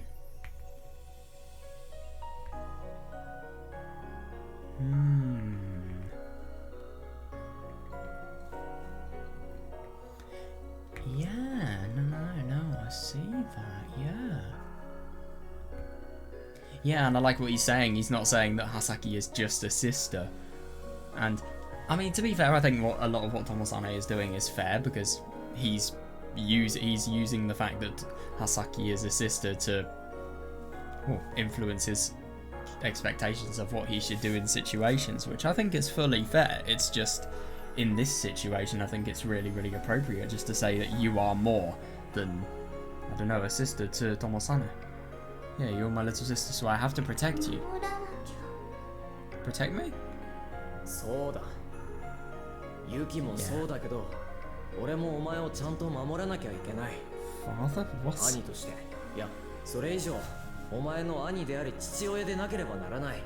Yeah, no, I see that, yeah. Yeah, and I like what he's saying. He's not saying that Hasaki is just a sister. And, I mean, to be fair, I think a lot of what Tomosane is doing is fair, because he's using the fact that Hasaki is a sister to influence his expectations of what he should do in situations, which I think is fully fair. It's just, in this situation, I think it's really, really appropriate just to say that you are more than, I don't know, a sister to Tomosane. Yeah, you're my little sister, so I have to protect you. 守らなきゃ Protect me? そうだ。ユキもそうだけど、俺もお前をちゃんと守らなきゃいけない。 Father? What? 兄として、いや、それ以上、お前の兄であり父親でなければならない。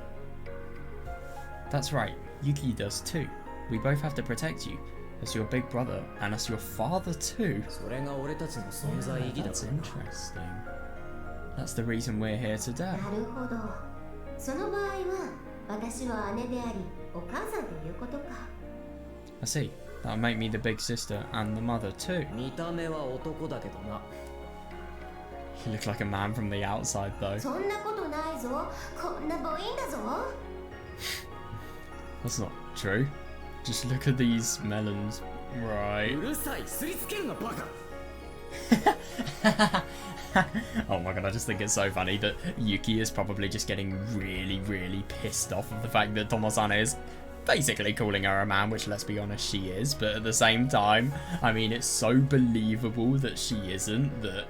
That's right, Yuki does too. We both have to protect you, as your big brother and as your father too. それが俺たちの存在意義だ That's からな。 interesting. That's the reason we're here today. なるほど。その場合は私は姉でありお母さんということか。 I see. That'll make me the big sister and the mother too. 見た目は男だけどな。 You look like a man from the outside though. そんなことないぞ。こんな母音だぞ。 That's not true. Just look at these melons. Right. うるさい、すりつけるなバカ。 Oh my god, I just think it's so funny that Yuki is probably just getting really, really pissed off of the fact that Tomosane is basically calling her a man, which let's be honest, she is, but at the same time, I mean, it's so believable that she isn't that,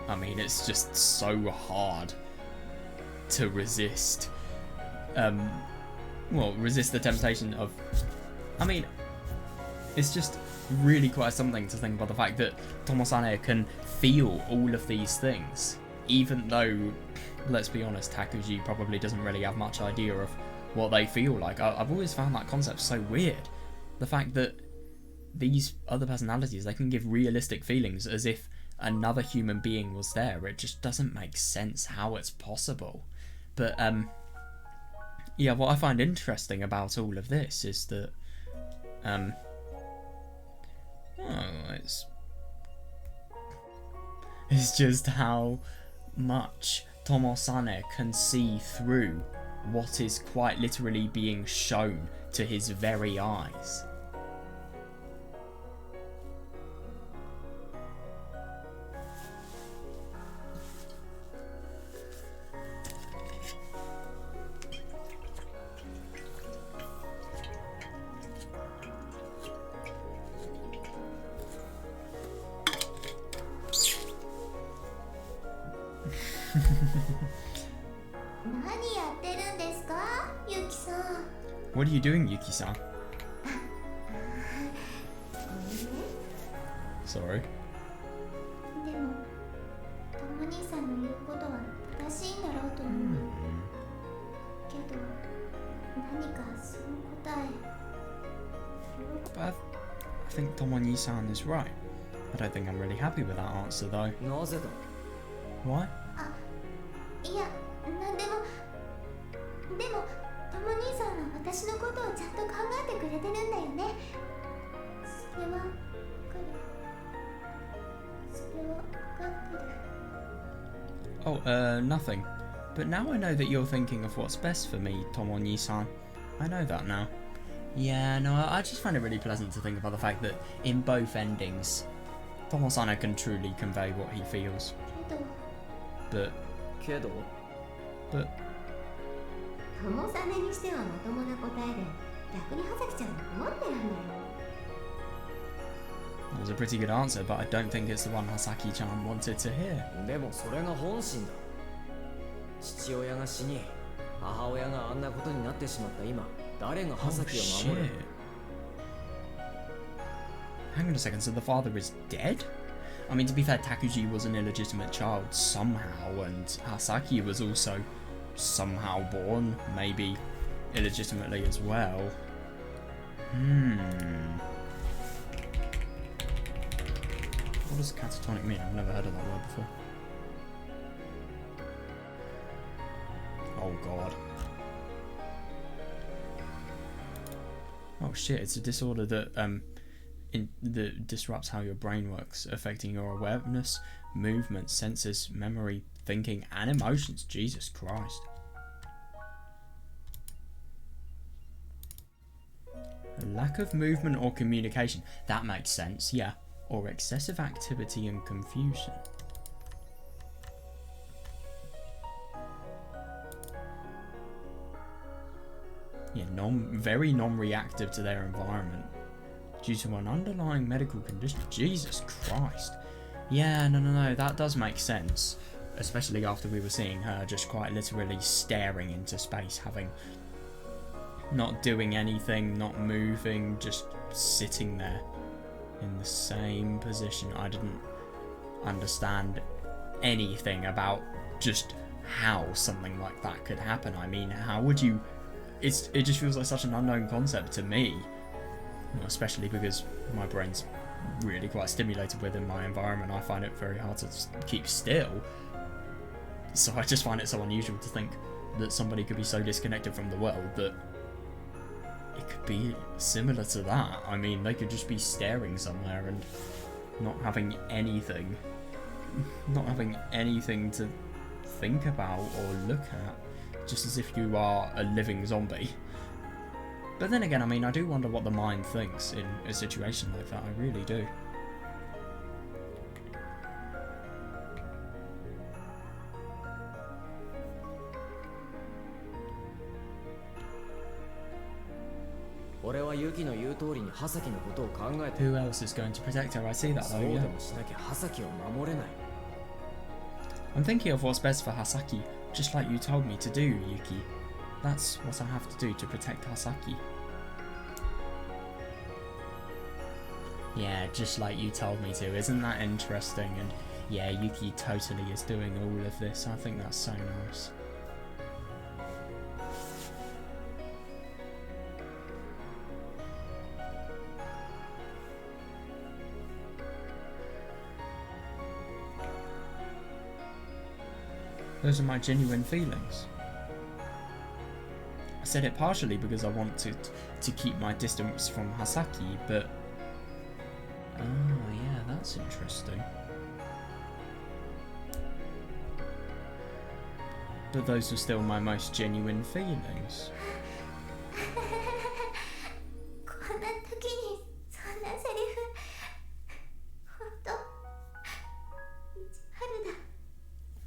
I mean, it's just so hard to resist, resist the temptation of, I mean, it's just really quite something to think about the fact that Tomosane can feel all of these things, even though, let's be honest, Takuji probably doesn't really have much idea of what they feel like. I've always found that concept so weird. The fact that these other personalities, they can give realistic feelings as if another human being was there. It just doesn't make sense how it's possible. But, yeah, what I find interesting about all of this is that, it's just how much Tomosane can see through what is quite literally being shown to his very eyes. 何やってるんですか、ユキさん。 What are you doing, Yuki-san? Sorry. でもトモ兄さんの言うことは正しいんだろうと思う、けど何かその答え But I think Tomoni-san is right. I don't think I'm really happy with that answer though. なぜだ Why? いや、なんでもトモ兄さんは私のことをちゃんと考えてくれてるんだよね。それはわかる。それはわかってる。 Oh, nothing. But now I know that you're thinking of what's best for me, Tomoni-san. I know that now. Yeah, no, I just find it really pleasant to think about the fact that in both endings, Tomosane can truly convey what he feels. けど But トモサネにしてはまともな答えで、逆に葉咲ちゃんが困ってるんだよ。 it was a pretty good answer, but I don't think it's the one Hasaki-chan wanted to hear. でもそれが本心だ。父親が死に母親があんなことになってしまった今、誰が葉 Oh 咲を shit. 守る？ Hang on a second, so the father is dead? I mean, to be fair, Takuji was an illegitimate child somehow, and Hasaki was also somehow born, maybe illegitimately as well. What does catatonic mean? I've never heard of that word before. Oh god. Oh shit, it's a disorder that that disrupts how your brain works, affecting your awareness, movement, senses, memory, thinking, and emotions. Jesus Christ. A lack of movement or communication. That makes sense, yeah. Or excessive activity and confusion. Yeah, very non-reactive to their environment due to an underlying medical condition. Jesus Christ. Yeah, no, that does make sense. Especially after we were seeing her just quite literally staring into space, not doing anything, not moving, just sitting there in the same position. I didn't understand anything about just how something like that could happen. I mean, how would you... It just feels like such an unknown concept to me, especially because my brain's really quite stimulated within my environment. I find it very hard to keep still, so I just find it so unusual to think that somebody could be so disconnected from the world that it could be similar to that. I mean, they could just be staring somewhere and not having anything to think about or look at, just as if you are a living zombie. But then again, I mean, I do wonder what the mind thinks in a situation like that. I really do.俺はユキの言う通りに葉咲のことを考えて Who else is going to protect her? I see that そ though, うで yeah. もしなきゃ葉咲を守れない。 I'm thinking of what's best for Hasaki, just like you told me to do, Yuki. That's what I have to do to protect Hasaki. Yeah, just like you told me to. Isn't that interesting? And yeah, Yuki totally is doing all of this. I think that's so nice. Those are my genuine feelings. I said it partially because I wanted to keep my distance from Hasaki, but... Oh, yeah, that's interesting. But those are still my most genuine feelings. こんな時にそんなセリフほんと意地悪だ。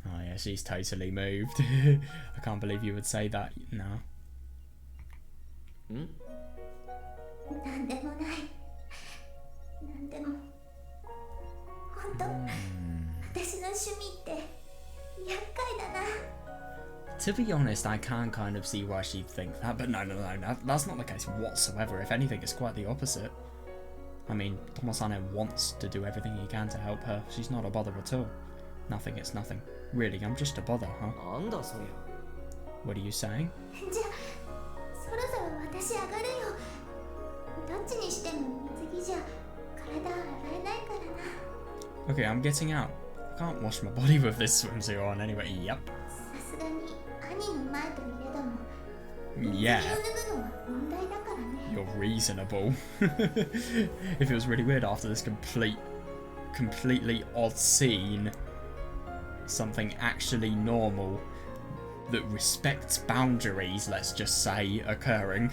Oh yeah, she's totally moved. I can't believe you would say that now. なんでもない。なんでも。ほんと、私の趣味って厄介だな。 To be honest, I can kind of see why she'd think that, but no, that's not the case whatsoever. If anything, it's quite the opposite. I mean, Tomosane wants to do everything he can to help her. She's not a bother at all. Nothing, it's nothing. Really, I'm just a bother, huh? なんだそりゃ。 What are you saying? じゃあそろそろ私上がるよ。どっちにしても水着じゃ体洗えないからな。 Okay, I'm getting out. I can't wash my body with this swimsuit on anyway. Yep. さすがに兄の前といえども Yeah. 水着を脱ぐのは問題だからね。 You're reasonable. It feels really weird after this completely odd scene. Something actually normal that respects boundaries, let's just say, occurring.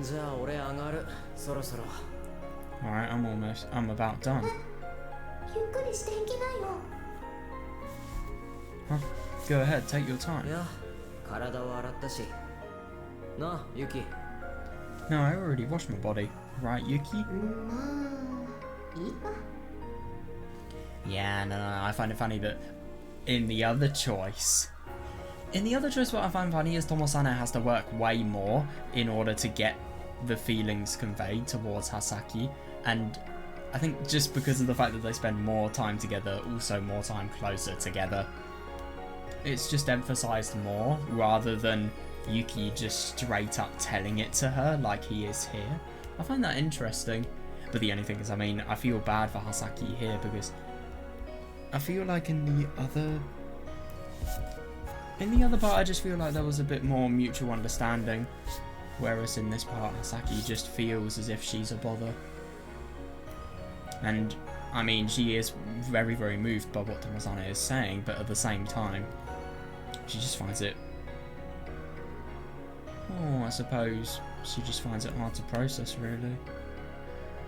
じゃあ俺上がる。そろそろ。 Alright, I'm about done. ゆっくりしていきなよ。 Huh? Go ahead, take your time. いや、体は洗ったし。なあ、ユキ。 No, I already washed my body. Right, Yuki? まあいいか。 Yeah, no, I find it funny that in the other choice, what I find funny is Tomosane has to work way more in order to get the feelings conveyed towards Hasaki, and I think just because of the fact that they spend more time together, also more time closer together, it's just emphasized more rather than Yuki just straight up telling it to her like he is here. I find that interesting, but the only thing is, I mean, I feel bad for Hasaki here because I feel like in the other part, I just feel like there was a bit more mutual understanding, whereas in this part, Hasaki just feels as if she's a bother. And, I mean, she is very, very moved by what Tomosane is saying, but at the same time, she just finds it... Oh, I suppose she just finds it hard to process, really.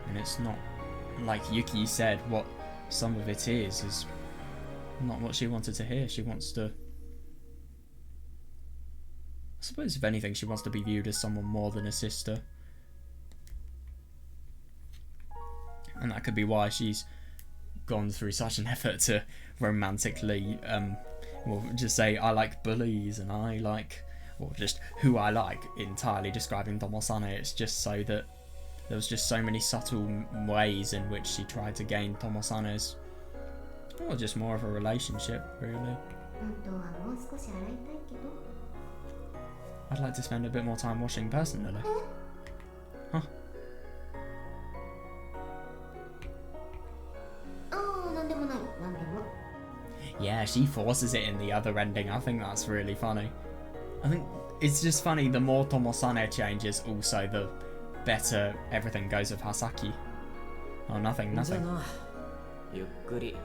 And it's not, like Yuki said, what some of it is not what she wanted to hear. She wants to... I suppose, if anything, she wants to be viewed as someone more than a sister. And that could be why she's gone through such an effort to romantically, well, just say, I like bullies and I like... or just who I like, entirely describing Tomosane. It's just so that there was just so many subtle ways in which she tried to gain Tomosane's, or just more of a relationship, really. 本当はもう少し洗いたいけど。 I'd like to spend a bit more time washing personally. Huh? ああ、なんでもない、なんでも。 Yeah, she forces it in the other ending. I think that's really funny. I think it's just funny, the more Tomosane changes, also the better everything goes with Hasaki. Oh, nothing. じゃあな、ゆっくり。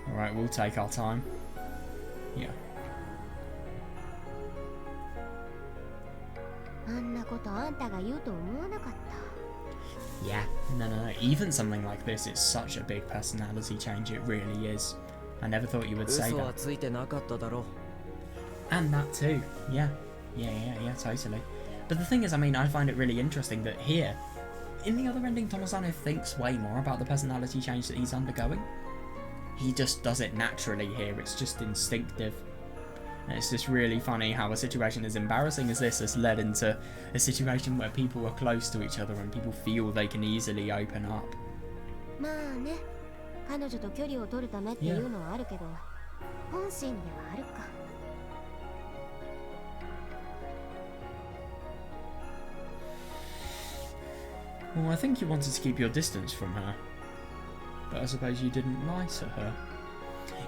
Alright, we'll take our time. Yeah. あんなことあんたが言うと思わなかった。 Yeah, no. Even something like this, it's such a big personality change, it really is. I never thought you would say 嘘は that. ついてなかっただろ。 And that too. Yeah, totally. But the thing is, I mean, I find it really interesting that here, in the other ending, Tomosane thinks way more about the personality change that he's undergoing. He just does it naturally here, it's just instinctive. And it's just really funny how a situation as embarrassing as this has led into a situation where people are close to each other and people feel they can easily open up. まあね、彼女と距離を取るためっていうのはあるけど、本心ではあるか。 Well, I think you wanted to keep your distance from her. But I suppose you didn't lie to her.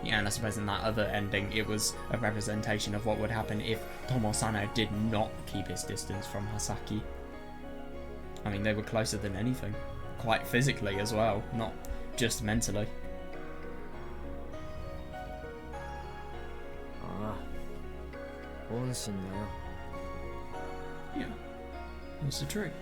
Yeah, and I suppose in that other ending, it was a representation of what would happen if Tomosane did not keep his distance from Hasaki. I mean, they were closer than anything. Quite physically as well, not just mentally. ああ、本心だよ。 Yeah, that's the truth.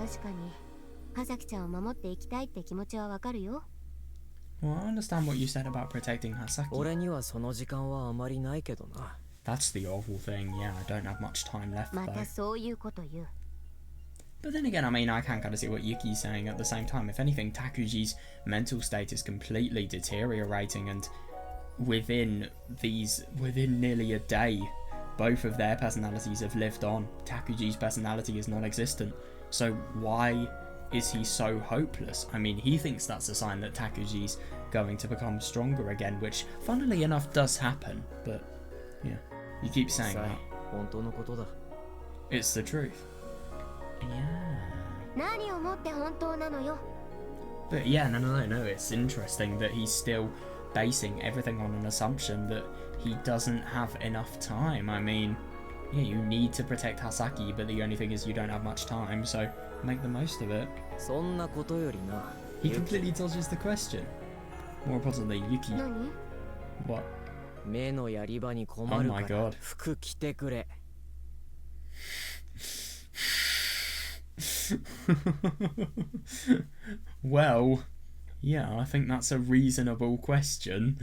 確かに葉崎ちゃんを守っていきたいって気持ちはわかるよ。 Well, I understand what you said about protecting Hasaki. 俺にはその時間はあまりないけどな。 That's the awful thing. Yeah, I don't have much time left ま though. たそういうこと言う。 But then again, I mean, I can kind of see what Yuki's saying at the same time. If anything, Takuji's mental state is completely deteriorating, and within nearly a day, both of their personalities have lived on. Takuji's personality is non-existent. So why is he so hopeless? I mean, he thinks that's a sign that Takuji's going to become stronger again, which, funnily enough, does happen. But, yeah, you keep saying さ that. あ、本当のことだ。 It's the truth. Yeah. 何をもって本当なのよ。 But yeah, no, it's interesting that he's still basing everything on an assumption that he doesn't have enough time. I mean, yeah, you need to protect Hasaki, but the only thing is you don't have much time, so make the most of it. そんなことよりな。 He completely dodges the question. More importantly, Yuki. 何？ What? 目のやり場に困る Oh my から God. 服着てくれ。Well, yeah, I think that's a reasonable question.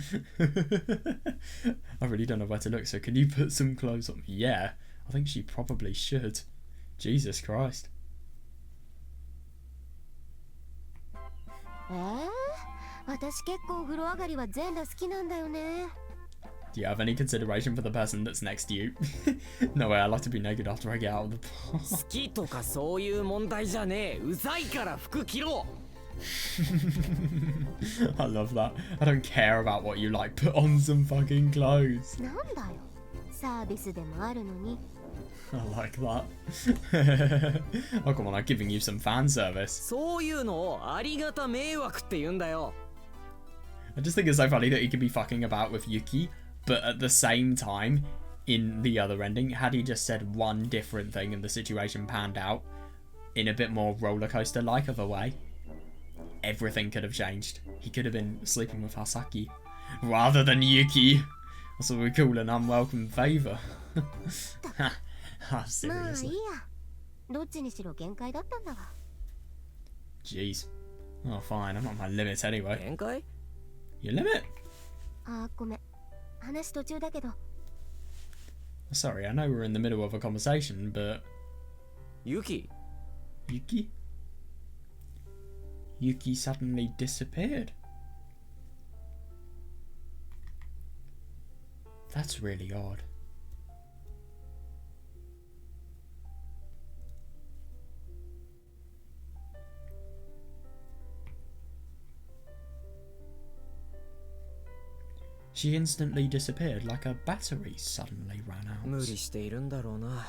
I really don't know where to look, so can you put some clothes on? Yeah, I think she probably should. Jesus Christ. 私結構風呂上がりは全裸好きなんだよね。 Do you have any consideration for the person that's next to you? No way, I like to be naked after I get out of the bar. 好きとかそういう問題じゃねえ。うざいから服着ろ。 I love that. I don't care about what you like. Put on some fucking clothes. なんだよ。サービスでもあるのに。 I like that. Oh, come on, I'm giving you some fan service. そういうのをありがた迷惑って言うんだよ。 I just think it's so funny that he could be fucking about with Yuki, but at the same time, in the other ending, had he just said one different thing and the situation panned out in a bit more roller coaster like of a way, everything could have changed. He could have been sleeping with Hasaki rather than Yuki. That's what we call an unwelcome favour. Ah, まあいい seriously. や。どっちにしろ限界だったんだわ。 Jeez. Oh, fine. I'm not my limit anyway. 限界？ Your limit? あ、ごめん。話途中だけど。 Sorry, I know we're in the middle of a conversation, but ユキ、 Yuki? Yuki suddenly disappeared. That's really odd. She instantly disappeared like a battery suddenly ran out. 無理しているんだろうな。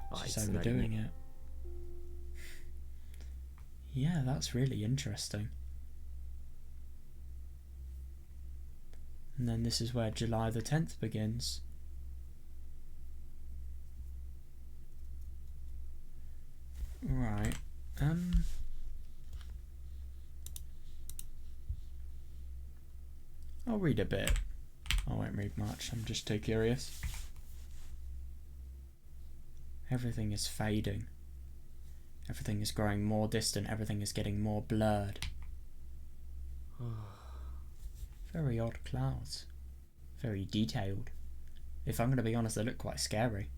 あい She's つなり overdoing に。 it. Yeah, that's really interesting. And then this is where July the 10th begins. Right. I'll read a bit. I won't read much, I'm just too curious. Everything is fading. Everything is growing more distant, everything is getting more blurred. Very odd clouds. Very detailed. If I'm going to be honest, they look quite scary.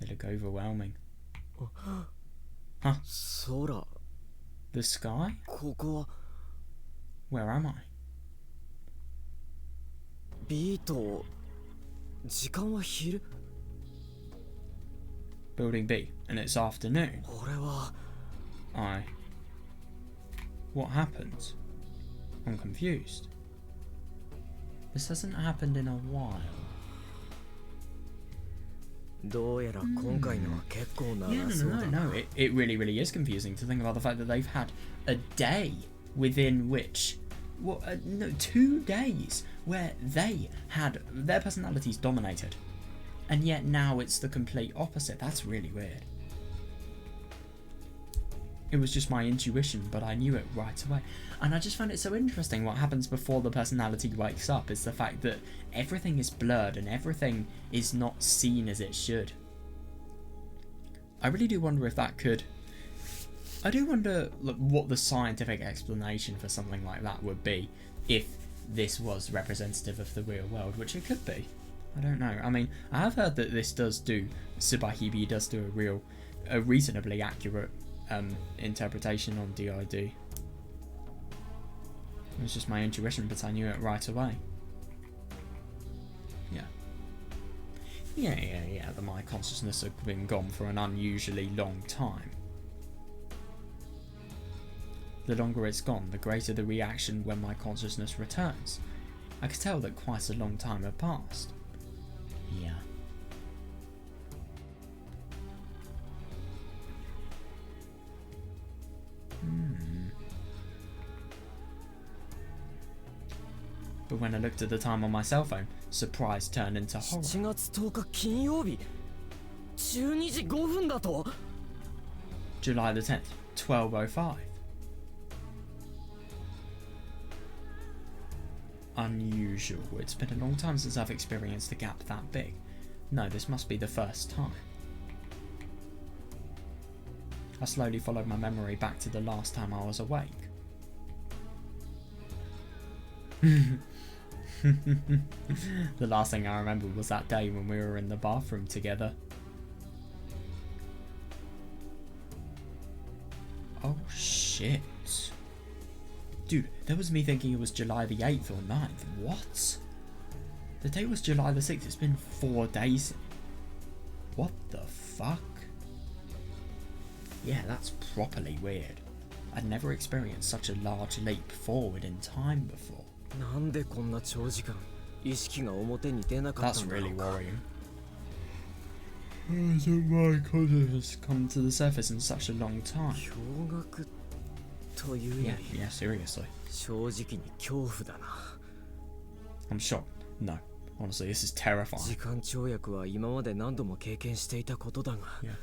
They look overwhelming. Huh? 空、 The sky? ここは Where am I? ビート。時間は昼。 Building B, and it's afternoon. 俺は What happened? I'm confused. This hasn't happened in a while. どうやら今回のは結構 Yeah, 長そうだ no. It really is confusing to think about the fact that they've had a day within which, 2 days where they had their personalities dominated, and yet now it's the complete opposite. That's really weird. It was just my intuition, but I knew it right away. And I just found it so interesting what happens before the personality wakes up is the fact that everything is blurred and everything is not seen as it should. I really do wonder if that could I do wonder what the scientific explanation for something like that would be if this was representative of the real world, which it could be. I don't know. I mean, I have heard that Subarashiki Hibi does do a reasonably accurate interpretation on DID. It was just my intuition, but I knew it right away. Yeah, my consciousness had been gone for an unusually long time. The longer it's gone, the greater the reaction when my consciousness returns. I could tell that quite a long time had passed. Yeah. But when I looked at the time on my cell phone, surprise turned into horror. 7月10日金曜日12時5分だと July the 10th, 12:05. Unusual. It's been a long time since I've experienced a gap that big. No, this must be the first time. I slowly followed my memory back to the last time I was awake. The last thing I remember was that day when we were in the bathroom together. Oh shit. Dude, that was me thinking it was July the 8th or 9th. What? The date was July the 6th. It's been 4 days. What the fuck? Yeah, that's properly weird. I'd never experienced such a large leap forward in time before. なんでこんな長時間意識が表に出なかった That's んだろ really うか worrying. So my consciousness come to the surface in such a long time. 驚愕というよ Yeah, り seriously. 正直に恐怖だな I'm shocked. No, honestly, this is 時 terrifying. 間跳躍は今まで何度も経験していたことだが Yeah.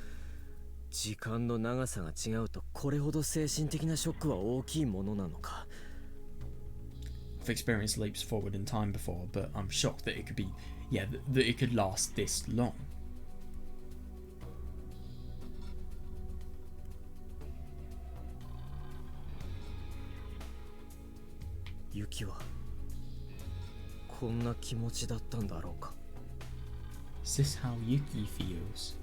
時間の長さが違うとこれほど精神的なショックは大きいものなのか I've experienced leaps forward in time before, but I'm shocked that it could be, that it could last this long. ユキはこんな気持ちだったんだろうか Is this how Yuki feels?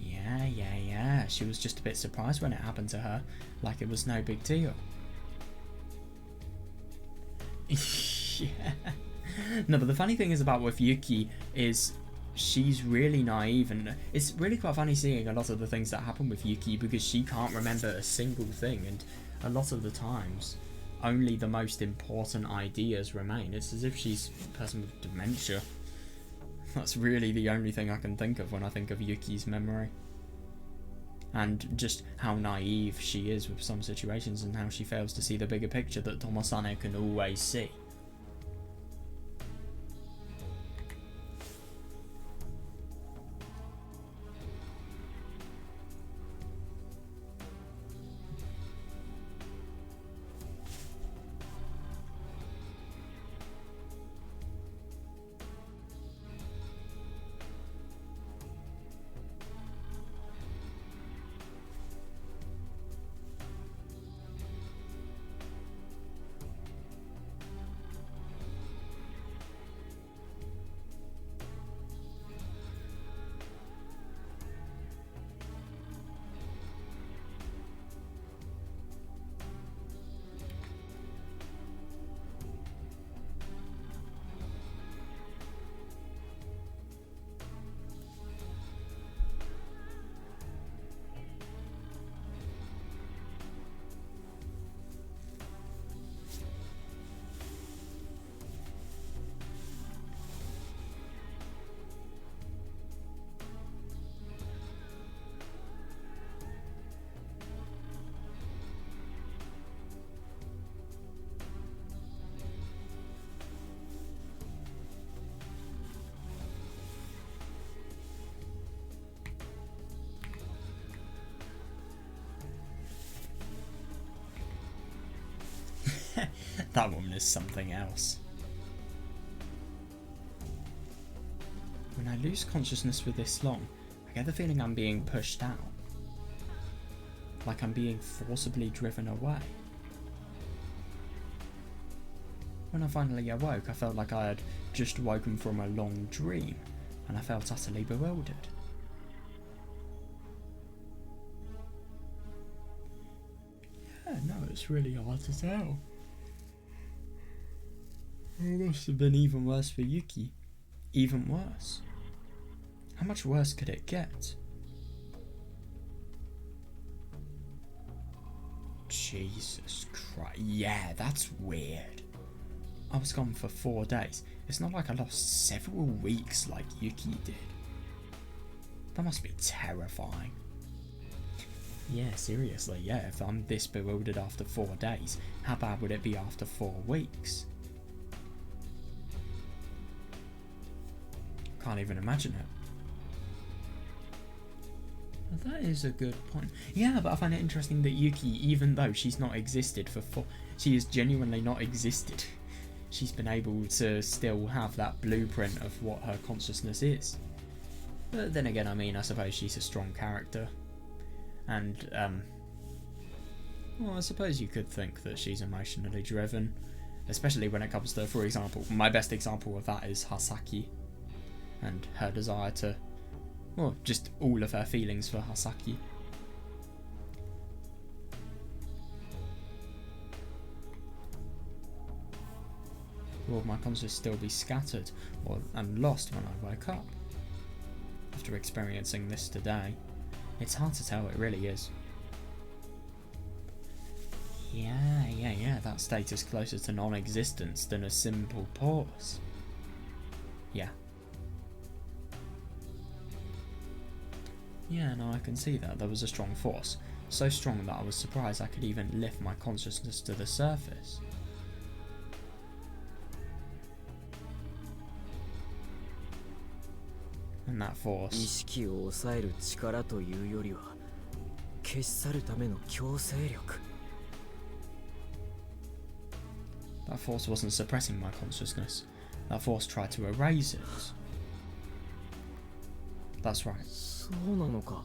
Yeah. She was just a bit surprised when it happened to her, like it was no big deal. Yeah. No, but the funny thing is about with Yuki is she's really naive, and it's really quite funny seeing a lot of the things that happen with Yuki because she can't remember a single thing, and a lot of the times only the most important ideas remain. It's as if she's a person with dementia. That's really the only thing I can think of when I think of Yuki's memory. And just how naive she is with some situations and how she fails to see the bigger picture that Tomosane can always see. That woman is something else. When I lose consciousness for this long, I get the feeling I'm being pushed out. like I'm being forcibly driven away. When I finally awoke, I felt like I had just woken from a long dream, and I felt utterly bewildered. Yeah, no, it's really hard to tell. It must have been even worse for Yuki. Even worse. How much worse could it get? Jesus Christ. Yeah, that's weird. I was gone for 4 days. It's not like I lost several weeks like Yuki did. That must be terrifying. Yeah, seriously, yeah, if I'm this bewildered after 4 days, how bad would it be after 4 weeks? Can't even imagine it. That is a good point. Yeah, but I find it interesting that Yuki, even though she's not existed for she has genuinely not existed. She's been able to still have that blueprint of what her consciousness is. But then again, I mean, I suppose she's a strong character. And, well, I suppose you could think that she's emotionally driven. Especially when it comes to, for example, my best example of that is Hasaki. And her desire to, well, just all of her feelings for Hasaki. Will my consciousness still be scattered and lost when I wake up? After experiencing this today, it's hard to tell, it really is. Yeah, that state is closer to non-existence than a simple pause. Yeah. Yeah, no, I can see that. There was a strong force. So strong that I was surprised I could even lift my consciousness to the surface. And that force. 意識を抑える力というよりは消し去るための強制力 That force wasn't suppressing my consciousness. That force tried to erase it. That's right. そうなのか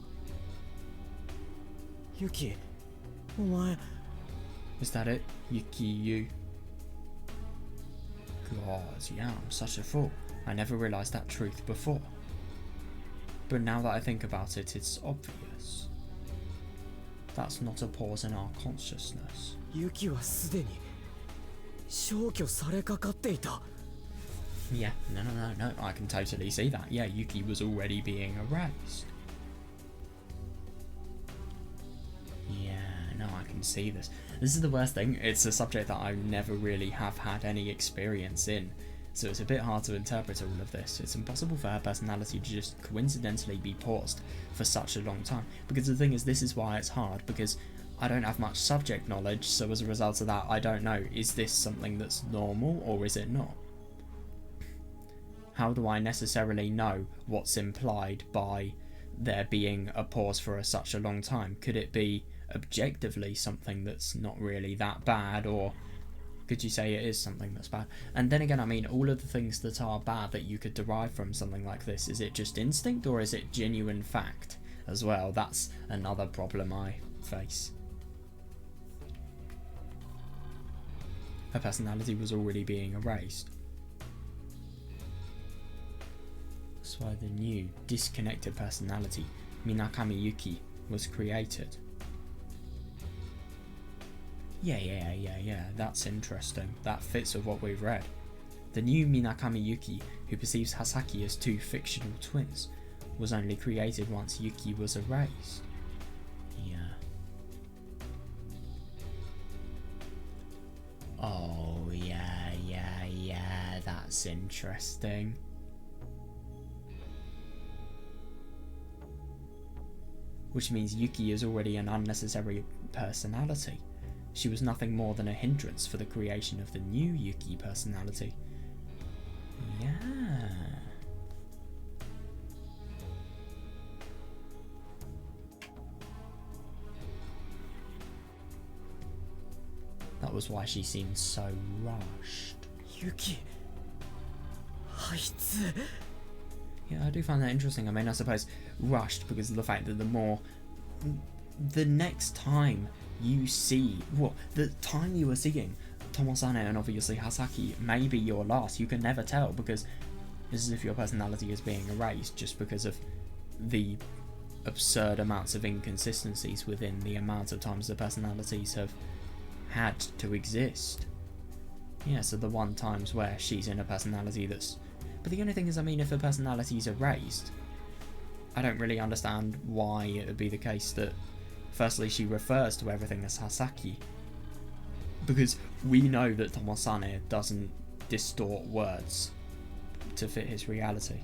ユキお前 Is that it? Yuki, you? God, yeah, I'm such a fool. I never realised that truth before. But now that I think about it, it's obvious. That's not a pause in our consciousness. ユキはすでに消去されかかっていた Yeah, no, I can totally see that. Yeah, Yuki was already being erased. Yeah, no, I can see this. This is the worst thing. It's a subject that I never really have had any experience in. So it's a bit hard to interpret all of this. It's impossible for her personality to just coincidentally be paused for such a long time. Because the thing is, this is why it's hard, because I don't have much subject knowledge, so as a result of that, I don't know, is this something that's normal or is it not? How do I necessarily know what's implied by there being a pause for such a long time? Could it be objectively something that's not really that bad, or could you say it is something that's bad? And then again, I mean, all of the things that are bad that you could derive from something like this, is it just instinct or is it genuine fact as well? That's another problem I face. Her personality was already being erased. That's why the new, disconnected personality, Minakami Yuki, was created. Yeah, that's interesting. That fits with what we've read. The new Minakami Yuki, who perceives Hasaki as two fictional twins, was only created once Yuki was erased. Yeah. Oh, yeah, that's interesting. Which means Yuki is already an unnecessary personality. She was nothing more than a hindrance for the creation of the new Yuki personality. Yeah. That was why she seemed so rushed. ユキあいつ Yeah, I do find that interesting. I mean, I suppose rushed because of the fact that the more the next time you see, well, the time you are seeing Tomosane and obviously Hasaki may be your last. You can never tell, because it's as if your personality is being erased just because of the absurd amounts of inconsistencies within the amount of times the personalities have had to exist. Yeah, so the one times where she's in a personality that's... But the only thing is, I mean, if a personality is erased, I don't really understand why it would be the case that, firstly, she refers to everything as Hasaki, because we know that Tomosane doesn't distort words to fit his reality.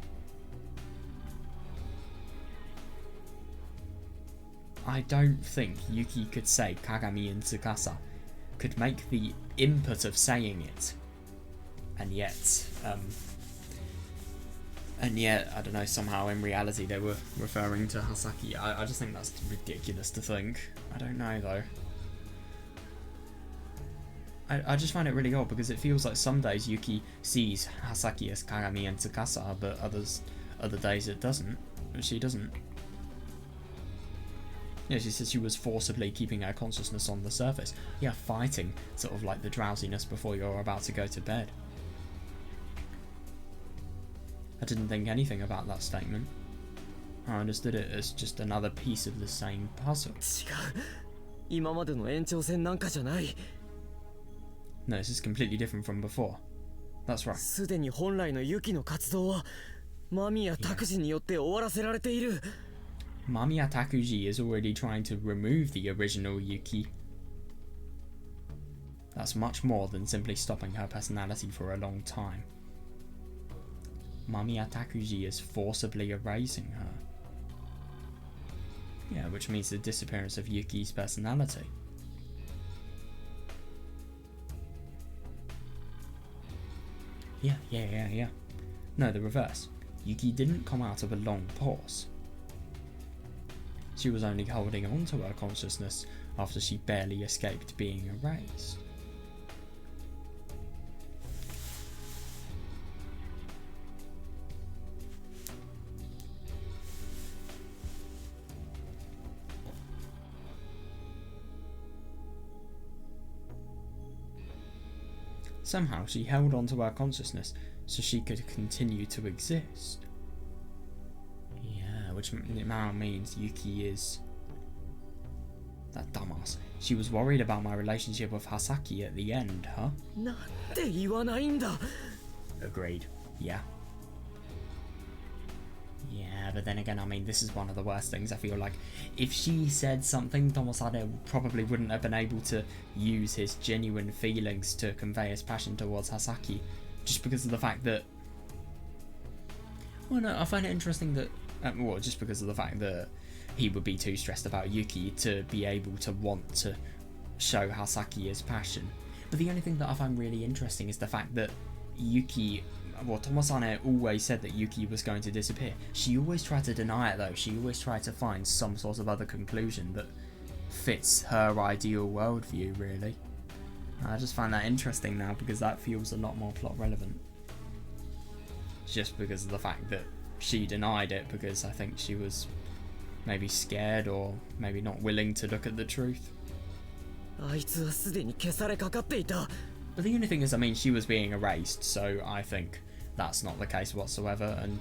I don't think Yuki could say Kagami and Tsukasa, could make the input of saying it, and yet, I don't know, somehow in reality they were referring to Hasaki. I just think that's ridiculous to think. I don't know though. I just find it really odd, because it feels like some days Yuki sees Hasaki as Kagami and Tsukasa, but other days it doesn't. She doesn't. Yeah, she says she was forcibly keeping her consciousness on the surface. Yeah, fighting sort of like the drowsiness before you're about to go to bed. I didn't think anything about that statement. I understood it as just another piece of the same puzzle. 違う。今までの延長線なんかじゃない。 No, this is completely different from before. That's right. すでに本来のユキの活動はマミやタクジによって終わらせられている。 Mamiya Takuji is already trying to remove the original Yuki. That's much more than simply stopping her personality for a long time. Mamiya Takuji is forcibly erasing her. Yeah, which means the disappearance of Yuki's personality. Yeah. No, the reverse. Yuki didn't come out of a long pause. She was only holding on to her consciousness after she barely escaped being erased. Somehow she held on to her consciousness so she could continue to exist. Yeah, which now means Yuki is... that dumbass. She was worried about my relationship with Hasaki at the end, huh? なんで言わないんだ。 Agreed. Yeah. Yeah, but then again, I mean, this is one of the worst things. I feel like if she said something, Tomosane probably wouldn't have been able to use his genuine feelings to convey his passion towards Hasaki, just because of the fact that... Well, no, I find it interesting that... well, just because of the fact that he would be too stressed about Yuki to be able to want to show Hasaki his passion. But the only thing that I find really interesting is the fact that Yuki... Well, Tomosane always said that Yuki was going to disappear. She always tried to deny it though. She always tried to find some sort of other conclusion that fits her ideal worldview, really. I just find that interesting now because that feels a lot more plot relevant. Just because of the fact that she denied it because I think she was maybe scared or maybe not willing to look at the truth. あいつはすでに消されかかっていた。 But the only thing is, I mean, she was being erased, so I think that's not the case whatsoever, and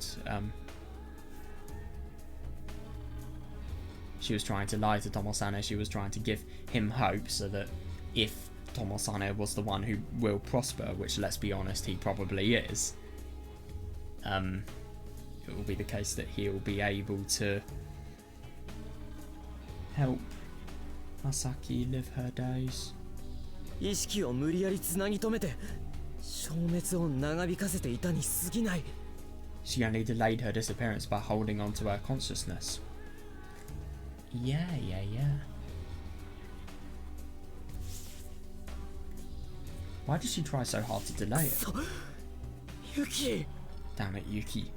she was trying to lie to Tomosane. She was trying to give him hope so that if Tomosane was the one who will prosper, which, let's be honest, he probably is, it will be the case that he'll be able to help Hasaki live her days. 意識を無理やりつなぎ止めて消滅を長引かせていたに過ぎない。 She only delayed her disappearance by holding on to her consciousness. Yeah. Why did she try so hard to delay it? ユキ。 Damn it, Yuki.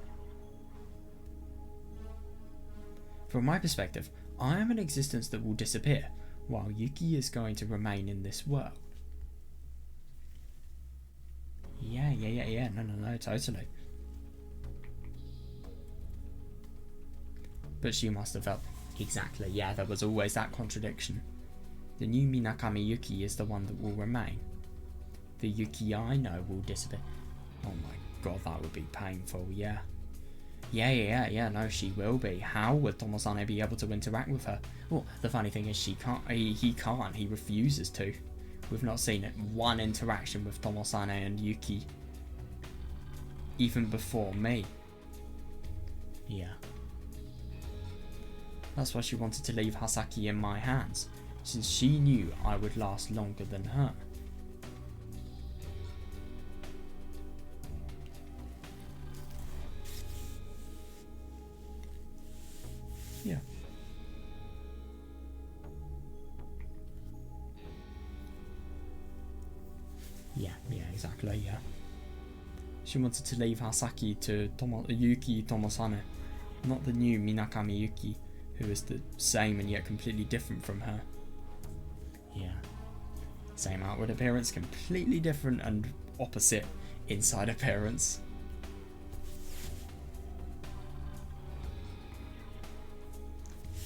From my perspective, I am an existence that will disappear, while Yuki is going to remain in this world. Yeah. No, totally. But she must have felt... Exactly, yeah, there was always that contradiction. The new Minakami Yuki is the one that will remain. The Yuki I know will disappear. Oh my god, that would be painful, yeah. Yeah, no, she will be. How would Tomosane be able to interact with her? Well, the funny thing is he can't, he refuses to. We've not seen one interaction with Tomosane and Yuki. Even before me. Yeah. That's why she wanted to leave Hasaki in my hands, since she knew I would last longer than her. Yeah. Yeah, exactly, yeah. She wanted to leave Hasaki to Yuki Tomosane, not the new Minakami Yuki, who is the same and yet completely different from her. Yeah. Same outward appearance, completely different and opposite inside appearance.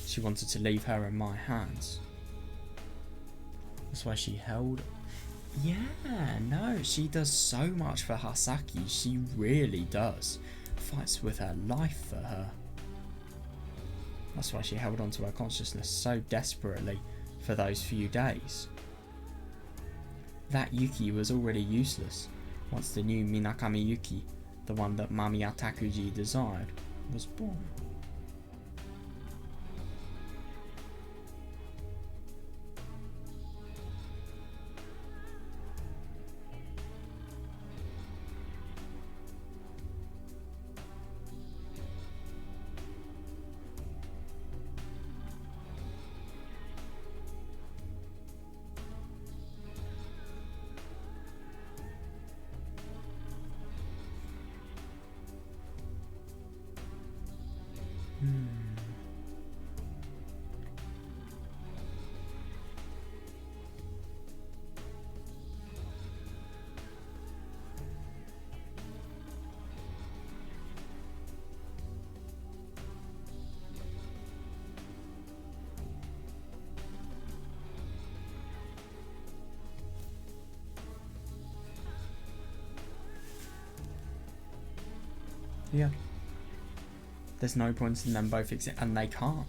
She wanted to leave her in my hands. That's why she held... Yeah, no, she does so much for Hasaki, she really does. Fights with her life for her. That's why she held on to her consciousness so desperately for those few days. That Yuki was already useless once the new Minakami Yuki, the one that Mamiya Takuji desired, was born. Yeah. There's no point in them both existing, and they can't.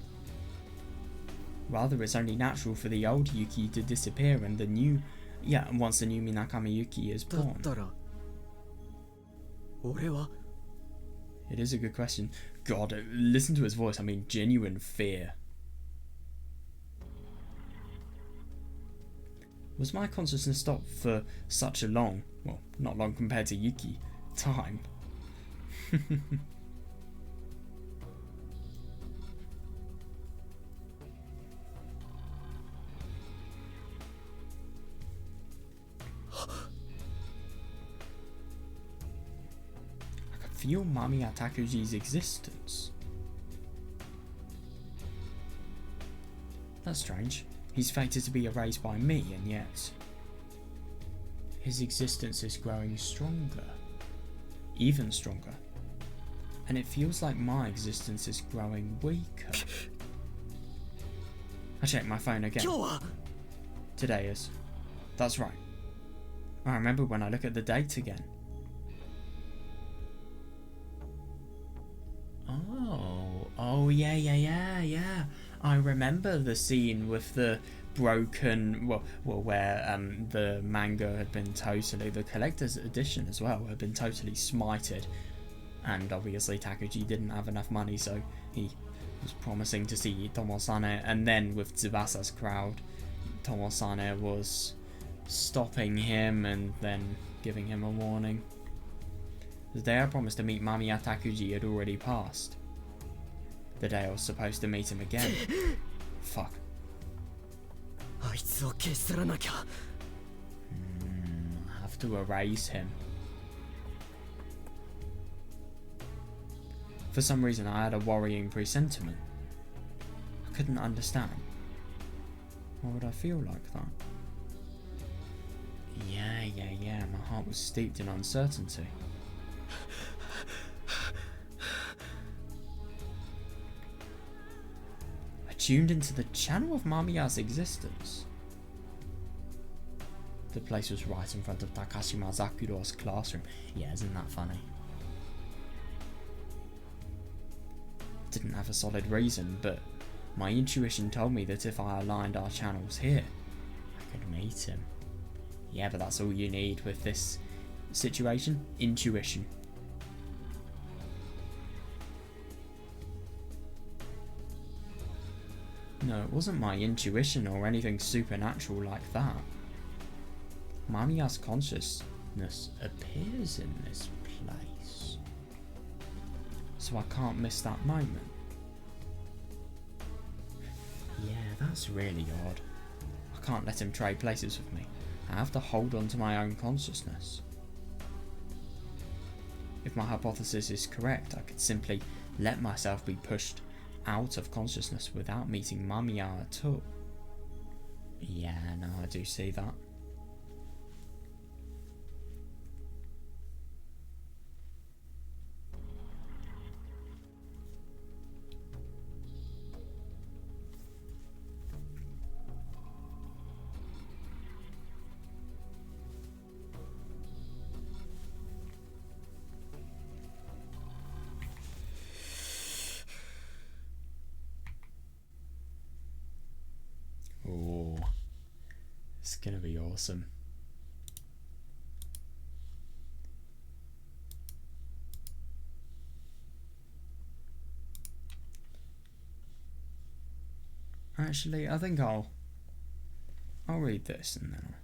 Rather, it's only natural for the old Yuki to disappear and the new... Yeah, once the new Minakami Yuki is born. It is a good question. God, listen to his voice, I mean genuine fear. Was my consciousness stopped for such a long, well, not long compared to Yuki, time? I could feel Mamiya Takuji's existence. That's strange. He's fated to be erased by me, and yet his existence is growing stronger. Even stronger. And it feels like my existence is growing weaker. I checked my phone again. Today is. That's right. I remember when I look at the date again. Oh, yeah. I remember the scene with the broken, well, where the manga had been totally, the collector's edition as well, had been totally smited. And obviously Takuji didn't have enough money, so he was promising to see Tomosane, and then with Tsubasa's crowd, Tomosane was stopping him and then giving him a warning. The day I promised to meet Mamiya Takuji had already passed. The day I was supposed to meet him again. Fuck. I have to erase him. For some reason I had a worrying presentiment. I couldn't understand. Why would I feel like that? Yeah, my heart was steeped in uncertainty. I tuned into the channel of Mamiya's existence. The place was right in front of Takashima Zakuro's classroom. Yeah, isn't that funny? Didn't have a solid reason, but my intuition told me that if I aligned our channels here, I could meet him. Yeah, but that's all you need with this situation. Intuition. No, it wasn't my intuition or anything supernatural like that. Mamiya's consciousness appears in this place, so I can't miss that moment. Yeah, that's really odd. I can't let him trade places with me. I have to hold on to my own consciousness. If my hypothesis is correct, I could simply let myself be pushed out of consciousness without meeting Mamiya at all. Yeah, no, I do see that. Oh, it's gonna be awesome. Actually, I think I'll read this and then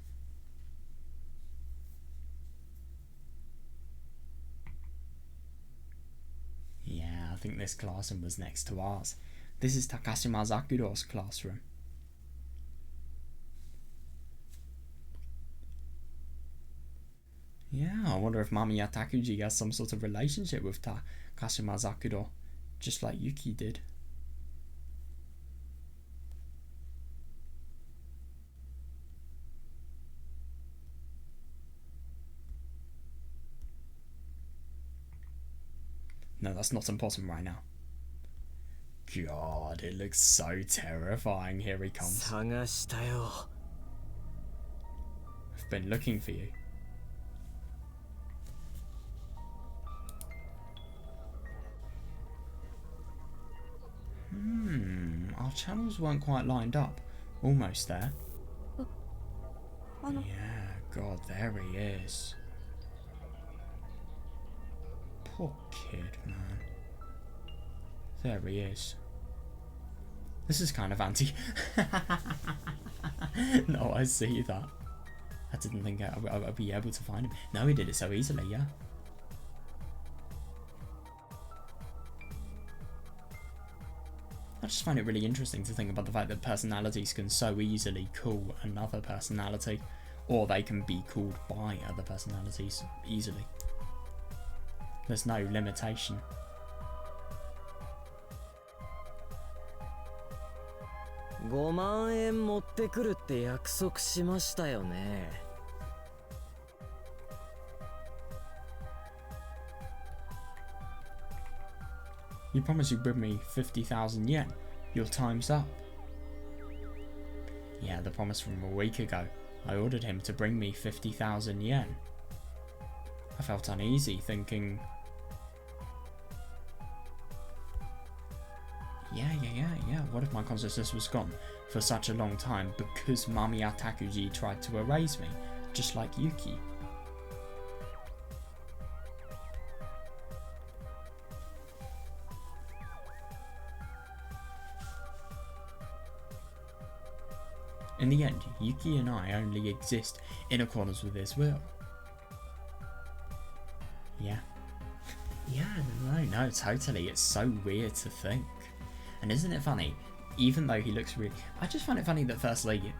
yeah, I think this classroom was next to ours. This is Takashima Zakuro's classroom. Yeah, I wonder if Mamiya Takuji has some sort of relationship with Takashima Zakuro, just like Yuki did. No, that's not important right now. God, it looks so terrifying. Here he comes. I've been looking for you. Our channels weren't quite lined up. Almost there. Yeah, God, there he is. Poor kid, man. There he is. This is kind of anti. No, I see that. I didn't think I'd be able to find him. No, he did it so easily, yeah. I just find it really interesting to think about the fact that personalities can so easily call another personality, or they can be called by other personalities easily. There's no limitation. You promised you'd bring me 50,000 yen. Your time's up. Yeah, the promise from a week ago. I ordered him to bring me 50,000 yen. I felt uneasy, thinking... Yeah, what if my consciousness was gone for such a long time because Mamiya Takuji tried to erase me, just like Yuki? In the end, Yuki and I only exist in accordance with his will. Yeah. Yeah, no, totally. It's so weird to think. And isn't it funny? Even though he looks really... I just find it funny that firstly...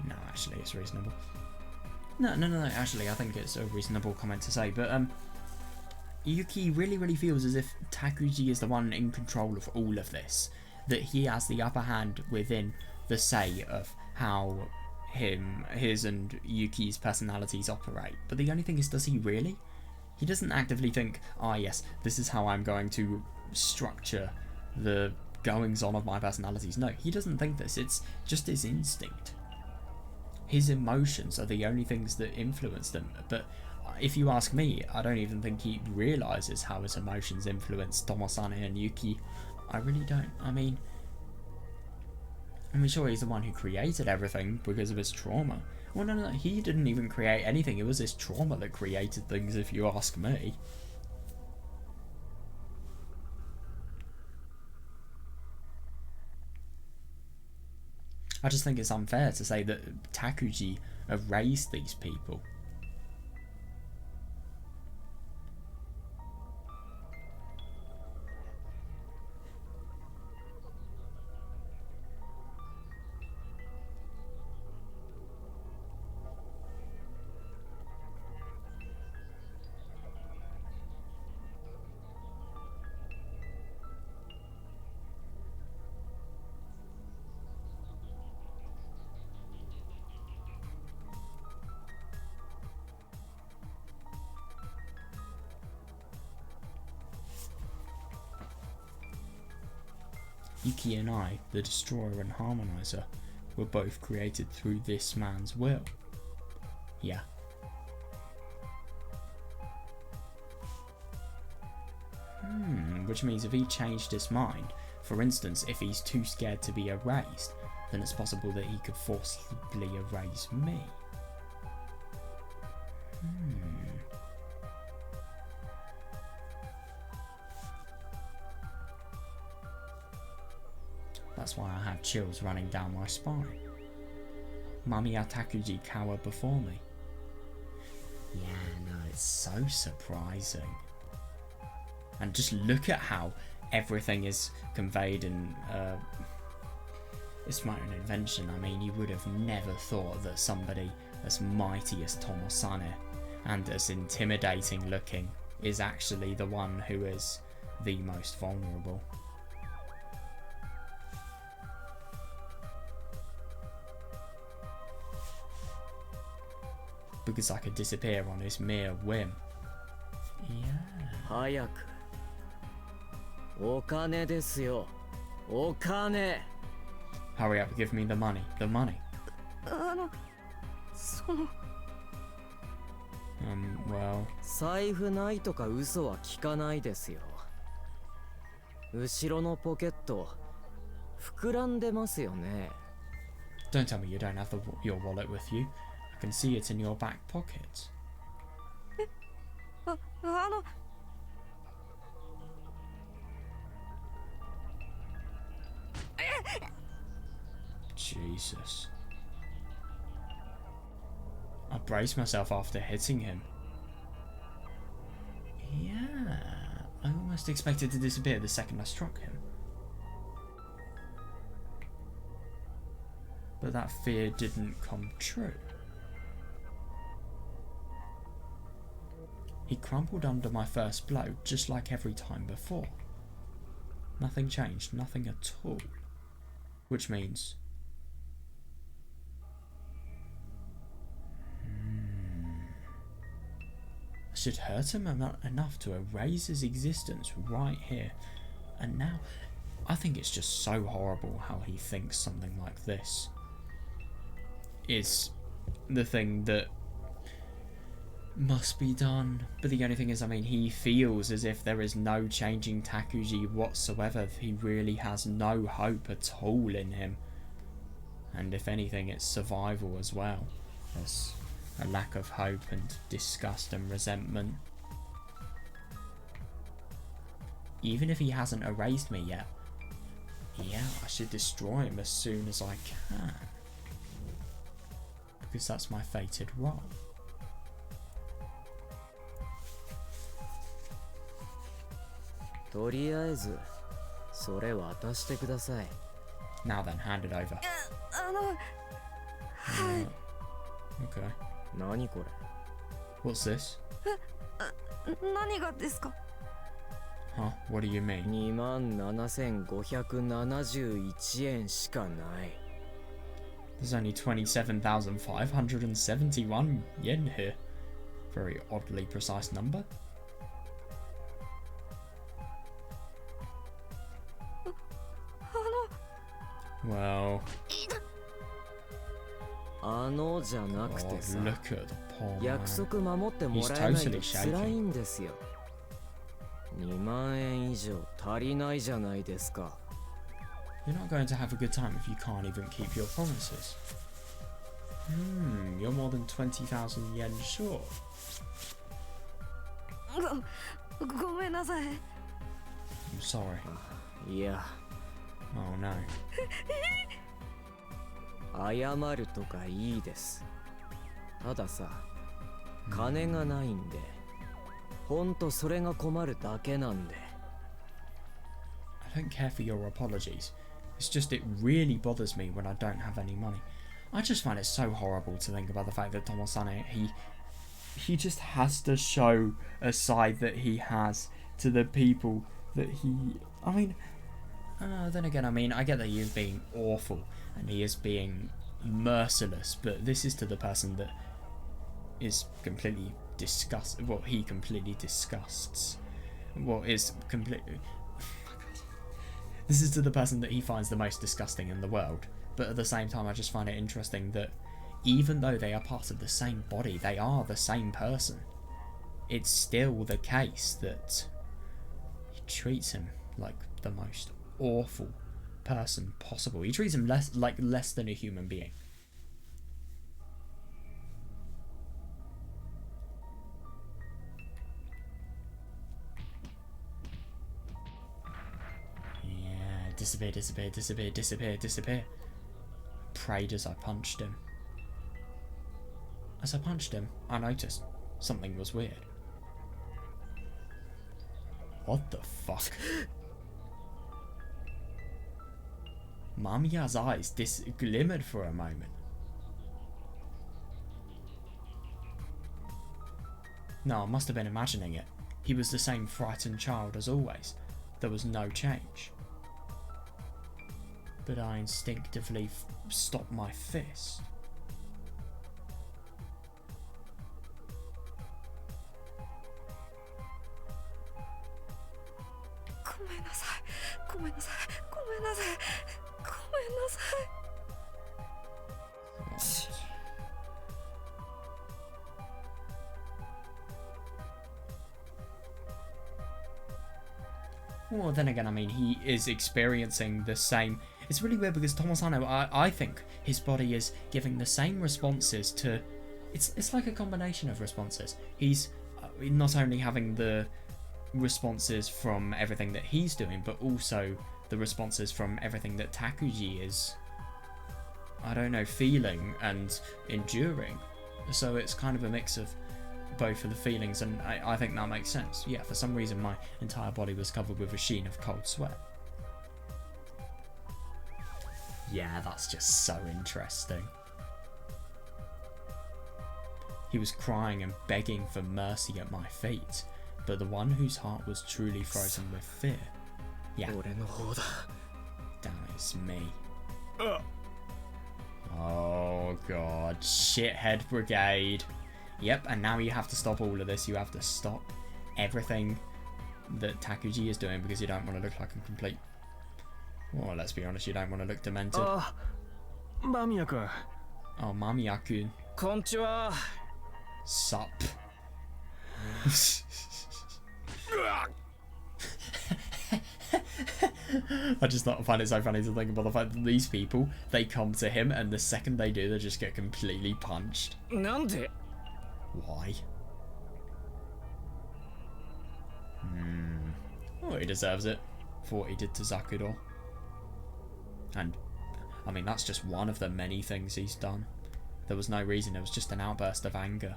No, actually, it's reasonable. No, actually, I think it's a reasonable comment to say. But, Yuki really feels as if Takuji is the one in control of all of this. That he has the upper hand within the say of how his and Yuki's personalities operate. But the only thing is, does he really? He doesn't actively think, yes, this is how I'm going to structure the goings on of my personalities. No, he doesn't think this. It's just his instinct. His emotions are the only things that influence them. But if you ask me, I don't even think he realizes how his emotions influence Tomosane and Yuki. I really don't. I mean, sure, he's the one who created everything because of his trauma. Well, no, he didn't even create anything. It was his trauma that created things, if you ask me. I just think it's unfair to say that Takuji erased these people. Yuki and I, the Destroyer and Harmonizer, were both created through this man's will. Yeah. Which means if he changed his mind, for instance, if he's too scared to be erased, then it's possible that he could forcibly erase me. That's why I had chills running down my spine. Mamiya Takuji cowered before me. Yeah, no, it's so surprising. And just look at how everything is conveyed in it's my own invention. I mean, you would have never thought that somebody as mighty as Tomosane and as intimidating looking is actually the one who is the most vulnerable. Because I could disappear on his mere whim. Yeah. 早く。お金ですよ。お金。 Hurry up, give me the money. The money. その Well. 財布ないとか嘘は聞かないですよ。後ろのポケット膨らんでますよね。 Don't tell me you don't have your wallet with you. I can see it in your back pocket. あの Jesus. I braced myself after hitting him. Yeah, I almost expected to disappear the second I struck him. But that fear didn't come true. He crumpled under my first blow, just like every time before. Nothing changed, nothing at all. Which means... I should hurt him enough to erase his existence right here. And now, I think it's just so horrible how he thinks something like this is the thing that must be done. But the only thing is, I mean, he feels as if there is no changing Takuji whatsoever. He really has no hope at all in him. And if anything, it's survival as well. There's a lack of hope and disgust and resentment. Even if he hasn't erased me yet, yeah, I should destroy him as soon as I can. Because that's my fated role. Now then, hand it over. Okay. 何これ What's this? 何がですか Huh? What do you mean? 27,571円しかない There's only 27,571 yen here. Very oddly precise number. Well, じゃなく oh, てさ、 look at the poor 約 man. 束守っても He's らえないと totally shaking. 辛いんですよ。2万円以上足りないじゃないですか。 You're not going to have a good time if you can't even keep your promises. You're more than 20,000 yen short. ごめんなさい。 I'm sorry. いや、 Oh no. 謝るとかいいです。たださ、金がないんで、ほんとそれが困るだけなんで。 I don't care for your apologies. It's just it really bothers me when I don't have any money. I just find it so horrible to think about the fact that Tomosane, he just has to show a side that he has to the people that he... I mean, then again, I mean, I get that he is being awful and he is being merciless, but this is to the person that is completely well, he completely disgusts. Well, is completely... This is to the person that he finds the most disgusting in the world. But at the same time, I just find it interesting that even though they are part of the same body, they are the same person. It's still the case that he treats him like the most awful person possible. He treats him less than a human being. Yeah, disappear, disappear, disappear, disappear, disappear. Prayed as I punched him. As I punched him, I noticed something was weird. What the fuck? Mamiya's eyes glimmered for a moment. No, I must have been imagining it. He was the same frightened child as always. There was no change. But I instinctively stopped my fist. Well, then again, I mean, he is experiencing the same... It's really weird because Tomosane, I think his body is giving the same responses to... It's like a combination of responses. He's not only having the responses from everything that he's doing, but also the responses from everything that Takuji is, I don't know, feeling and enduring. So it's kind of a mix of both of the feelings, and I think that makes sense. Yeah, for some reason my entire body was covered with a sheen of cold sweat. Yeah, that's just so interesting. He was crying and begging for mercy at my feet, but the one whose heart was truly frozen with fear. Yeah. Damn, it's me. Oh god, shithead brigade. Yep, and now you have to stop all of this. You have to stop everything that Takuji is doing because you don't want to look like a complete... Well, let's be honest, you don't want to look demented. Mamiya-kun. Oh, Mamiya-kun. Konnichiwa. Sup. I just find it so funny to think about the fact that these people, they come to him and the second they do, they just get completely punched. Nande? Why? Oh, he deserves it for what he did to Zakuro. And, I mean, that's just one of the many things he's done. There was no reason, it was just an outburst of anger.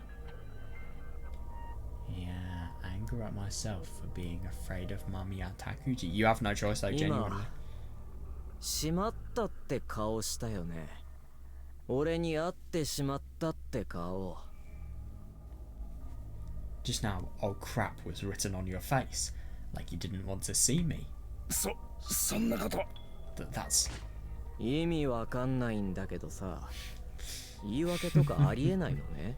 Yeah, anger at myself for being afraid of Mamiya Takuji. You have no choice though, genuinely. しまったって顔したよね。俺に会ってしまったって顔。 Just now, oh crap was written on your face, like you didn't want to see me. そんなこと。That's... 意味わかんないんだけどさ。言い訳とかありえないのね。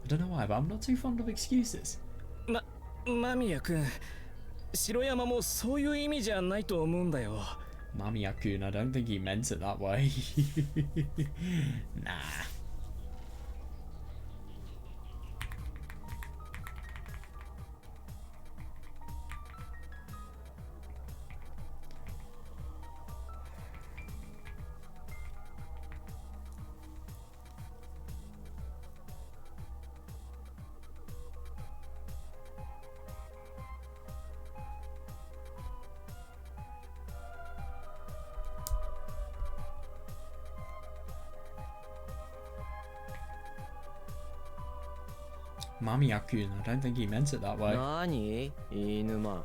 I don't know why, but I'm not too fond of excuses. 間宮君、城山もそういう意味じゃないと思うんだよ。Mamiya-kun, I don't think he meant it that way. Nah. Mamiya-kun, I don't think he meant it that way. 何犬間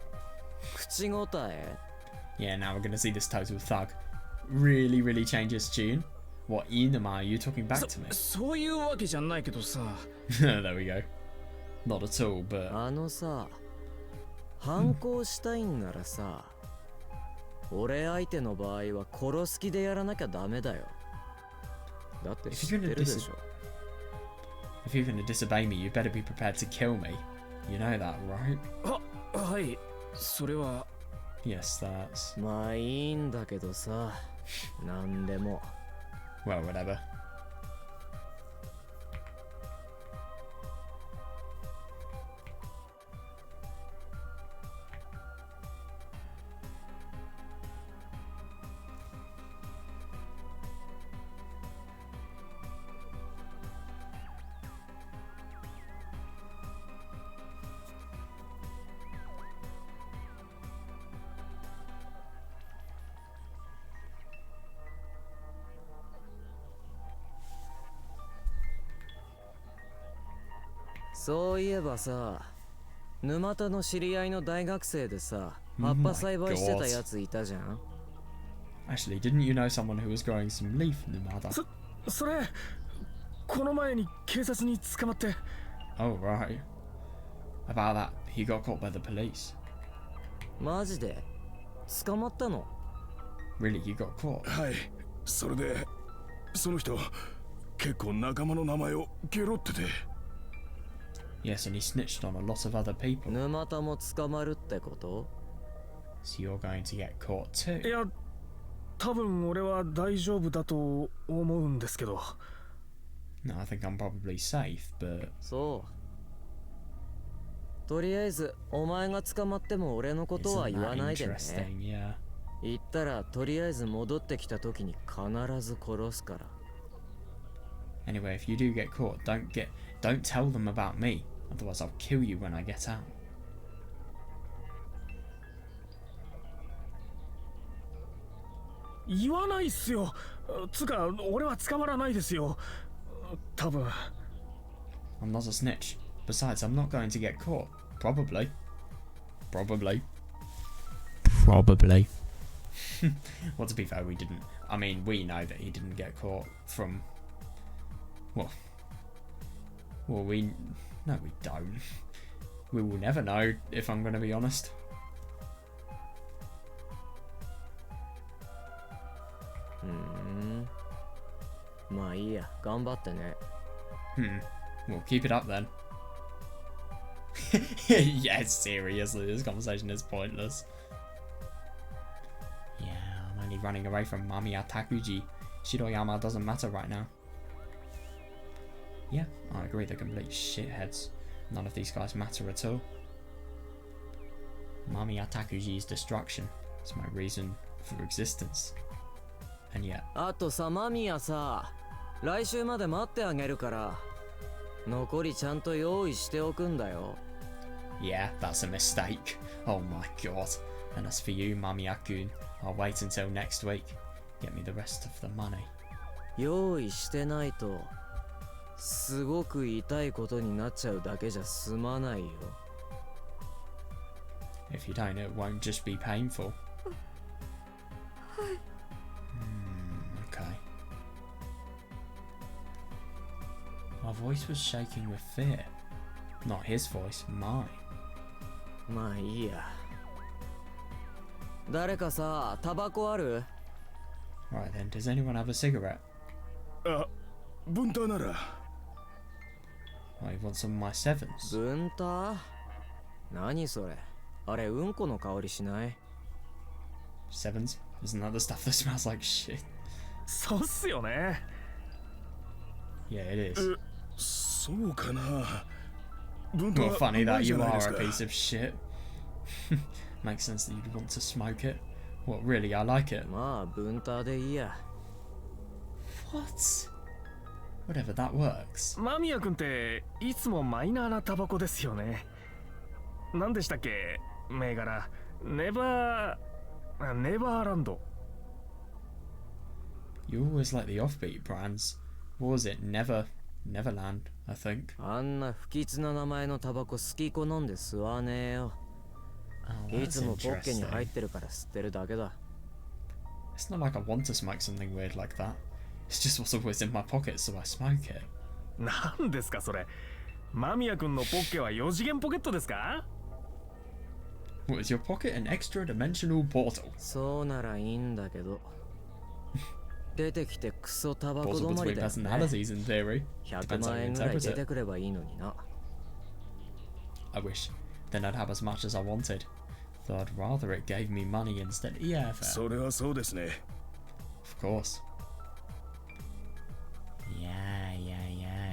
口答え Yeah, now we're gonna see this total thug really, really change his tune. What Inuma are you talking back to me? そういうわけじゃないけどさ。 There we go. Not at all, but あのさ反抗したいんならさ、俺相手の場合は殺す気でやらなきゃダメだよ。だって知ってるでしょ。 if you're gonna disobey me, you better be prepared to kill me. You know that, right? はい、それは。 Yes, that's... まあいいんだけどさ、なんでも。 Well, whatever.そういえばさ、沼田の知り合いの大学生でさ、葉っぱ栽培してたやついたじゃん。 Actually, didn't you know someone who was growing some leaf in Numada? それ、この前に警察に捕まって。 Oh, right. About that, he got caught by the police. マジで捕まったの？ Really, he got caught? はい、それで、その人、結構仲間の名前をゲロってて。 Yes, and he snitched on a lot of other people. 沼田も捕まるってこと？ So you're going to get caught too? いや、多分俺は大丈夫だと思うんですけど。 No, I think I'm probably safe, but... そう。とりあえず、お前が捕まっても俺のことは Isn't 言わ that ないでね。 interesting? Yeah. 言ったら、とりあえず戻ってきた時に必ず殺すから。 Anyway, if you do get caught, don't tell them about me. Otherwise, I'll kill you when I get out. 言わないっすよ。つか、俺は捕まらないですよ。多分。 I'm not a snitch. Besides, I'm not going to get caught. Probably. Probably. Probably. Well, to be fair, we didn't. I mean, we know that he didn't get caught from... Well, we... No, we don't. We will never know, if I'm going to be honest. まあいいや、頑張ってね。Well, keep it up then. Yeah, seriously, this conversation is pointless. Yeah, I'm only running away from Mamiya Takuji. Shiroyama doesn't matter right now. Yeah, I agree, they're complete shitheads. None of these guys matter at all. Mamiya Takuji's destruction is my reason for existence. And yet... あとさ、マミヤさ、来週まで待ってあげるから、残りちゃんと用意しておくんだよ。Yeah, that's a mistake. Oh my god. And as for you, Mamiya-kun, I'll wait until next week. Get me the rest of the money. 用意してないと、すごく痛いことになっちゃうだけじゃ済まないよ。If you don't, it won't just be painful. Okay. My voice was shaking with fear. Not his voice, mine. まあいいや。誰かさ、タバコある？ Right then, does anyone have a cigarette? あ、分担なら。Oh, you want some of my sevens? 分担？何それ？あれ、うんこの香りしない？ Sevens? Isn't that the stuff that smells like shit? そうっすよね。 Yeah, it is. そうかな。文太 Well, は funny うま that いじゃ you ないで are す a か。 piece of shit. Makes sense that you'd want to smoke it. What, really? I like it. まあ分担でいいや。 What? Whatever, that works. 間宮君っていつもマイナーなタバコですよね。何でしたっけ銘柄。ネバーランド。 You always like the offbeat brands. What was it? Neverland, I think. あんな不吉な名前のタバコ好き好んで吸わねえよ。 Oh, い that's つもポッケに interesting. 入ってるから吸ってるだけだ。 It's not like I want to smoke something weird like that. It's just what's always in my pocket, so I smoke it. 何ですかそれ。間宮君のポッケは4次元ポケットですか？ What, is your pocket an extra dimensional portal? そうならいいんだけど。出てきてクソタバコ Portal 止まり between だよね。 personalities in theory. 100 Depends how 万 you 円ぐらい interpret 出 it. てくればいいのにな。 I wish. Then I'd have as much as I wanted. Though I'd rather it gave me money instead. Yeah, fair. それはそうですね。 Of course. Yeah.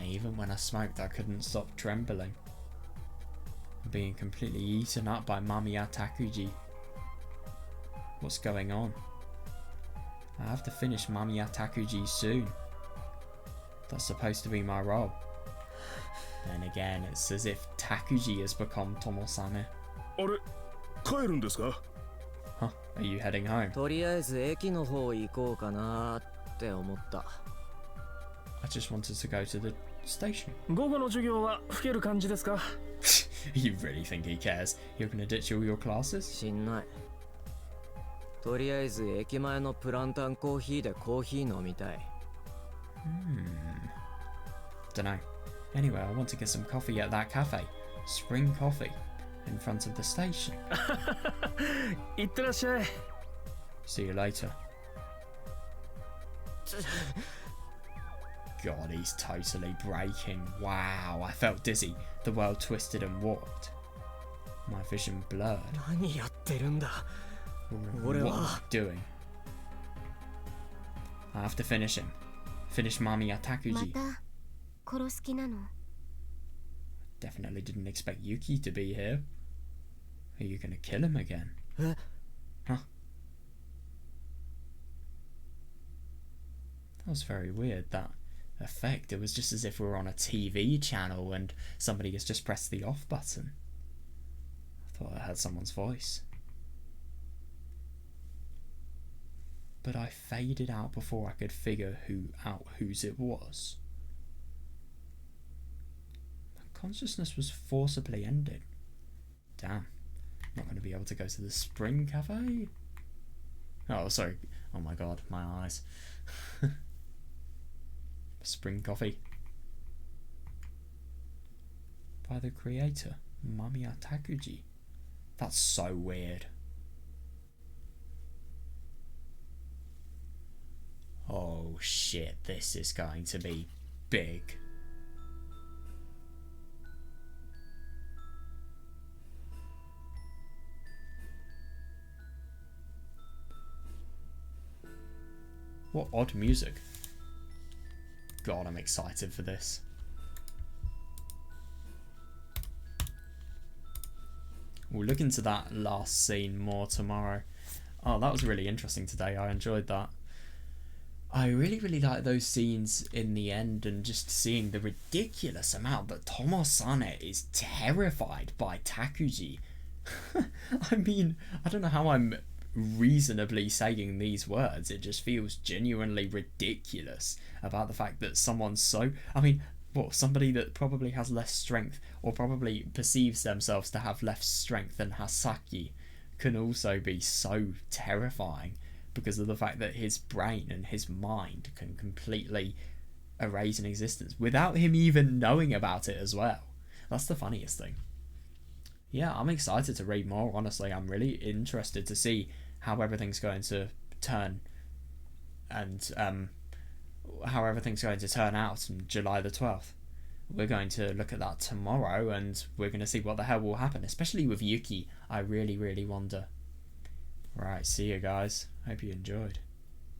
Even when I smoked, I couldn't stop trembling. Being completely eaten up by Mamiya Takuji. What's going on? I have to finish Mamiya Takuji soon. That's supposed to be my role. Then again, it's as if Takuji has become Tomosane. あれ、帰るんですか？ Huh? Are you heading home? とりあえず駅の方行こうかなって思った。 I just wanted to go to the station. 午後の授業は老ける感じですか？ You really think he cares? You're gonna ditch all your classes? しんない。とりあえず駅前のプランタンコーヒーでコーヒー飲みたい。Dunno. Anyway, I want to get some coffee at that cafe. Spring coffee. In front of the station. いってらっしゃい。 See you later. God, he's totally breaking. Wow, I felt dizzy. The world twisted and warped. My vision blurred. 何やってるんだ。 What am 俺は I doing? I have to finish him. Finish Mamiya ま Takuji. た殺す気なの？ Definitely didn't expect Yuki to be here. Are you gonna kill him again? え Huh? That was very weird, that effect. It was just as if we were on a TV channel and somebody has just pressed the off button. I thought I heard someone's voice. But I faded out before I could figure out whose it was. My consciousness was forcibly ended. Damn. Not going to be able to go to the Spring Cafe? Oh, sorry. Oh my god, my eyes. Spring Coffee. By the creator, Mamiya Takuji. That's so weird. Oh shit, this is going to be big. What odd music. God, I'm excited for this. We'll look into that last scene more tomorrow. Oh, that was really interesting today. I enjoyed that. I really like those scenes in the end and just seeing the ridiculous amount that Tomosane is terrified by Takuji. I mean, I don't know how I'm reasonably saying these words. It just feels genuinely ridiculous about the fact that someone's so... I mean, what, somebody that probably has less strength or probably perceives themselves to have less strength than Hasaki can also be so terrifying because of the fact that his brain and his mind can completely erase an existence without him even knowing about it as well. That's the funniest thing. Yeah, I'm excited to read more, honestly. I'm really interested to see how everything's going to turn and how everything's going to turn out on July the 12th. We're going to look at that tomorrow and we're going to see what the hell will happen, especially with Yuki. I really wonder. Right, see you guys. Hope you enjoyed.